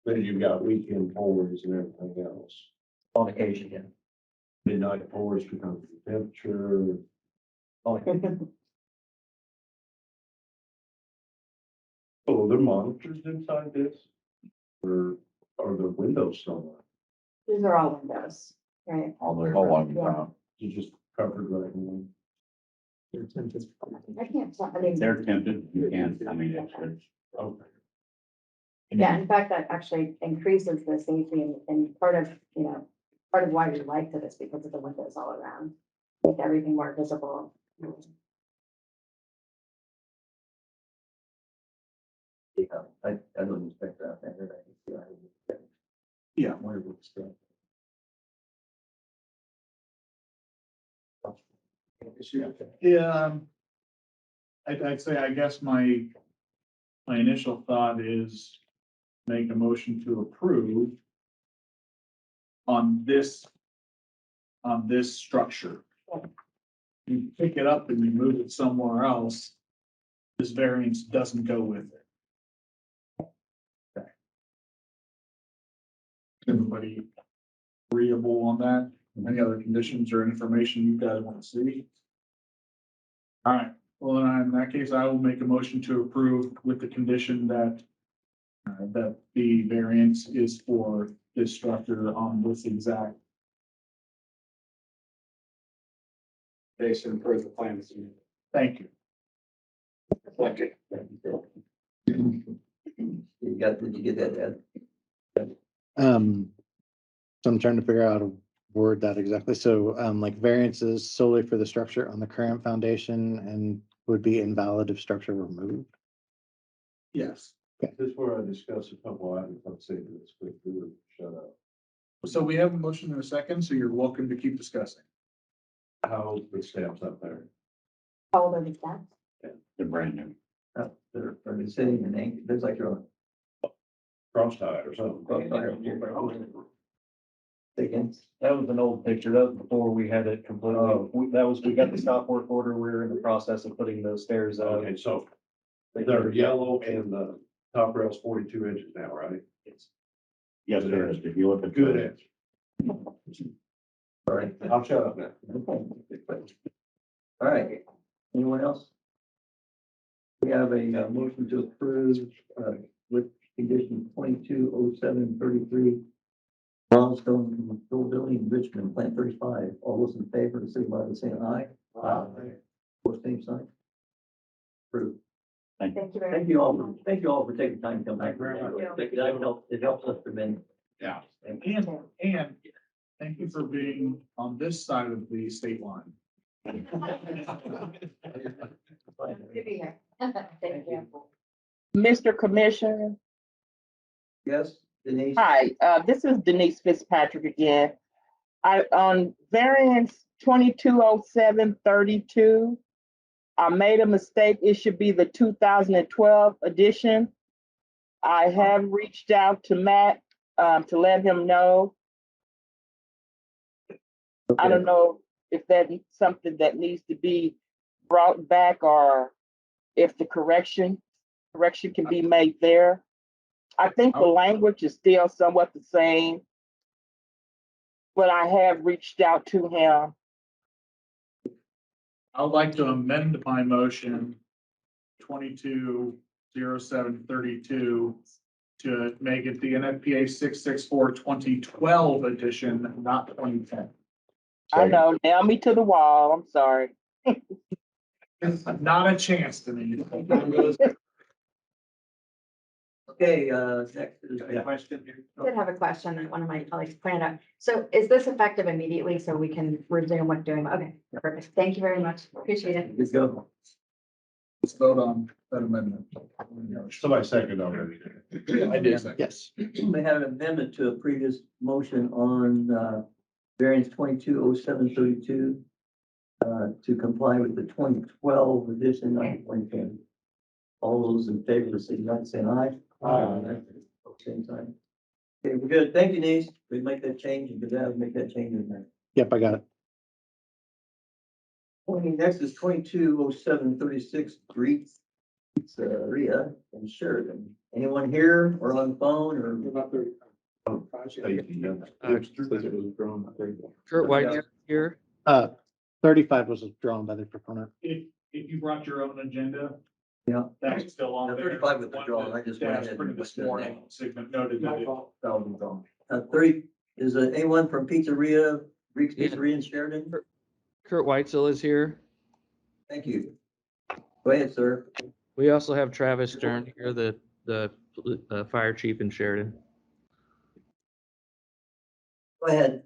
Then you've got weekend pours and everything else. On occasion, yeah. Midnight pours to come to the temperature. Oh, are there monitors inside this? Or are there windows somewhere? These are all windows, right? All along the Yeah. top. You just covered right in. I can't tell, I mean, They're tempted, you can't, I mean, it's, Okay. yeah, in fact, that actually increases the safety and part of why we liked it is because of the windows all around. Make everything more visible. Yeah, I don't expect that. I heard that. Yeah. Wonderful stuff. Yeah. I'd say, I guess my initial thought is make a motion to approve on this structure. You pick it up and you move it somewhere else, this variance doesn't go with it. Okay. Everybody agreeable on that? Any other conditions or information you guys want to see? All right, well, then in that case, I will make a motion to approve with the condition that that the variance is for this structure on this exact. Based per the plans. Thank you. You did you get that, Ed? So I'm trying to figure out how to word that exactly. So, like variances solely for the structure on the current foundation and would be invalid if structure removed. Yes. This is where I discussed a couple items, let's say this, quick, shut up. So we have a motion in a second, so you're welcome to keep discussing. How the steps up there? How old are the steps? They're brand new. They're sitting in ink, there's like a. Cross-tied or something. Again. That was an old picture. That was before we had it completely. We got the stop work order. We were in the process of putting those stairs up. Okay, so they're yellow and the top rail's 42 inches now, right? Yes, there is. If you look at. Good answer. All right. I'll shut up now. All right, anyone else? We have a motion to approve with condition 220733. Milestone control building, Richmond, Plant 35. All those in favor, signify by saying aye. Aye. Opposed, same sign. Approved. Thank you very much. Thank you all for taking time to come back. It helps us tremendously. Yeah, and thank you for being on this side of the state line. Good to be here. Thank you. Mr. Commissioner. Yes, Denise. Hi, this is Denise Fitzpatrick again. On variance 220732, I made a mistake. It should be the 2012 edition. I have reached out to Matt to let him know. Okay. I don't know if that's something that needs to be brought back or if the correction can be made there. I think the language is still somewhat the same, but I have reached out to him. I'd like to amend my motion 220732 to make it the NFPA 664 2012 edition, not 2010. I know, nail me to the wall. I'm sorry. Not a chance to me. Okay, next is a question. I did have a question that one of my colleagues pointed out. So is this effective immediately so we can resume what doing? Okay, perfect. Thank you very much. Appreciate it. Let's go. Let's vote on that amendment. Somebody seconded already. I did second. Yes. We have an amendment to a previous motion on variance 220732 to comply with the 2012 edition, not 2010. All those in favor of saying aye. Aye. Same time. Okay, we're good. Thank you, Denise. We make that change and make that change in there. Yep, I got it. Okay, next is 220736 Greeks Pizzeria in Sheridan. Anyone here or on the phone or? Kurt White here. 35 was withdrawn by the proponent. If you brought your own agenda, Yeah. that's still on there. 35 with withdrawn. I just went That's ahead pretty and this put that morning. down. Sigmund noted that it fell withdrawn. 30, is anyone from Pizzeria, Greeks Yeah. Pizzeria in Sheridan? Kurt Whitesell is here. Thank you. Go ahead, sir. We also have Travis Stern here, the fire chief in Sheridan. Go ahead.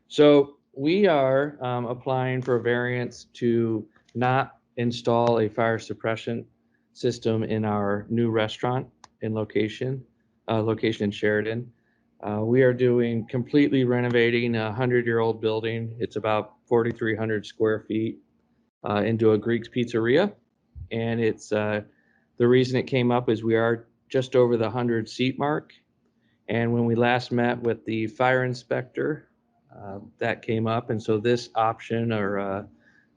So we are applying for a variance to not install a fire suppression system in our new restaurant location in Sheridan. We are doing completely renovating a 100-year-old building. It's about 4,300 square feet into a Greek's Pizzeria. And it's the reason it came up is we are just over the 100 seat mark. And when we last met with the fire inspector, that came up. And so this option or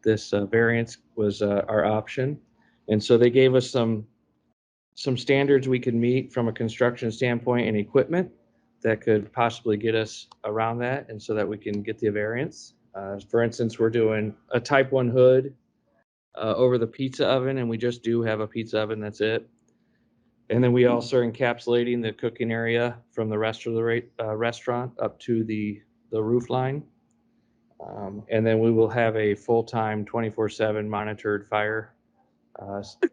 this variance was our option. And so they gave us some standards we could meet from a construction standpoint and equipment that could possibly get us around that and so that we can get the variance. For instance, we're doing a type 1 hood over the pizza oven, and we just do have a pizza oven, that's it. And then we also are encapsulating the cooking area from the rest of the restaurant up to the roof line. And then we will have a full-time 24/7 monitored fire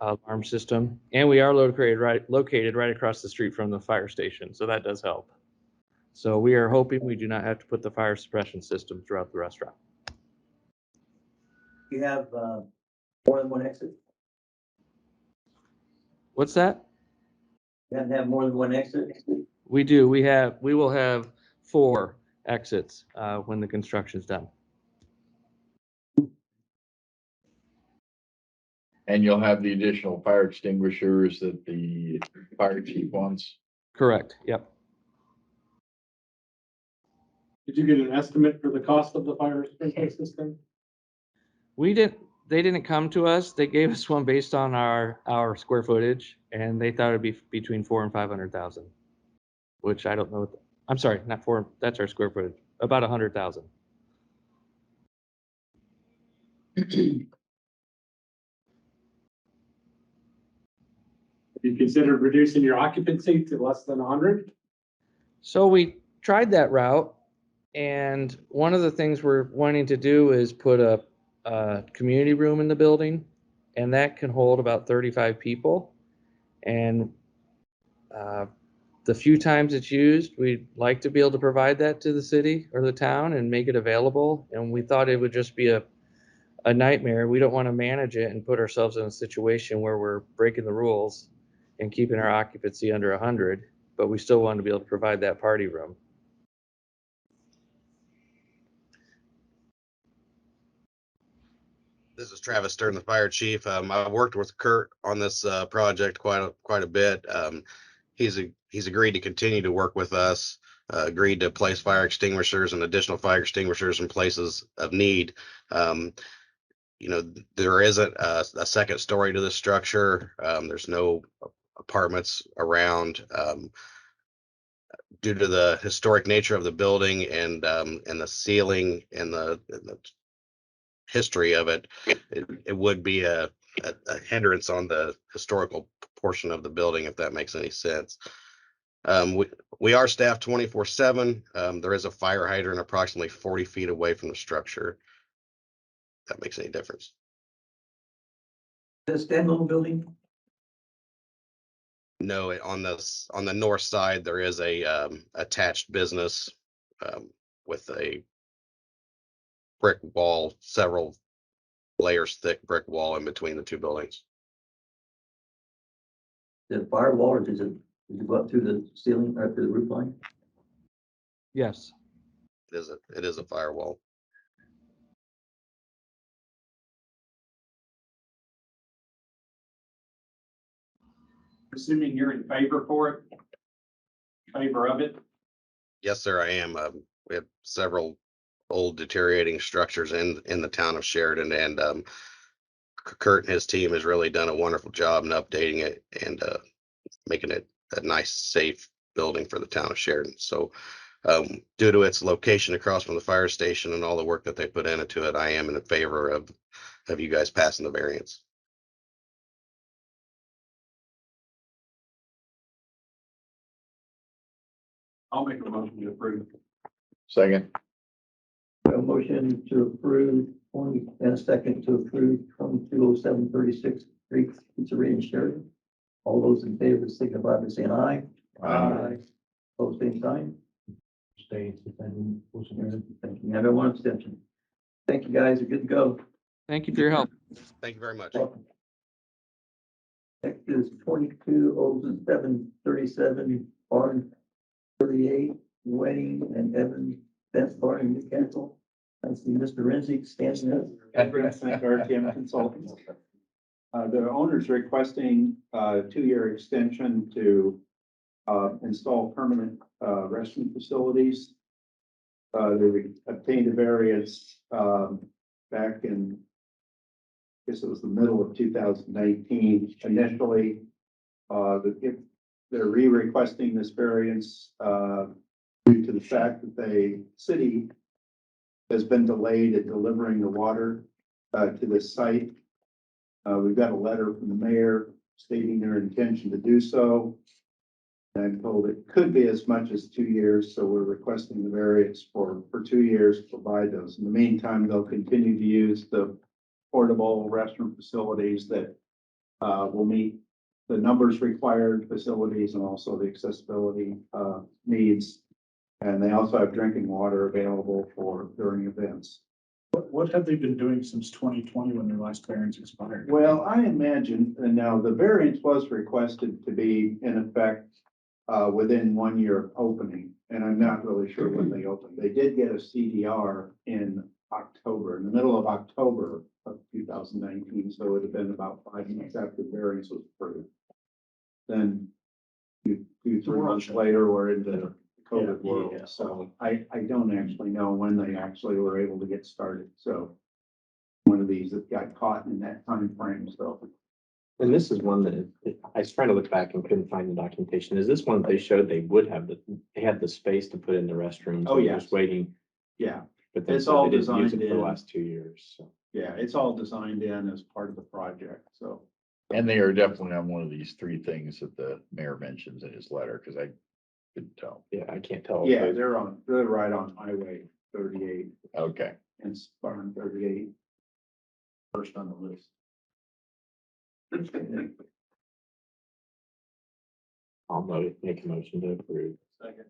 alarm system. And we are located right across the street from the fire station, so that does help. So we are hoping we do not have to put the fire suppression system throughout the restaurant. You have, more than one exit? What's that? You have to have more than one exit? We do. We will have 4 exits when the construction's done. And you'll have the additional fire extinguishers that the fire chief wants. Correct. Yep. Did you get an estimate for the cost of the fire sprinkler system? They didn't come to us. They gave us one based on our square footage, and they thought it'd be between 400,000 and 500,000, which I don't know. I'm sorry, not 4. That's our square footage. About 100,000. You considered reducing your occupancy to less than 100? So we tried that route, and one of the things we're wanting to do is put a community room in the building, and that can hold about 35 people. And the few times it's used, we'd like to be able to provide that to the city or the town and make it available. And we thought it would just be a nightmare. We don't want to manage it and put ourselves in a situation where we're breaking the rules and keeping our occupancy under 100, but we still want to be able to provide that party room. This is Travis Stern, the fire chief. I worked with Kurt on this project quite a bit. He's agreed to continue to work with us, agreed to place fire extinguishers and additional fire extinguishers in places of need. There isn't a second story to the structure. There's no apartments around. Due to the historic nature of the building and the ceiling and the history of it, it would be a hindrance on the historical portion of the building, if that makes any sense. We are staffed 24/7. There is a fire hydrant approximately 40 feet away from the structure. If that makes any difference. Is it a standalone building? No, on the north side, there is a attached business with a brick wall, several layers thick brick wall in between the two buildings. The firewall, or does it go up through the ceiling or through the roof line? Yes. It is a firewall. Assuming you're in favor for it, favor of it? Yes, sir, I am. We have several old deteriorating structures in the town of Sheridan, and Kurt and his team has really done a wonderful job in updating it and making it a nice, safe building for the town of Sheridan. So due to its location across from the fire station and all the work that they put into it, I am in favor of you guys passing the variance. I'll make a motion to approve. Second. A motion to approve, and a second to approve 220736 Creek Pizzeria in Sheridan. All those in favor signify by saying aye. Aye. Opposed, same sign. Thank you. Everyone abstention. Thank you, guys. You're good to go. Thank you for your help. Thank you very much. Next is 220737 Barn 38 Wedding and Evans Fence Barn in Newcastle. I see Mr. Renzi standing up. RTM Consultants. The owner's requesting a 2-year extension to install permanent restroom facilities. They obtained a variance back in, I guess it was the middle of 2019. Initially, they're re-requesting this variance due to the fact that the city has been delayed at delivering the water to this site. We've got a letter from the mayor stating their intention to do so. I'm told it could be as much as 2 years, so we're requesting the variance for 2 years to provide those. In the meantime, they'll continue to use the portable restroom facilities that will meet the numbers required facilities and also the accessibility needs And they also have drinking water available for during events. What have they been doing since 2020 when their last variance expired? Well, I imagine, and now the variance was requested to be in effect within 1 year of opening, and I'm not really sure when they opened. They did get a CDR in October, in the middle of October of 2019, so it would have been about 5 months after the variance was approved. Then 2-3 months later, we're into the COVID world, so I don't actually know when they actually were able to get started, so one of these that got caught in that time frame. So. And this is one that I was trying to look back and couldn't find the documentation. Is this one that they showed they would have they had the space to put in the restrooms? Oh, and yes. Just waiting. Yeah. But then It's said all they didn't use it designed for the in. last 2 years, so. Yeah, it's all designed in as part of the project, so. And they are definitely on one of these three things that the mayor mentions in his letter, because I couldn't tell. Yeah, I can't tell. Yeah, they're right on Highway 38 Okay. and Barn 38. First on the list. I'll make a motion to approve. Second.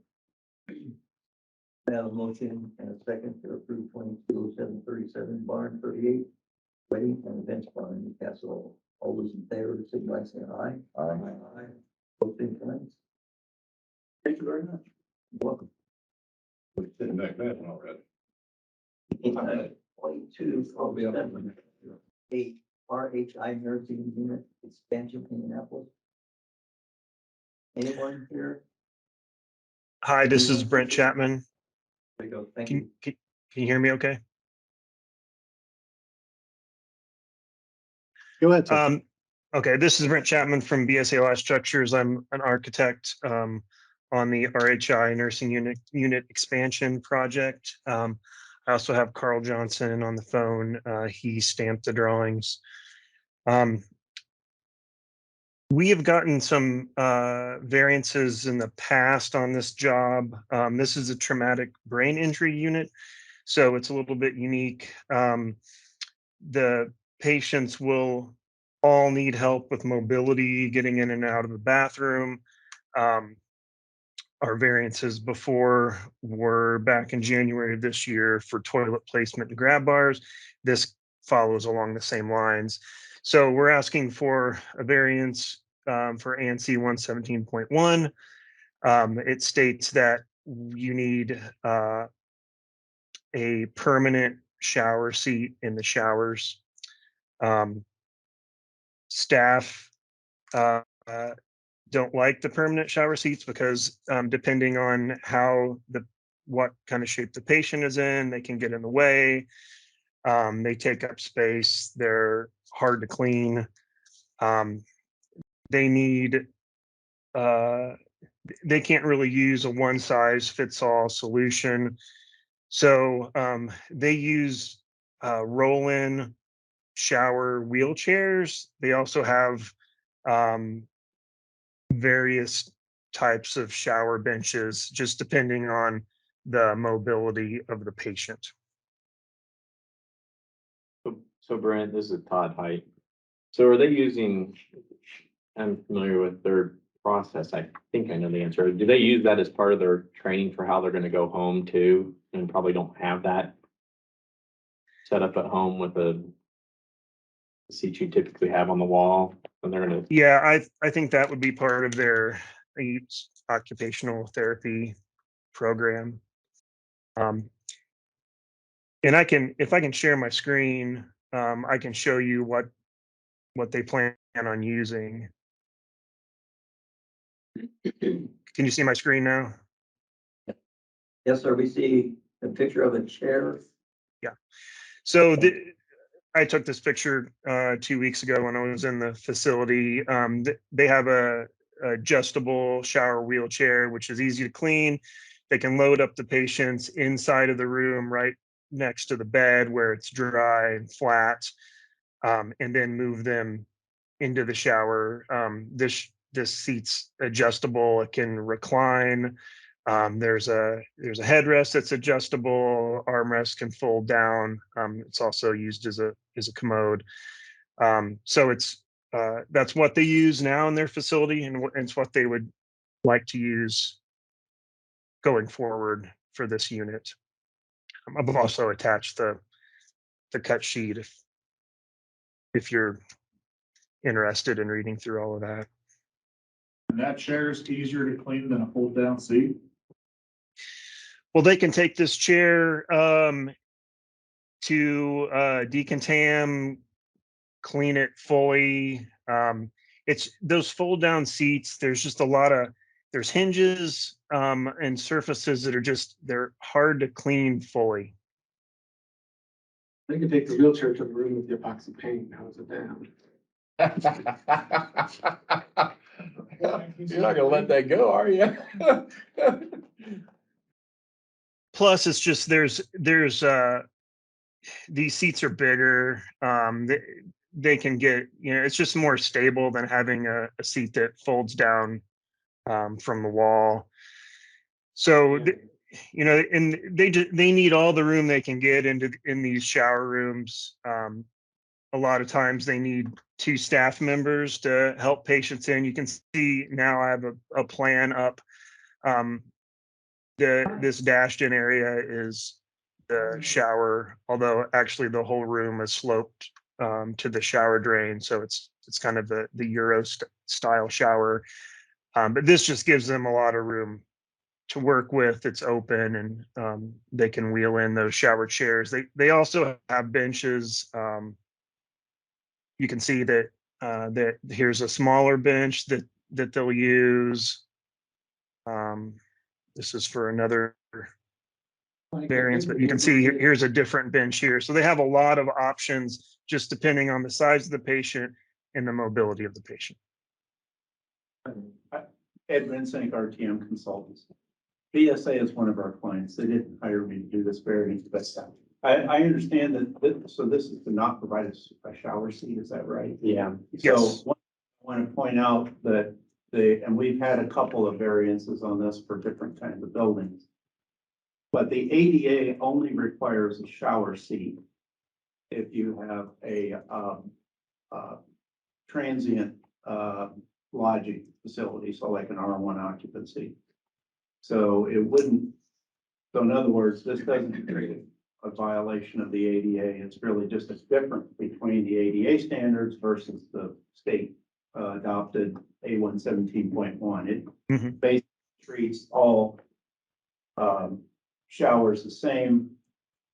I have a motion and a second to approve 220737 Barn 38, wedding and events barn in Newcastle. All those in favor, signify by saying aye. Aye. Both same signs. Thank you very much. You're welcome. We're sitting back that one already. 2207 8 RHI nursing unit expansion in Indianapolis. Anyone here? Hi, this is Brent Chapman. There you go. Thank you. Can you hear me okay? Go ahead. Sir. Okay, this is Brent Chapman from BSA Structures. I'm an architect on the RHI nursing unit expansion project. I also have Carl Johnson on the phone. He stamped the drawings. We have gotten some variances in the past on this job. This is a traumatic brain injury unit, so it's a little bit unique. The patients will all need help with mobility, getting in and out of the bathroom. Our variances before were back in January of this year for toilet placement and grab bars. This follows along the same lines. So we're asking for a variance for ANSI 117.1. It states that you need a permanent shower seat in the showers. Staff don't like the permanent shower seats because depending on what kind of shape the patient is in, they can get in the way. They take up space. They're hard to clean. They need, they can't really use a one size fits all solution. So they use roll-in shower wheelchairs. They also have various types of shower benches, just depending on the mobility of the patient. So Brent, this is Todd Height. So are they using, I'm familiar with their process. I think I know the answer. Do they use that as part of their training for how they're going to go home too? And probably don't have that set up at home with the seat you typically have on the wall when they're going to. Yeah, I think that would be part of their occupational therapy program. And if I can share my screen, I can show you what they plan on using. Can you see my screen now? Yes, sir. We see a picture of a chair. Yeah. So I took this picture 2 weeks ago when I was in the facility. They have a adjustable shower wheelchair, which is easy to clean. They can load up the patients inside of the room right next to the bed where it's dry and flat, and then move them into the shower. This seat's adjustable. It can recline. There's a headrest that's adjustable. Armrest can fold down. It's also used as a commode. So that's what they use now in their facility, and it's what they would like to use going forward for this unit. I've also attached the cut sheet if you're interested in reading through all of that. And that chair is easier to clean than a fold down seat. Well, they can take this chair to decontam, clean it fully. It's those fold down seats. There's just there's hinges and surfaces that are they're hard to clean fully. They can take the wheelchair to the room with the epoxy paint. How's it down? You're not gonna let that go, are you? Plus, it's just there's these seats are bigger. They can get, it's just more stable than having a seat that folds down from the wall. So, and they need all the room they can get in these shower rooms. A lot of times they need 2 staff members to help patients in. You can see now I have a plan up. This dashed in area is the shower, although actually the whole room is sloped to the shower drain. So it's kind of the Euro style shower. But this just gives them a lot of room to work with. It's open and they can wheel in those shower chairs. They also have benches. You can see that that here's a smaller bench that they'll use. This is for another variance, but you can see here's a different bench here. So they have a lot of options just depending on the size of the patient and the mobility of the patient. Ed Vincent, RTM Consultants. BSA is one of our clients. They didn't hire me to do this variance, but I understand that, so this is to not provide a shower seat, is that right? Yeah. So I want to point out that and we've had a couple of variances on this for different kinds of buildings. But the ADA only requires a shower seat if you have a transient lodging facility, so like an R1 occupancy. So it wouldn't, so in other words, this doesn't create a violation of the ADA. It's really just a difference between the ADA standards versus the state adopted A117.1. It basically treats all showers the same.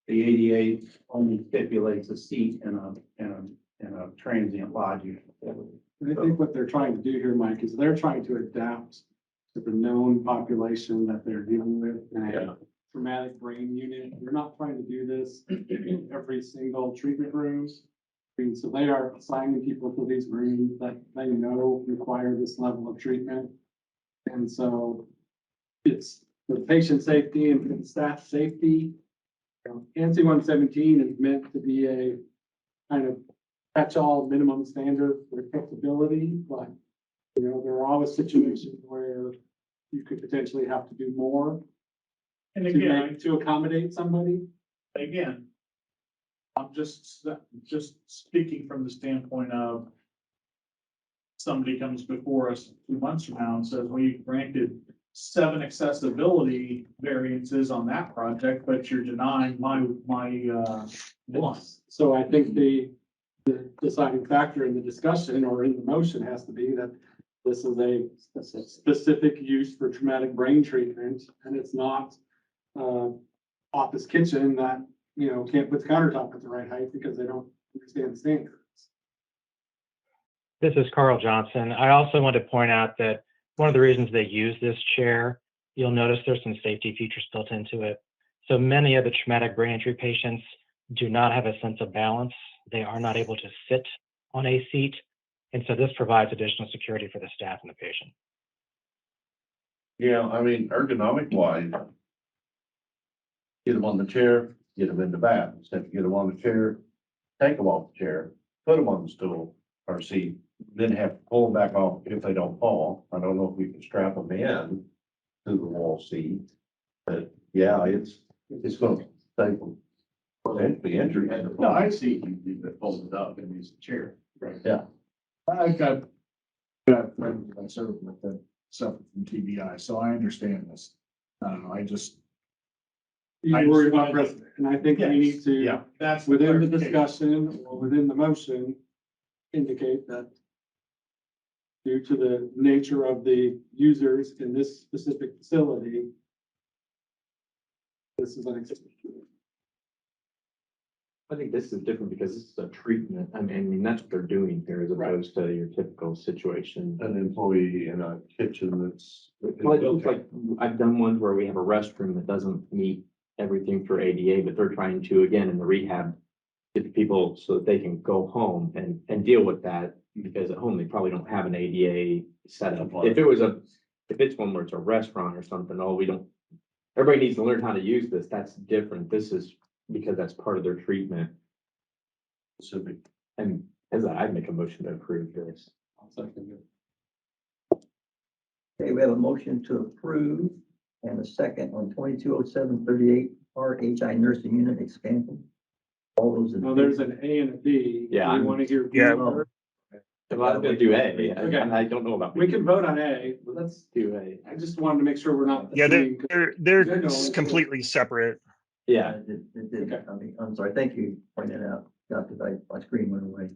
The ADA only stipulates a seat in a transient lodging facility. I think what they're trying to do here, Mike, is they're trying to adapt to the known population that they're dealing with in a traumatic brain unit. They're not trying to do this in every single treatment room. I mean, so they are assigning people to these rooms that they know require this level of treatment. And so it's for patient safety and for the staff safety. ANSI 117 is meant to be a kind of catch-all minimum standard for accessibility, but there are always situations where you could potentially have to do more And again, to accommodate somebody. again, I'm just speaking from the standpoint of somebody comes before us 2 months from now and says, we granted 7 accessibility variances on that project, but you're denying my one. So I think the deciding factor in the discussion or in the motion has to be that this is a specific use for traumatic brain treatment, and it's not office kitchen that, can't put the countertop at the right height because they don't understand the standards. This is Carl Johnson. I also want to point out that one of the reasons they use this chair, you'll notice there's some safety features built into it. So many of the traumatic brain injury patients do not have a sense of balance. They are not able to sit on a seat. And so this provides additional security for the staff and the patient. Yeah, I mean, ergonomic wise, get them on the chair, get them in the bath. Instead of get them on the chair, take them off the chair, put them on the stool or seat, then have to pull them back off if they don't fall. I don't know if we can strap them in to the wall seat, but yeah, it's going to take them. The injury. No, I see you that folds it up and use the chair. Right. Yeah. I've got friends that I serve with that suffer from TBI, so I understand this. I don't know, I just. You I worry just about wanted to- precedent, and I think we need Yes, to, yeah, that's the within the clarification. discussion or within the motion, indicate that due to the nature of the users in this specific facility, this is unacceptable. I think this is different because this is a treatment. I mean, that's what they're doing here as opposed to your typical situation. An employee in a kitchen that's. Well, it's like, I've done ones where we have a restroom that doesn't meet everything for ADA, but they're trying to, again, in the rehab, get people so that they can go home and deal with that, because at home, they probably don't have an ADA setup. If it's one where it's a restaurant or something, oh, we don't, everybody needs to learn how to use this, that's different. This is because that's part of their treatment. Specific. And as I'd make a motion to approve this. Okay, we have a motion to approve and a second on 220738 RHI nursing unit expansion. All those in. Well, there's an A and a B. Yeah, You want to hear? B Yeah. first? Well, I'm gonna do A. Okay. I don't know about. B. We can vote on A, but let's, do A. I just wanted to make sure we're not. Yeah, assuming- they're They're going- completely separate. Yeah, I'm sorry, thank you for pointing that out, because my screen went away.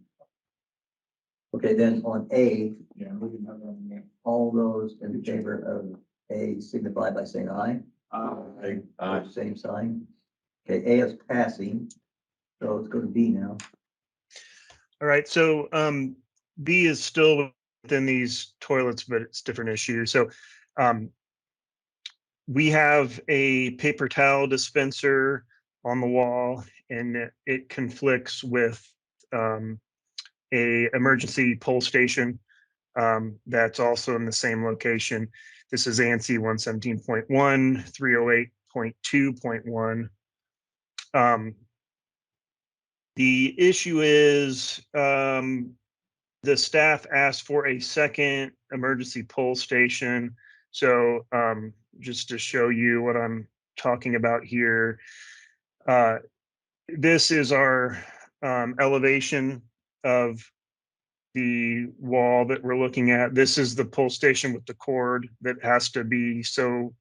Okay, then on A, Yeah, I'm looking at that. all those in favor of A signify by saying aye. Same sign. Okay, A is passing, so let's go to B now. All right, so B is still within these toilets, but it's different issue. So we have a paper towel dispenser on the wall, and it conflicts with a emergency pull station that's also in the same location. This is ANSI 117.1, 308.2.1. The issue is the staff asked for a second emergency pull station. So just to show you what I'm talking about here, this is our elevation of the wall that we're looking at. This is the pull station with the cord that has to be so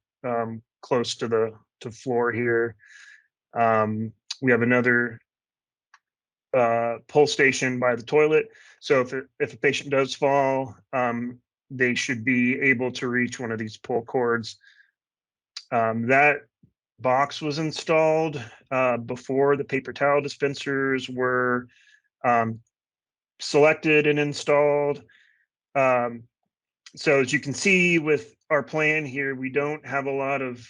close to the floor here. We have another pull station by the toilet. So if a patient does fall, they should be able to reach one of these pull cords. That box was installed before the paper towel dispensers were selected and installed. So as you can see with our plan here, we don't have a lot of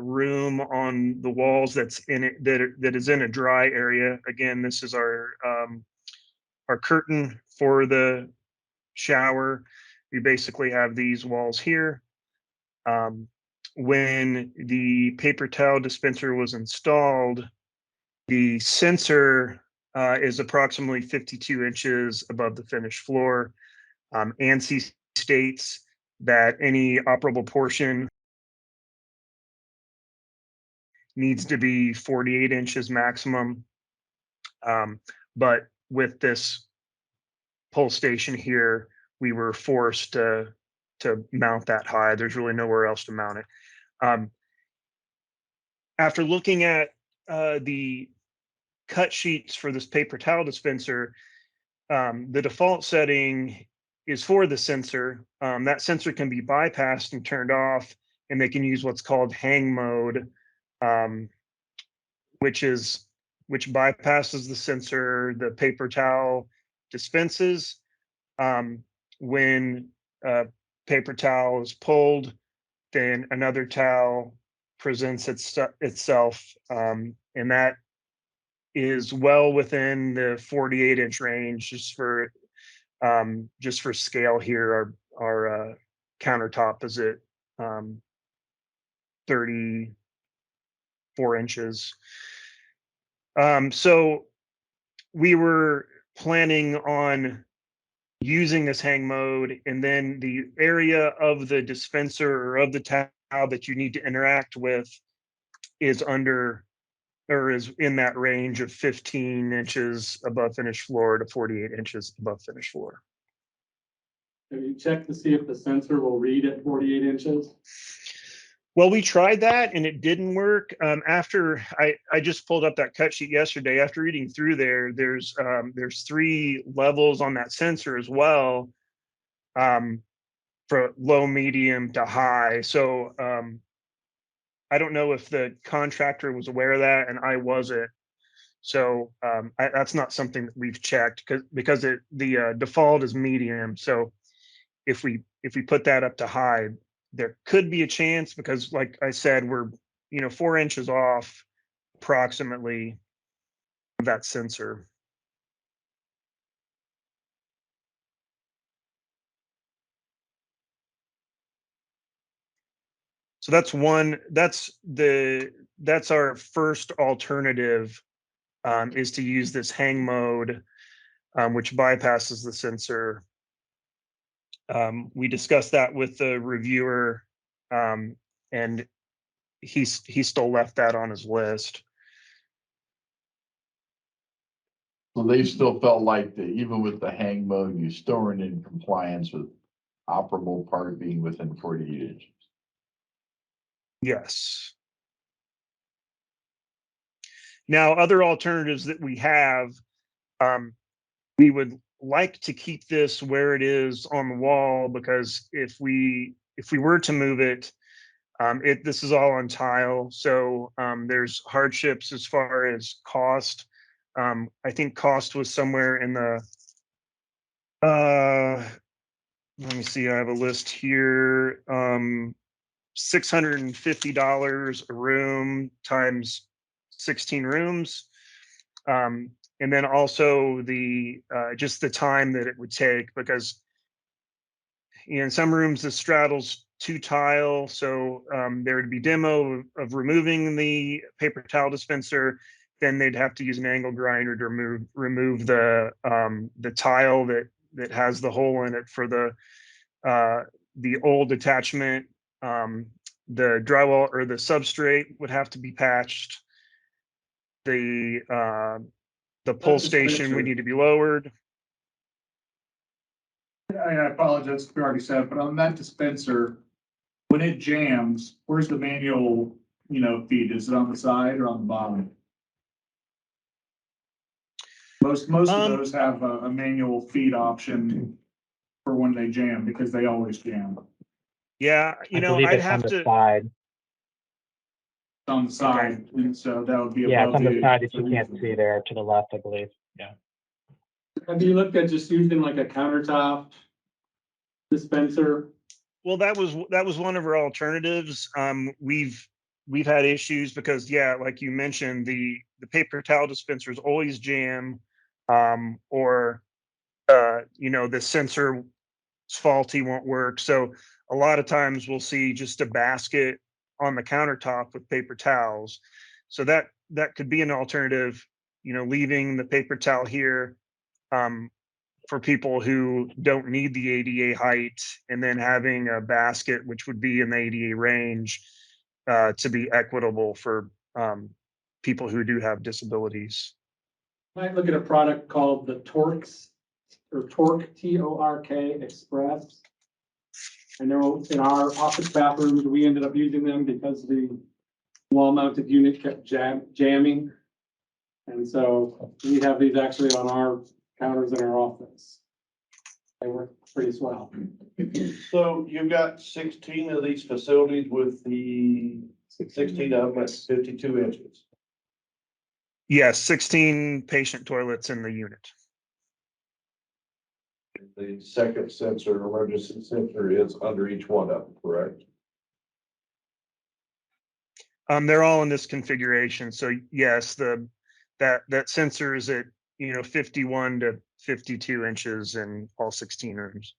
room on the walls that's in it that is in a dry area. Again, this is our curtain for the shower. We basically have these walls here. When the paper towel dispenser was installed, the sensor is approximately 52 inches above the finished floor. ANSI states that any operable portion needs to be 48 inches maximum. But with this pull station here, we were forced to mount that high. There's really nowhere else to mount it. After looking at the cut sheets for this paper towel dispenser, the default setting is for the sensor. That sensor can be bypassed and turned off, and they can use what's called hang mode, which bypasses the sensor. The paper towel dispenses. When a paper towel is pulled, then another towel presents itself, and that is well within the 48-inch range. Just for scale here, our countertop is at 34 inches. So we were planning on using this hang mode, and then the area of the dispenser or of the towel that you need to interact with is in that range of 15 inches above finished floor to 48 inches above finished floor. Have you checked to see if the sensor will read at 48 inches? Well, we tried that and it didn't work. After I just pulled up that cut sheet yesterday, after reading through there's 3 levels on that sensor as well, for low, medium to high. So I don't know if the contractor was aware of that and I wasn't. So that's not something that we've checked because the default is medium. So if we put that up to high, there could be a chance because, like I said, we're 4 inches off approximately of that sensor. So that's one. That's our first alternative, is to use this hang mode, which bypasses the sensor. We discussed that with the reviewer, and he still left that on his list. So they still felt like that even with the hang mode, you still weren't in compliance with operable part being within 48 inches. Yes. Now, other alternatives that we have, we would like to keep this where it is on the wall, because if we were to move it, this is all on tile, so there's hardships as far as cost. I think cost was somewhere in the let me see, I have a list here. $650 a room times 16 rooms. And then also the just the time that it would take, because in some rooms the straddles 2 tile, so there would be demo of removing the paper towel dispenser. Then they'd have to use an angle grinder to remove the tile that has the hole in it for the old attachment. The drywall or the substrate would have to be patched. The pull station would need to be lowered. I apologize if you already said it, but on that dispenser, when it jams, where's the manual, feed? Is it on the side or on the bottom? Most of those have a manual feed option for when they jam, because they always jam. Yeah, I believe I'd it's on have the to. side. On the side, and so that would be Yeah, above it's on the side that the you can't see there to the left, I believe. Yeah. Have you looked at just using like a countertop dispenser? Well, that was one of our alternatives. We've had issues because, yeah, like you mentioned, the paper towel dispensers always jam, or the sensor is faulty, won't work. So a lot of times we'll see just a basket on the countertop with paper towels. So that could be an alternative, leaving the paper towel here, for people who don't need the ADA height, and then having a basket, which would be in the ADA range, to be equitable for people who do have disabilities. Might look at a product called the Torx, or Torque, T-O-R-K Express. I know in our office bathrooms, we ended up using them because the wall-mounted unit kept jamming. And so we have these actually on our counters in our office. They work pretty swell. So you've got 16 of these facilities with the 16 of them at 52 inches. Yes, 16 patient toilets in the unit. The second sensor, emergency sensor, is under each one of them, correct? They're all in this configuration. So yes, that sensor is at 51 to 52 inches in all 16 rooms.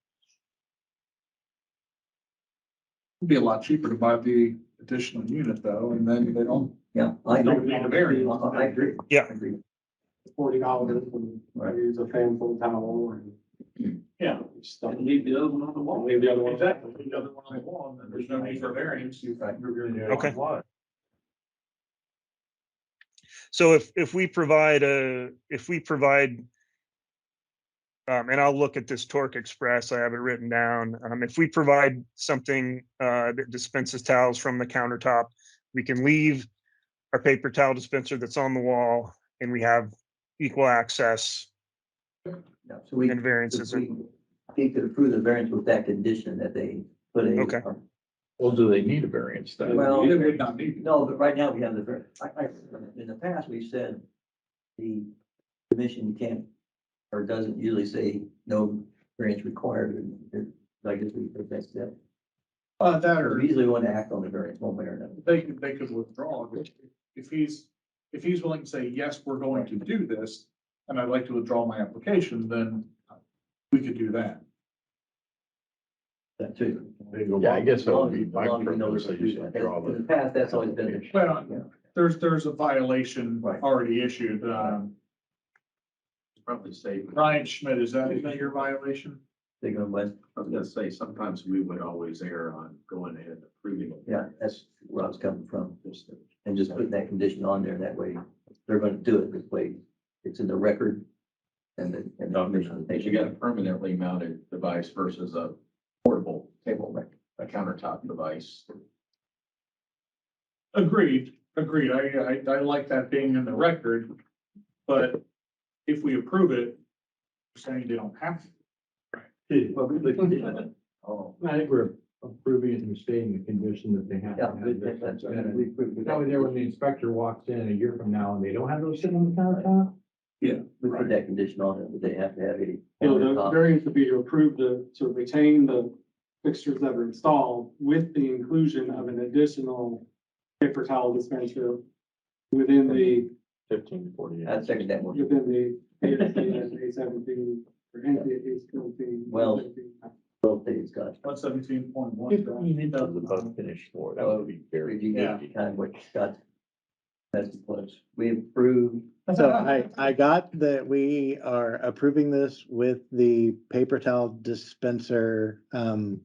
It'd be a lot cheaper to buy the additional unit though, and then they don't. Yeah, I don't need a variance. I agree. Yeah. I agree. $40 and I use a fan full towel and. Yeah. Just don't leave the other one on the wall. Leave the other one. Exactly, leave the other one on the wall, and there's no need for variance. Okay. So if we provide and I'll look at this Torque Express, I have it written down. If we provide something, that dispenses towels from the countertop, we can leave our paper towel dispenser that's on the wall, and we have equal access Yeah, so we, and variances. he could approve the variance with that condition that they put a. Okay. Well, do they need a variance then? Well, They would not need. no, but right now we have in the past, we've said the commission can't, or doesn't usually say no variance required, and I guess we put that step. That or We usually want to act on the variance one way or another. they could withdraw. If he's willing to say, yes, we're going to do this, and I'd like to withdraw my application, then we could do that. That too. Yeah, I guess that would be As my long as we know preference, they're they just gonna do withdraw that. In the. the past, that's always been. Well, Yeah. there's a violation Right. already issued. Probably safe. Ryan Schmidt, is that your violation? They go west. I was gonna say, sometimes we would always err on going ahead and approving it. Yeah, that's where I was coming from, and just putting that condition on there, that way, they're gonna do it this way, it's in the record. And the commission. If you got a permanently mounted device versus a portable table, a countertop device. Agreed. I like that being in the record, but if we approve it, we're saying they don't have to. Well, we put condition on it. Oh, I think we're approving it and stating the condition that they have. to yeah, have good, this. that's, we approved it. That way there, when the inspector walks in a year from now and they don't have those sitting on the countertop, Yeah, we put that condition on it, but they have to have a. You know, the variance would be to approve to retain the fixtures that are installed with the inclusion of an additional paper towel dispenser within the, 15 to 40. I'd second that one. within the A17 or A17. Well, both days, Scott. 117.1. Inches above finished floor, that would be very. You get kind of what Scott. That's the place. We approved. So I got that we are approving this with the paper towel dispenser, on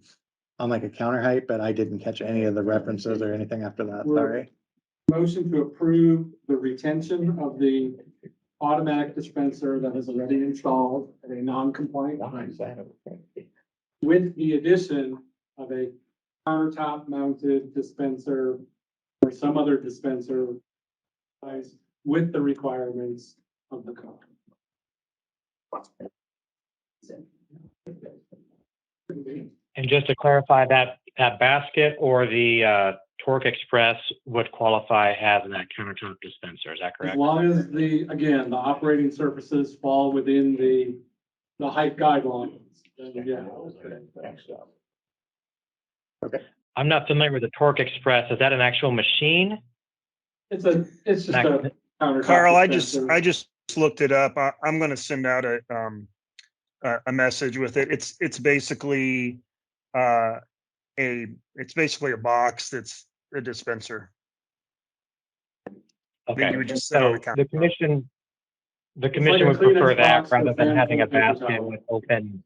like a counter height, but I didn't catch any of the references or anything after that, sorry. Motion to approve the retention of the automatic dispenser that is already installed at a non-compliant Why height, is that? with the addition of a countertop mounted dispenser or some other dispenser size with the requirements of the code. And just to clarify, that basket or the Torque Express would qualify as that countertop dispenser, is that As correct? long as again, the operating surfaces fall within the height guidelines, then yeah. I'm not familiar with the Torque Express. Is that an actual machine? It's just a countertop. Carl, I dispenser. just looked it up. I'm gonna send out a message with it. It's basically it's basically a box that's a dispenser. Okay, you would just sit on so the counter. the like commission a would Kleenex prefer that box rather with than then having a full paper basket towel. with open.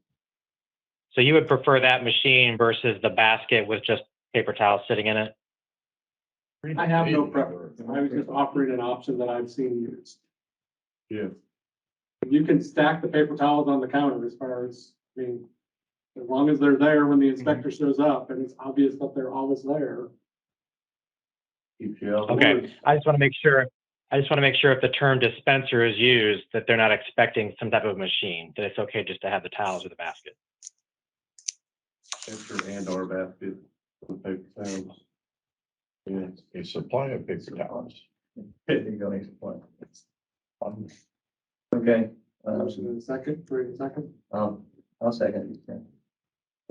So you would prefer that machine versus the basket with just paper towels sitting in it? I have no preference. I was just offering an option that I've seen used. Yeah. You can stack the paper towels on the counter as far as, I mean, as long as they're there when the inspector shows up and it's obvious that they're always there. Okay, I just want to make sure if the term dispenser is used, that they're not expecting some type of machine, that it's okay just to have the towels or the basket. And or basket. with paper towels. Yeah, a supply of paper towels. There you go, next point. Okay. Motion in a second, for a second. I'll second.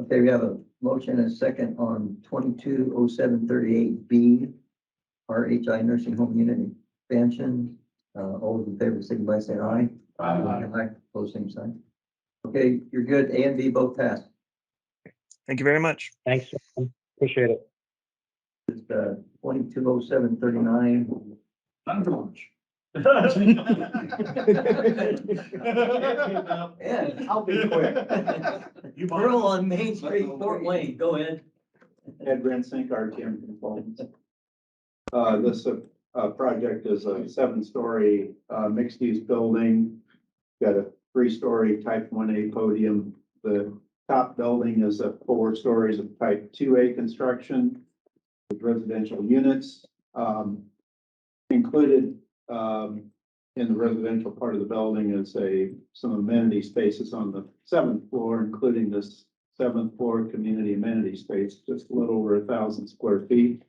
Okay, we have a motion and a second on 220738B, RHI Nursing Home Unit Expansion. All those in favor, signify by saying aye. Aye. Pose same sign. Okay, you're good. A and B both passed. Thank you very much. Thanks, appreciate it. It's 220739. Time for lunch. Yeah, I'll be quick. Pearl on Main Street, Fort Wayne, go ahead. Ed Rensink, RTM Consultants. This project is a 7-story mixed-use building. Got a three-story type 1A podium. The top building is a 4 stories of type 2A construction with residential units. Included in the residential part of the building is some amenity spaces on the 7th floor, including this 7th floor community amenity space, just a little over 1,000 square feet.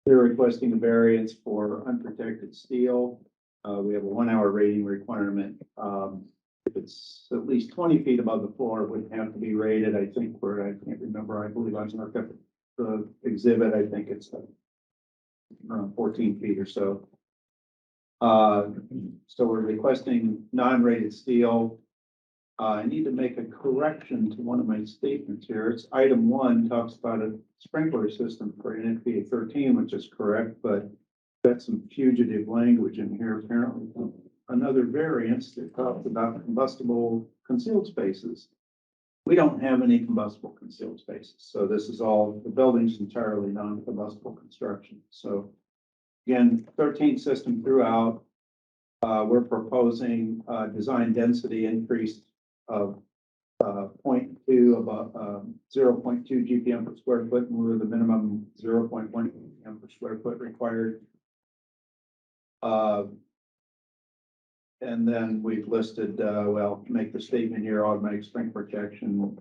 They're requesting a variance for unprotected steel. We have a 1-hour rating requirement. If it's at least 20 feet above the floor, it would have to be rated. I think I can't remember, I believe I looked at the exhibit, I think it's around 14 feet or so. So we're requesting non-rated steel. I need to make a correction to one of my statements here. It's item 1 talks about a sprinkler system for NFPA 13, which is correct, but got some fugitive language in here apparently. Another variance that talks about combustible concealed spaces. We don't have any combustible concealed spaces. So this is all, the building's entirely non-combustible construction. So again, 13 system throughout. We're proposing design density increase of 0.2 about 0.2 GPM per square foot, and we're the minimum 0.1 GPM per square foot required. And then we've listed, make the statement here, automatic spring protection,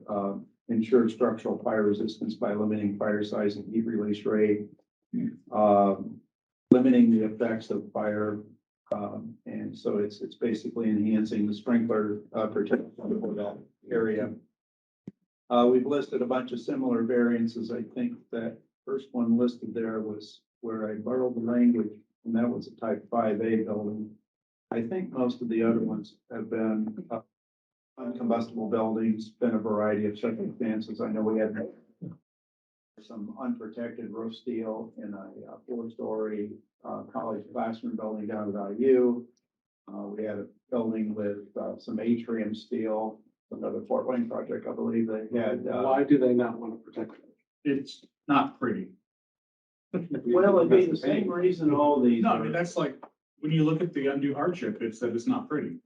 ensure structural fire resistance by limiting fire size and heat release rate, limiting the effects of fire. And so it's basically enhancing the sprinkler protection for that area. We've listed a bunch of similar variances. I think that first one listed there was where I borrowed the language, and that was a type 5A building. I think most of the other ones have been uncombustible buildings, been a variety of circumstances. I know we had some unprotected roof steel in a 4-story college classroom building down at IU. We had a building with some atrium steel, another Fort Wayne project, I believe they had. Why do they not want to protect it? It's not pretty. Well, it'd be the same reason all these. No, I mean, that's like, when you look at the undue hardship, it's that it's not pretty.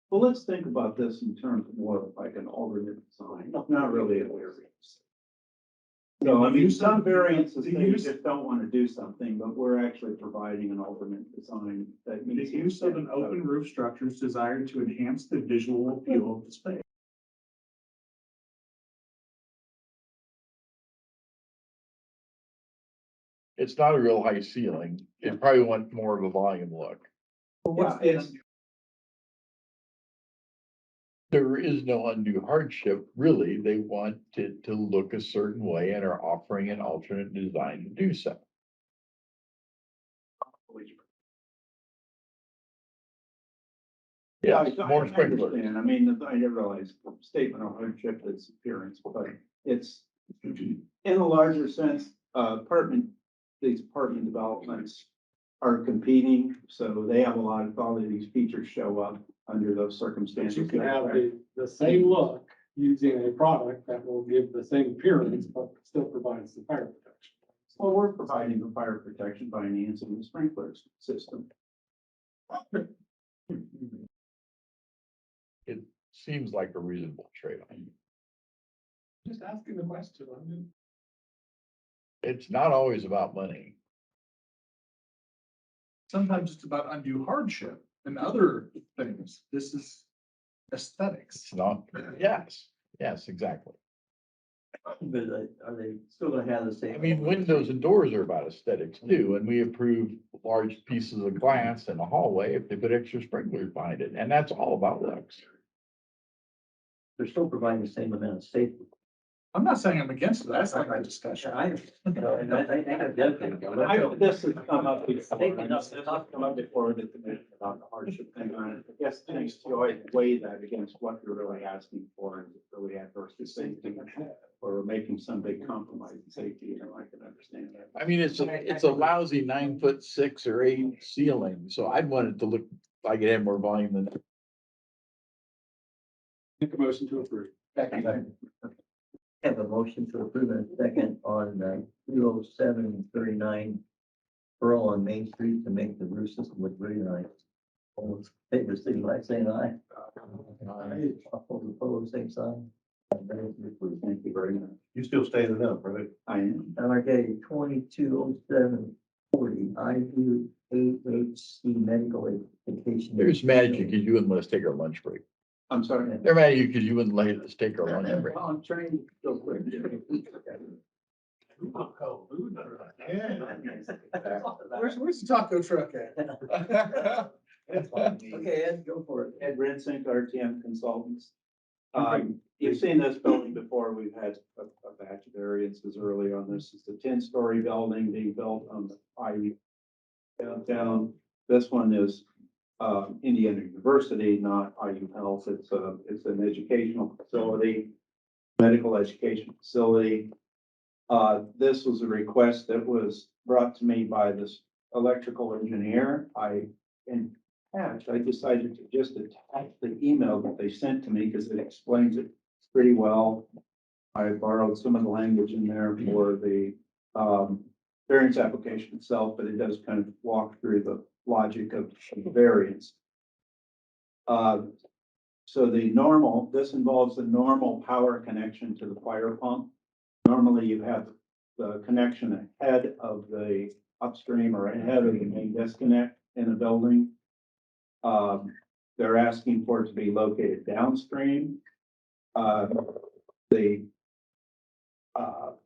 Well, let's think about this in terms of more of like an alternate design, not really a variance. So, I mean, some variances, they just don't want to do something, but we're actually providing an alternate design that The meets. use of an open roof structure is designed to enhance the visual appeal of the space. It's not a real high ceiling. It probably want more of a volume look. Well, it's, There is no undue hardship, really. They want it to look a certain way and are offering an alternate design to do so. yeah, Yeah, more sprinklers. understand. I mean, I didn't realize the statement of hardship is appearance, but it's in a larger sense, these apartment developments are competing, so they have a lot of, all of these features show up under those But circumstances. you can have the same look using a product that will give the same appearance, but still provides the fire protection. Well, we're providing the fire protection by enhancing the sprinklers system. It seems like a reasonable trade-off. Just asking the question. I mean, It's not always about money. Sometimes it's about undue hardship and other things. This is aesthetics. It's not, yes, exactly. But are they still gonna have the same? I mean, windows and doors are about aesthetics too, and we approve large pieces of glass in a hallway if they put extra sprinklers behind it, and that's all about looks. They're still providing the same amount of safety. I'm not saying I'm against it. That's like a discussion. This has come up before, come up before the commission about the hardship thing. I guess things you always weigh that against what you're really asking for and really adverse to safety. Or making some big compromise in safety, you know, I can understand that. I mean, it's a lousy 9'6" or 8" ceiling, so I'd want it to look like it had more volume than. Make a motion to approve. Have a motion to approve in a second on 20739 Pearl on Main Street to make the roof system look really nice. All those papers signify saying aye. All those opposed, same sign. Thank you very much. You still standing up, right? I am. Okay, 220740, IU AHC medical education. There's mad you because you wouldn't let us take our lunch break. I'm sorry. They're mad at you because you wouldn't let us take our lunch break. Well, I'm trying to go quick. Where's the taco truck at? Okay, Ed, go for it. Ed Rensink, RTM Consultants. You've seen this building before. We've had a batch of variances early on this. It's a 10-story building being built on the IU downtown. This one is Indiana University, not IU Health. It's an educational facility, medical education facility. This was a request that was brought to me by this electrical engineer. I decided to just attach the email that they sent to me because it explains it pretty well. I borrowed some of the language in there for the variance application itself, but it does kind of walk through the logic of the variance. So this involves the normal power connection to the fire pump. Normally you have the connection ahead of the upstream or ahead of the main disconnect in a building. They're asking for it to be located downstream. The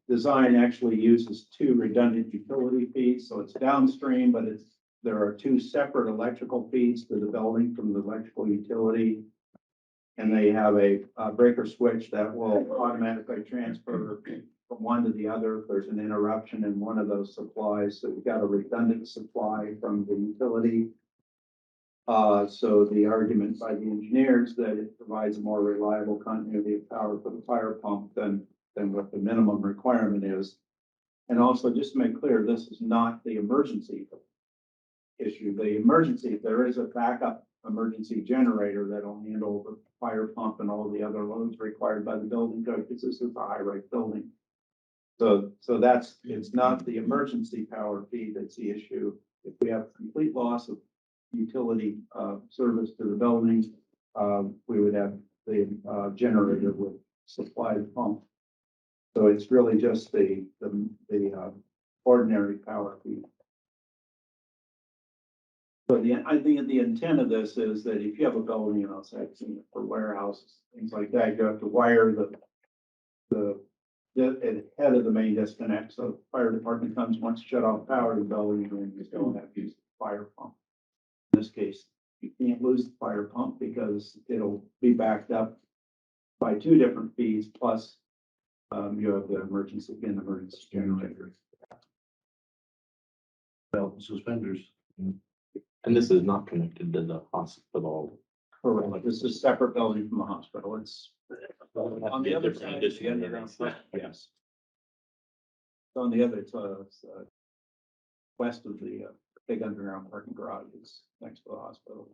design actually uses two redundant utility feeds, so it's downstream, but there are two separate electrical feeds to the building from the electrical utility. And they have a breaker switch that will automatically transfer from one to the other if there's an interruption in one of those supplies. So we've got a redundant supply from the utility. So the argument by the engineers that it provides a more reliable continuity of power for the fire pump than what the minimum requirement is. And also, just to make clear, this is not the emergency issue. The emergency, if there is a backup emergency generator that'll handle the fire pump and all the other loads required by the building code, because this is a high-rise building. So it's not the emergency power feed that's the issue. If we have complete loss of utility service to the building, we would have the generator would supply the pump. So it's really just the ordinary power feed. So I think the intent of this is that if you have a building outside for warehouses, things like that, you have to wire the head of the main disconnect. So the fire department comes, wants to shut off power to the building, and you don't have to use the fire pump. In this case, you can't lose the fire pump because it'll be backed up by two different feeds, plus you have the emergency generator. Belt and suspenders. And this is not connected to the hospital. Correct. This is a separate building from the hospital. It's on the other side. Yes. It's on the other, it's west of the big underground parking garages next to the hospital.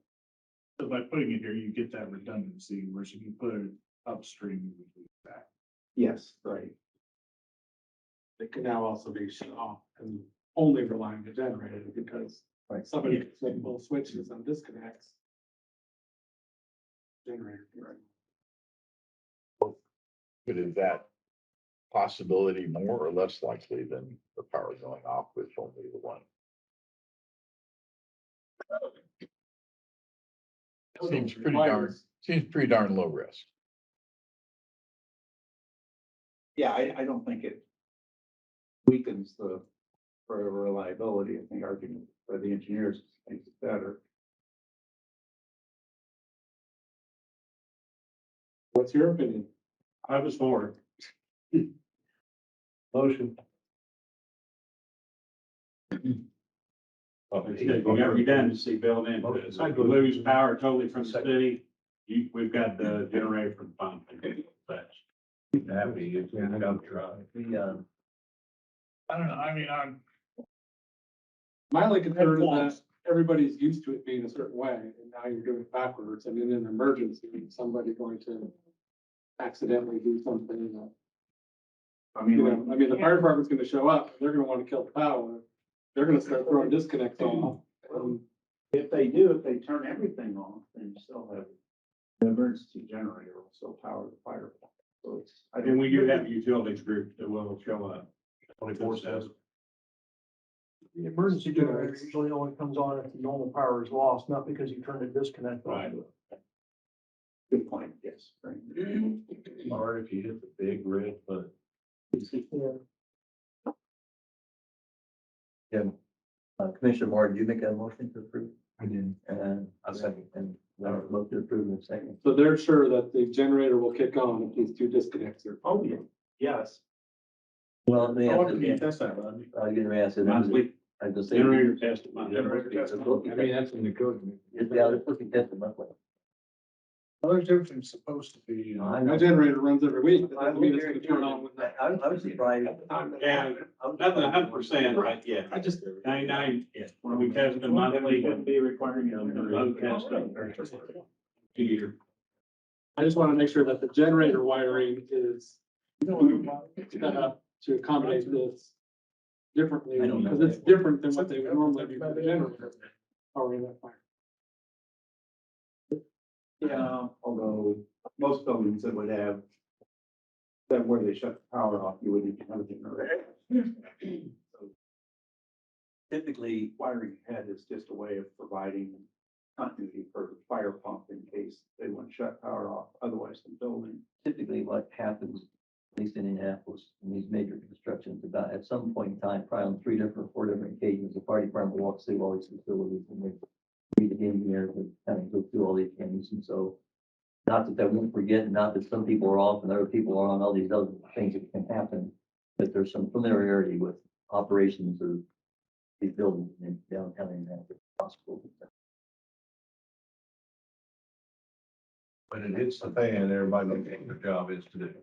So by putting it here, you get that redundancy, whereas if you put it upstream, you would lose that. Yes, right. It can now also be shut off and only rely on the generator because somebody can make both switches and disconnects. Generator. But is that possibility more or less likely than the power going off with only the one? Seems pretty darn low risk. Yeah, I don't think it weakens the reliability. I think argument by the engineers makes it better. What's your opinion? I was for it. Motion. You got redundancy built in. It's like we lose power totally from the city. We've got the generator from the pump. That'd be, it's gonna go try. I don't know, I mean, My only concern is that everybody's used to it being a certain way, and now you're doing it backwards, and in an emergency, somebody going to accidentally do something. I mean, the fire department's gonna show up, they're gonna wanna kill the power, they're gonna start throwing disconnects off. If they turn everything off, then you still have the emergency generator will still power the fire. So it's, I And think we do have utilities group that will show up 24/7. The emergency generator usually only comes on if the normal power is lost, not because you turned a disconnect on. good point, yes. Right. Or if you hit the big red button. Yeah. Commissioner Moore, did you make a motion to approve? I did. And I'll second. And vote to approve in a second. So they're sure that the generator will kick on if these two disconnects are. Oh, yeah, yes. Well, let me I ask want to you, test that, Rodney. I was gonna ask you. Monthly I was gonna say. generator test. Generator test. I mean, that's in the code. Yeah, they're supposed to test it monthly. Well, there's everything's supposed to be. I My know. generator runs every week. That I doesn't mean it's gonna turn on when I was surprised. Yeah, nothing 100%, but yeah. I just. 99, yeah. When we test them monthly, wouldn't be requiring them to test them. Year. I just want to make sure that the generator wiring is set up to accommodate this differently, I don't know. because it's different than what they would normally do for the generator. Powering that fire. Yeah, although most buildings that would have that where they shut the power off, you wouldn't have a generator. So Typically, wiring ahead is just a way of providing continuity for the fire pump in case they want to shut power off, otherwise the building. typically what happens, at least in Indianapolis, in these major constructions, about at some point in time, probably on 4 different occasions, the fire department walks through all these facilities and they meet the engineer and kind of go through all these things. And so, not that they won't forget, not that some people are off and other people are on, all these other things that can happen, but there's some familiarity with operations of these buildings in downtown Indianapolis. Possible. When it hits the fan, everybody knows what their job is to do.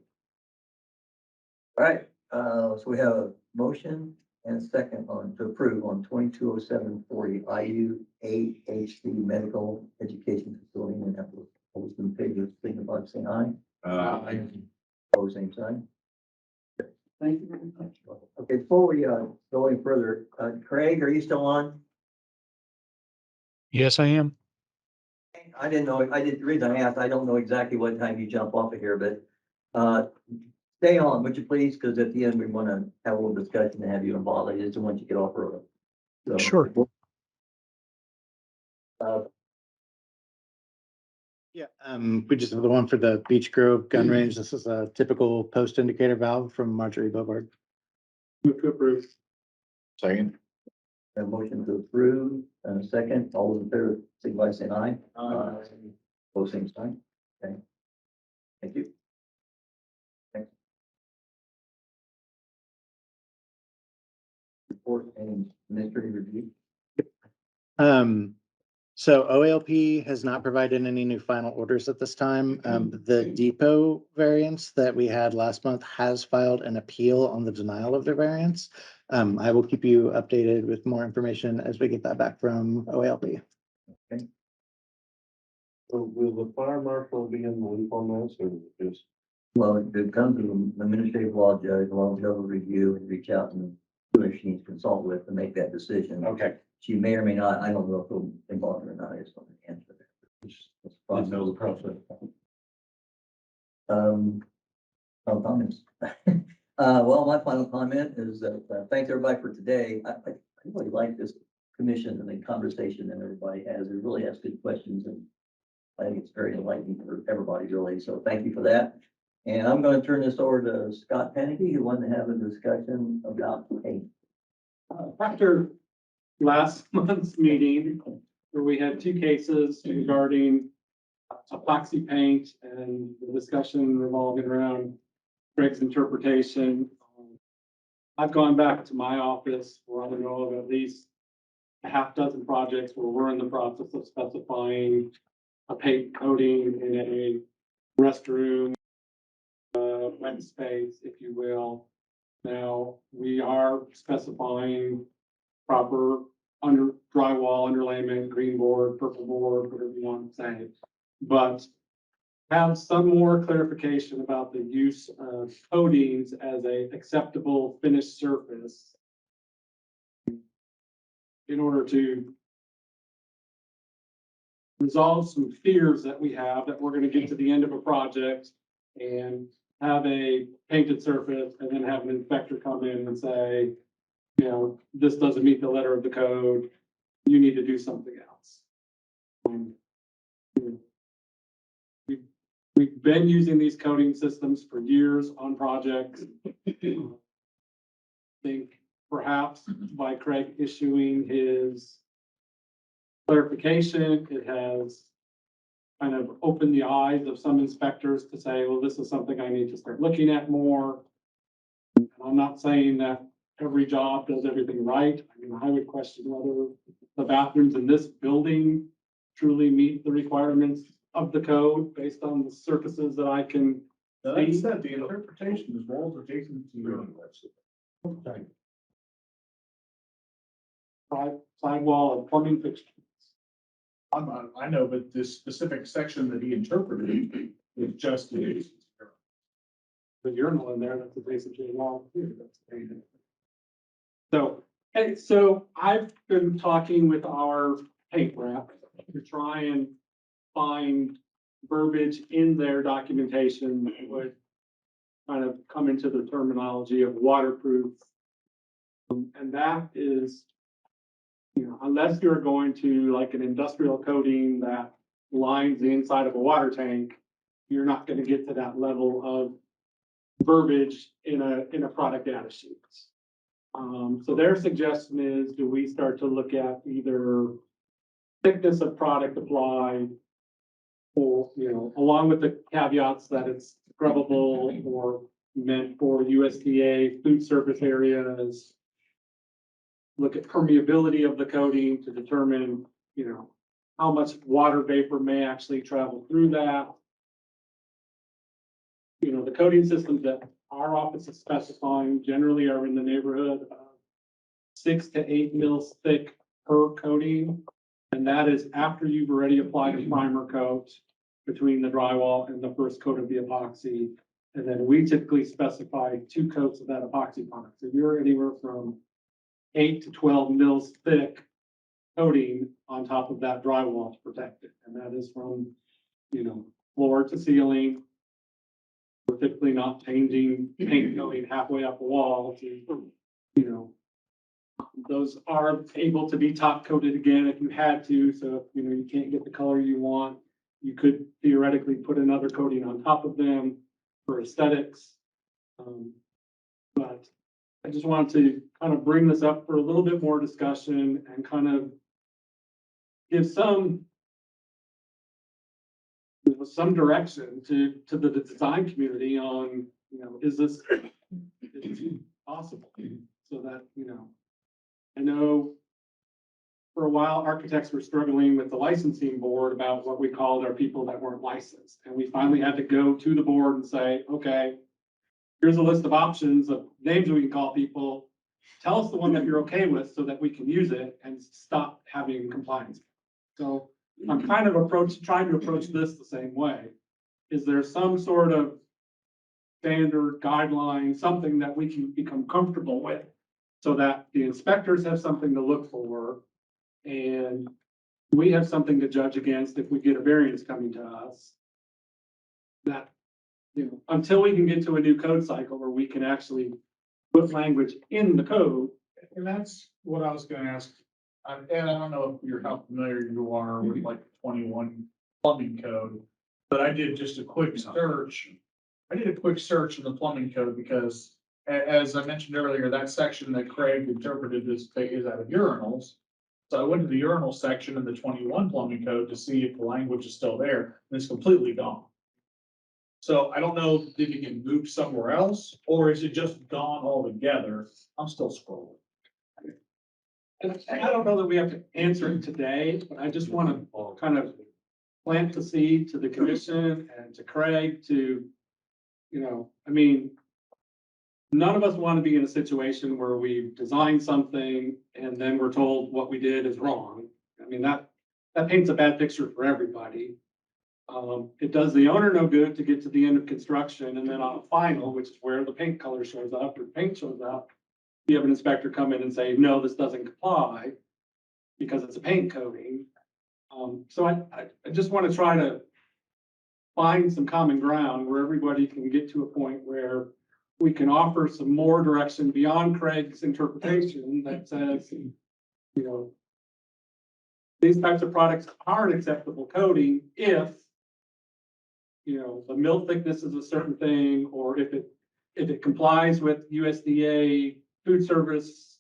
All right, so we have a motion and a second on to approve on 220740 IU AHC Medical Education Facility in Indianapolis. All those in favor, signify by saying aye. Opposed, same sign. Thank you very much. Okay, before we go any further, Craig, are you still on? Yes, I am. I didn't know, the reason I asked, I don't know exactly what time you jump off of here, but stay on, would you please? Because at the end, we want to have a little discussion and have you involved. I just don't want you to get off early. So, Sure. Yeah, we just have the one for the Beech Grove gun range. This is a typical post indicator valve from Marjorie Bogard. Move to approve. Second. A motion to approve and a second. All those in favor, signify by saying aye. Aye. Opposed, same sign. Okay. Thank you. Thanks. Report and administrative review. So OALP has not provided any new final orders at this time. The depot variance that we had last month has filed an appeal on the denial of their variance. I will keep you updated with more information as we get that back from OALP. So will the fire marshal be in the loop on this or just? Well, it comes to the administrative law judge, along with level review and reach out and who she needs to consult with to make that decision. Okay. She may or may not, I don't know if they'll involve her or not, I just don't answer that. Didn't know the process. Final comments. Well, my final comment is that, thanks everybody for today. I really like this commission and the conversation that everybody has. It really has good questions and I think it's very enlightening for everybody really. So thank you for that. And I'm going to turn this over to Scott Panicky, who wanted to have a discussion about paint. After last month's meeting, where we had 2 cases regarding epoxy paint and the discussion revolving around Greg's interpretation. I've gone back to my office where I know of at least a half dozen projects where we're in the process of specifying a paint coating in a restroom, wet space, if you will. Now, we are specifying proper drywall, underlayment, green board, purple board, whatever you want to say. But have some more clarification about the use of coatings as a acceptable finished surface in order to resolve some fears that we have that we're gonna get to the end of a project and have a painted surface and then have an inspector come in and say, you know, this doesn't meet the letter of the code, you need to do something else. We've been using these coding systems for years on projects. I think perhaps by Craig issuing his clarification, it has kind of opened the eyes of some inspectors to say, well, this is something I need to start looking at more. And I'm not saying that every job does everything right. I mean, I would question whether the bathrooms in this building truly meet the requirements of the code based on the surfaces that I can Now, that said, the interpretation is walls adjacent to. sidewall and plumbing fixtures. I know, but this specific section that he interpreted is just. The urinal in there, that's adjacent to the wall. Too. That's painted. So, hey, so I've been talking with our paint rep to try and find verbiage in their documentation that would kind of come into the terminology of waterproof. And that is, you know, unless you're going to like an industrial coating that lines the inside of a water tank, you're not going to get to that level of verbiage in a product data sheet. So their suggestion is, do we start to look at either thickness of product applied, or, you know, along with the caveats that it's scrubbable or meant for USDA food service areas. Look at permeability of the coating to determine, you know, how much water vapor may actually travel through that. You know, the coating systems that our office is specifying generally are in the neighborhood of 6 to 8 mils thick per coating. And that is after you've already applied a primer coat between the drywall and the first coat of the epoxy. And then we typically specify 2 coats of that epoxy product. So you're anywhere from 8 to 12 mils thick coating on top of that drywall to protect it. And that is from, you know, floor to ceiling. We're typically not changing paint coating halfway up a wall to, you know, those are able to be top coated again if you had to. So if, you know, you can't get the color you want, you could theoretically put another coating on top of them for aesthetics. But I just wanted to kind of bring this up for a little bit more discussion and kind of give some, you know, some direction to the design community on, you know, is this possible? So that, you know, I know for a while architects were struggling with the licensing board about what we called our people that weren't licensed. And we finally had to go to the board and say, okay, here's a list of options of names we can call people. Tell us the one that you're okay with so that we can use it and stop having compliance. So I'm kind of trying to approach this the same way. Is there some sort of standard guideline, something that we can become comfortable with so that the inspectors have something to look for and we have something to judge against if we get a variance coming to us? That, you know, until we can get to a new code cycle where we can actually put language in the code. And that's what I was gonna ask. And I don't know if how familiar you are with like 21 plumbing code, but I did just a quick search. I did a quick search in the plumbing code because as I mentioned earlier, that section that Craig interpreted is out of urinals. So I went to the urinal section in the 21 plumbing code to see if the language is still there, and it's completely gone. So I don't know, did it get moved somewhere else, or is it just gone altogether? I'm still scrolling. And I don't know that we have to answer it today, but I just want to kind of plant the seed to the commission and to Craig to, you know, I mean, none of us want to be in a situation where we design something and then we're told what we did is wrong. I mean, that paints a bad picture for everybody. It does the owner no good to get to the end of construction and then on a final, which is where the paint color shows up or paint shows up, you have an inspector come in and say, no, this doesn't comply because it's a paint coating. So I just want to try to find some common ground where everybody can get to a point where we can offer some more direction beyond Craig's interpretation that says, you know, these types of products are an acceptable coating if, you know, the mill thickness is a certain thing, or if it complies with USDA food service,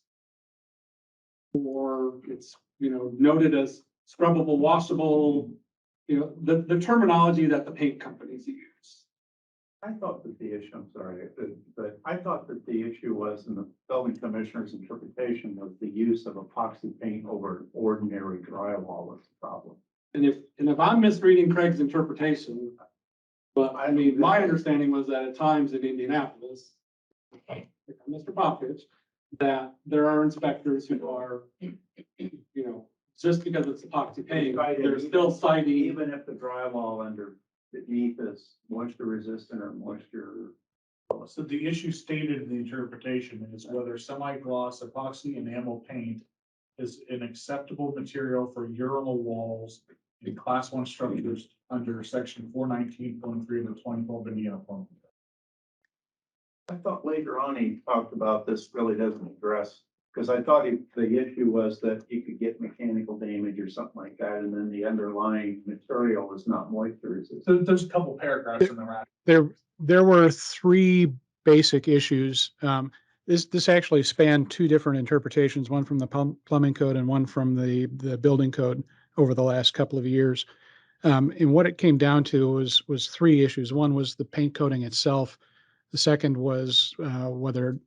or it's, you know, noted as scrubbable, washable, you know, the terminology that the paint companies use. I thought that the issue, I'm sorry, but I thought that the issue was in the building commissioner's interpretation was the use of epoxy paint over ordinary drywall was the problem. And if I'm misreading Craig's interpretation, but I mean, my understanding was that at times in Indianapolis, Mr. Popovich, that there are inspectors who are, you know, just because it's epoxy paint, they're still citing. Even if the drywall underneath is moisture resistant or moisture. So the issue stated in the interpretation is whether semi-gloss epoxy enamel paint is an acceptable material for urinal walls in class 1 structures under section 419.3 of the 2012 Indiana Plumbing Code. I thought later on he talked about this really doesn't address, because I thought the issue was that you could get mechanical damage or something like that, and then the underlying material is not moisture resistant. So there's a couple paragraphs in the rack. There were three basic issues. This actually spanned two different interpretations, one from the plumbing code and one from the building code over the last couple of years. And what it came down to was three issues. One was the paint coating itself. The second was whether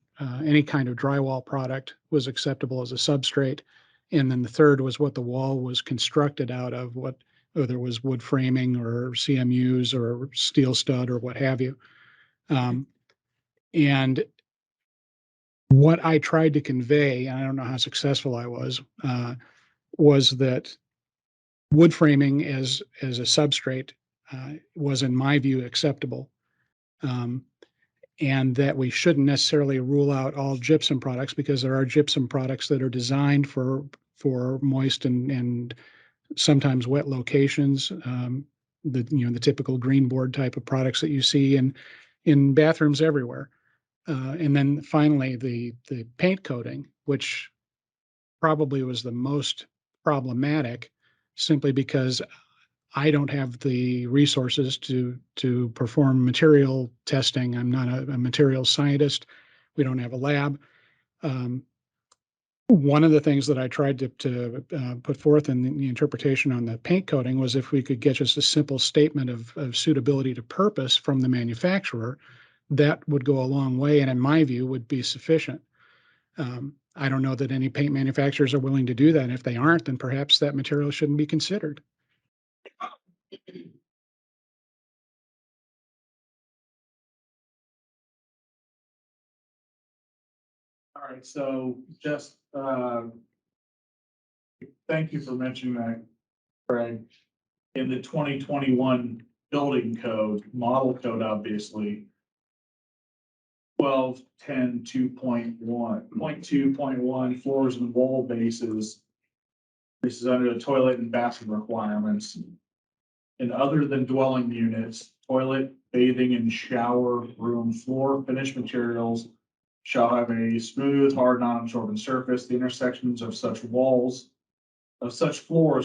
any kind of drywall product was acceptable as a substrate. And then the third was what the wall was constructed out of, whether it was wood framing or CMUs or steel stud or what have you. And what I tried to convey, and I don't know how successful I was that wood framing as a substrate was, in my view, acceptable. And that we shouldn't necessarily rule out all gypsum products, because there are gypsum products that are designed for moist and sometimes wet locations. The typical green board type of products that you see in bathrooms everywhere. And then finally, the paint coating, which probably was the most problematic, simply because I don't have the resources to perform material testing. I'm not a material scientist. We don't have a lab. One of the things that I tried to put forth in the interpretation on the paint coating was if we could get just a simple statement of suitability to purpose from the manufacturer, that would go a long way, and in my view, would be sufficient. I don't know that any paint manufacturers are willing to do that. And if they aren't, then perhaps that material shouldn't be considered. All right, so just, thank you for mentioning that, Craig. In the 2021 building code, model code, obviously, 12.10.2.1, floors and wall bases. This is under the toilet and bathroom requirements. And other than dwelling units, toilet, bathing, and shower room floor finish materials shall have a smooth, hard, non-absorbent surface. The intersections of such floors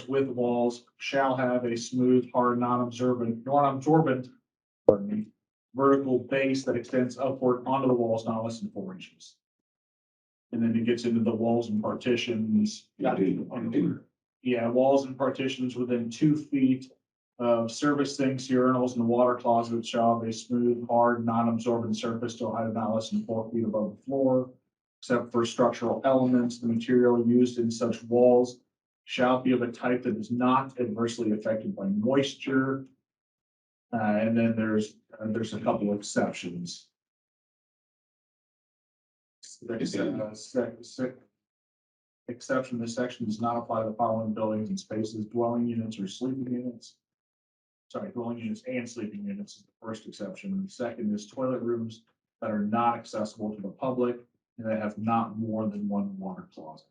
with walls shall have a smooth, hard, non-absorbent, vertical base that extends upward onto the walls not less than 4 inches. And then it gets into the walls and partitions. Yeah, walls and partitions within 2 feet of service sinks, urinals, and water closets shall have a smooth, hard, non-absorbent surface to a height of not less than 4 feet above the floor. Except for structural elements, the material used in such walls shall be of a type that is not adversely affected by moisture. And then there's a couple of exceptions. Exception, this section does not apply to the following buildings and spaces: dwelling units or sleeping units. Sorry, dwelling units and sleeping units is the first exception. The second is toilet rooms that are not accessible to the public and that have not more than one water closet.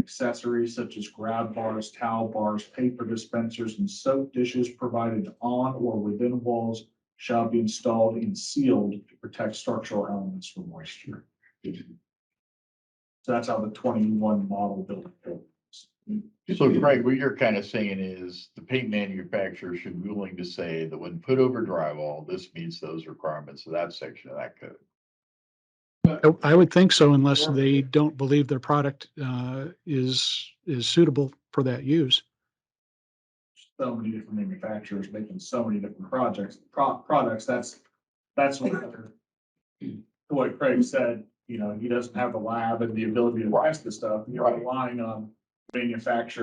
Accessories such as grab bars, towel bars, paper dispensers, and soap dishes provided on or within walls shall be installed and sealed to protect structural elements from moisture. So that's how the 21 model building is. So Craig, what you're kind of saying is the paint manufacturer should be willing to say that when put over drywall, this meets those requirements of that section of that code. I would think so unless they don't believe their product is suitable for that use. So many different manufacturers making so many different products. That's what Craig said, you know, he doesn't have the lab and the ability to test the stuff. You're relying on manufacturer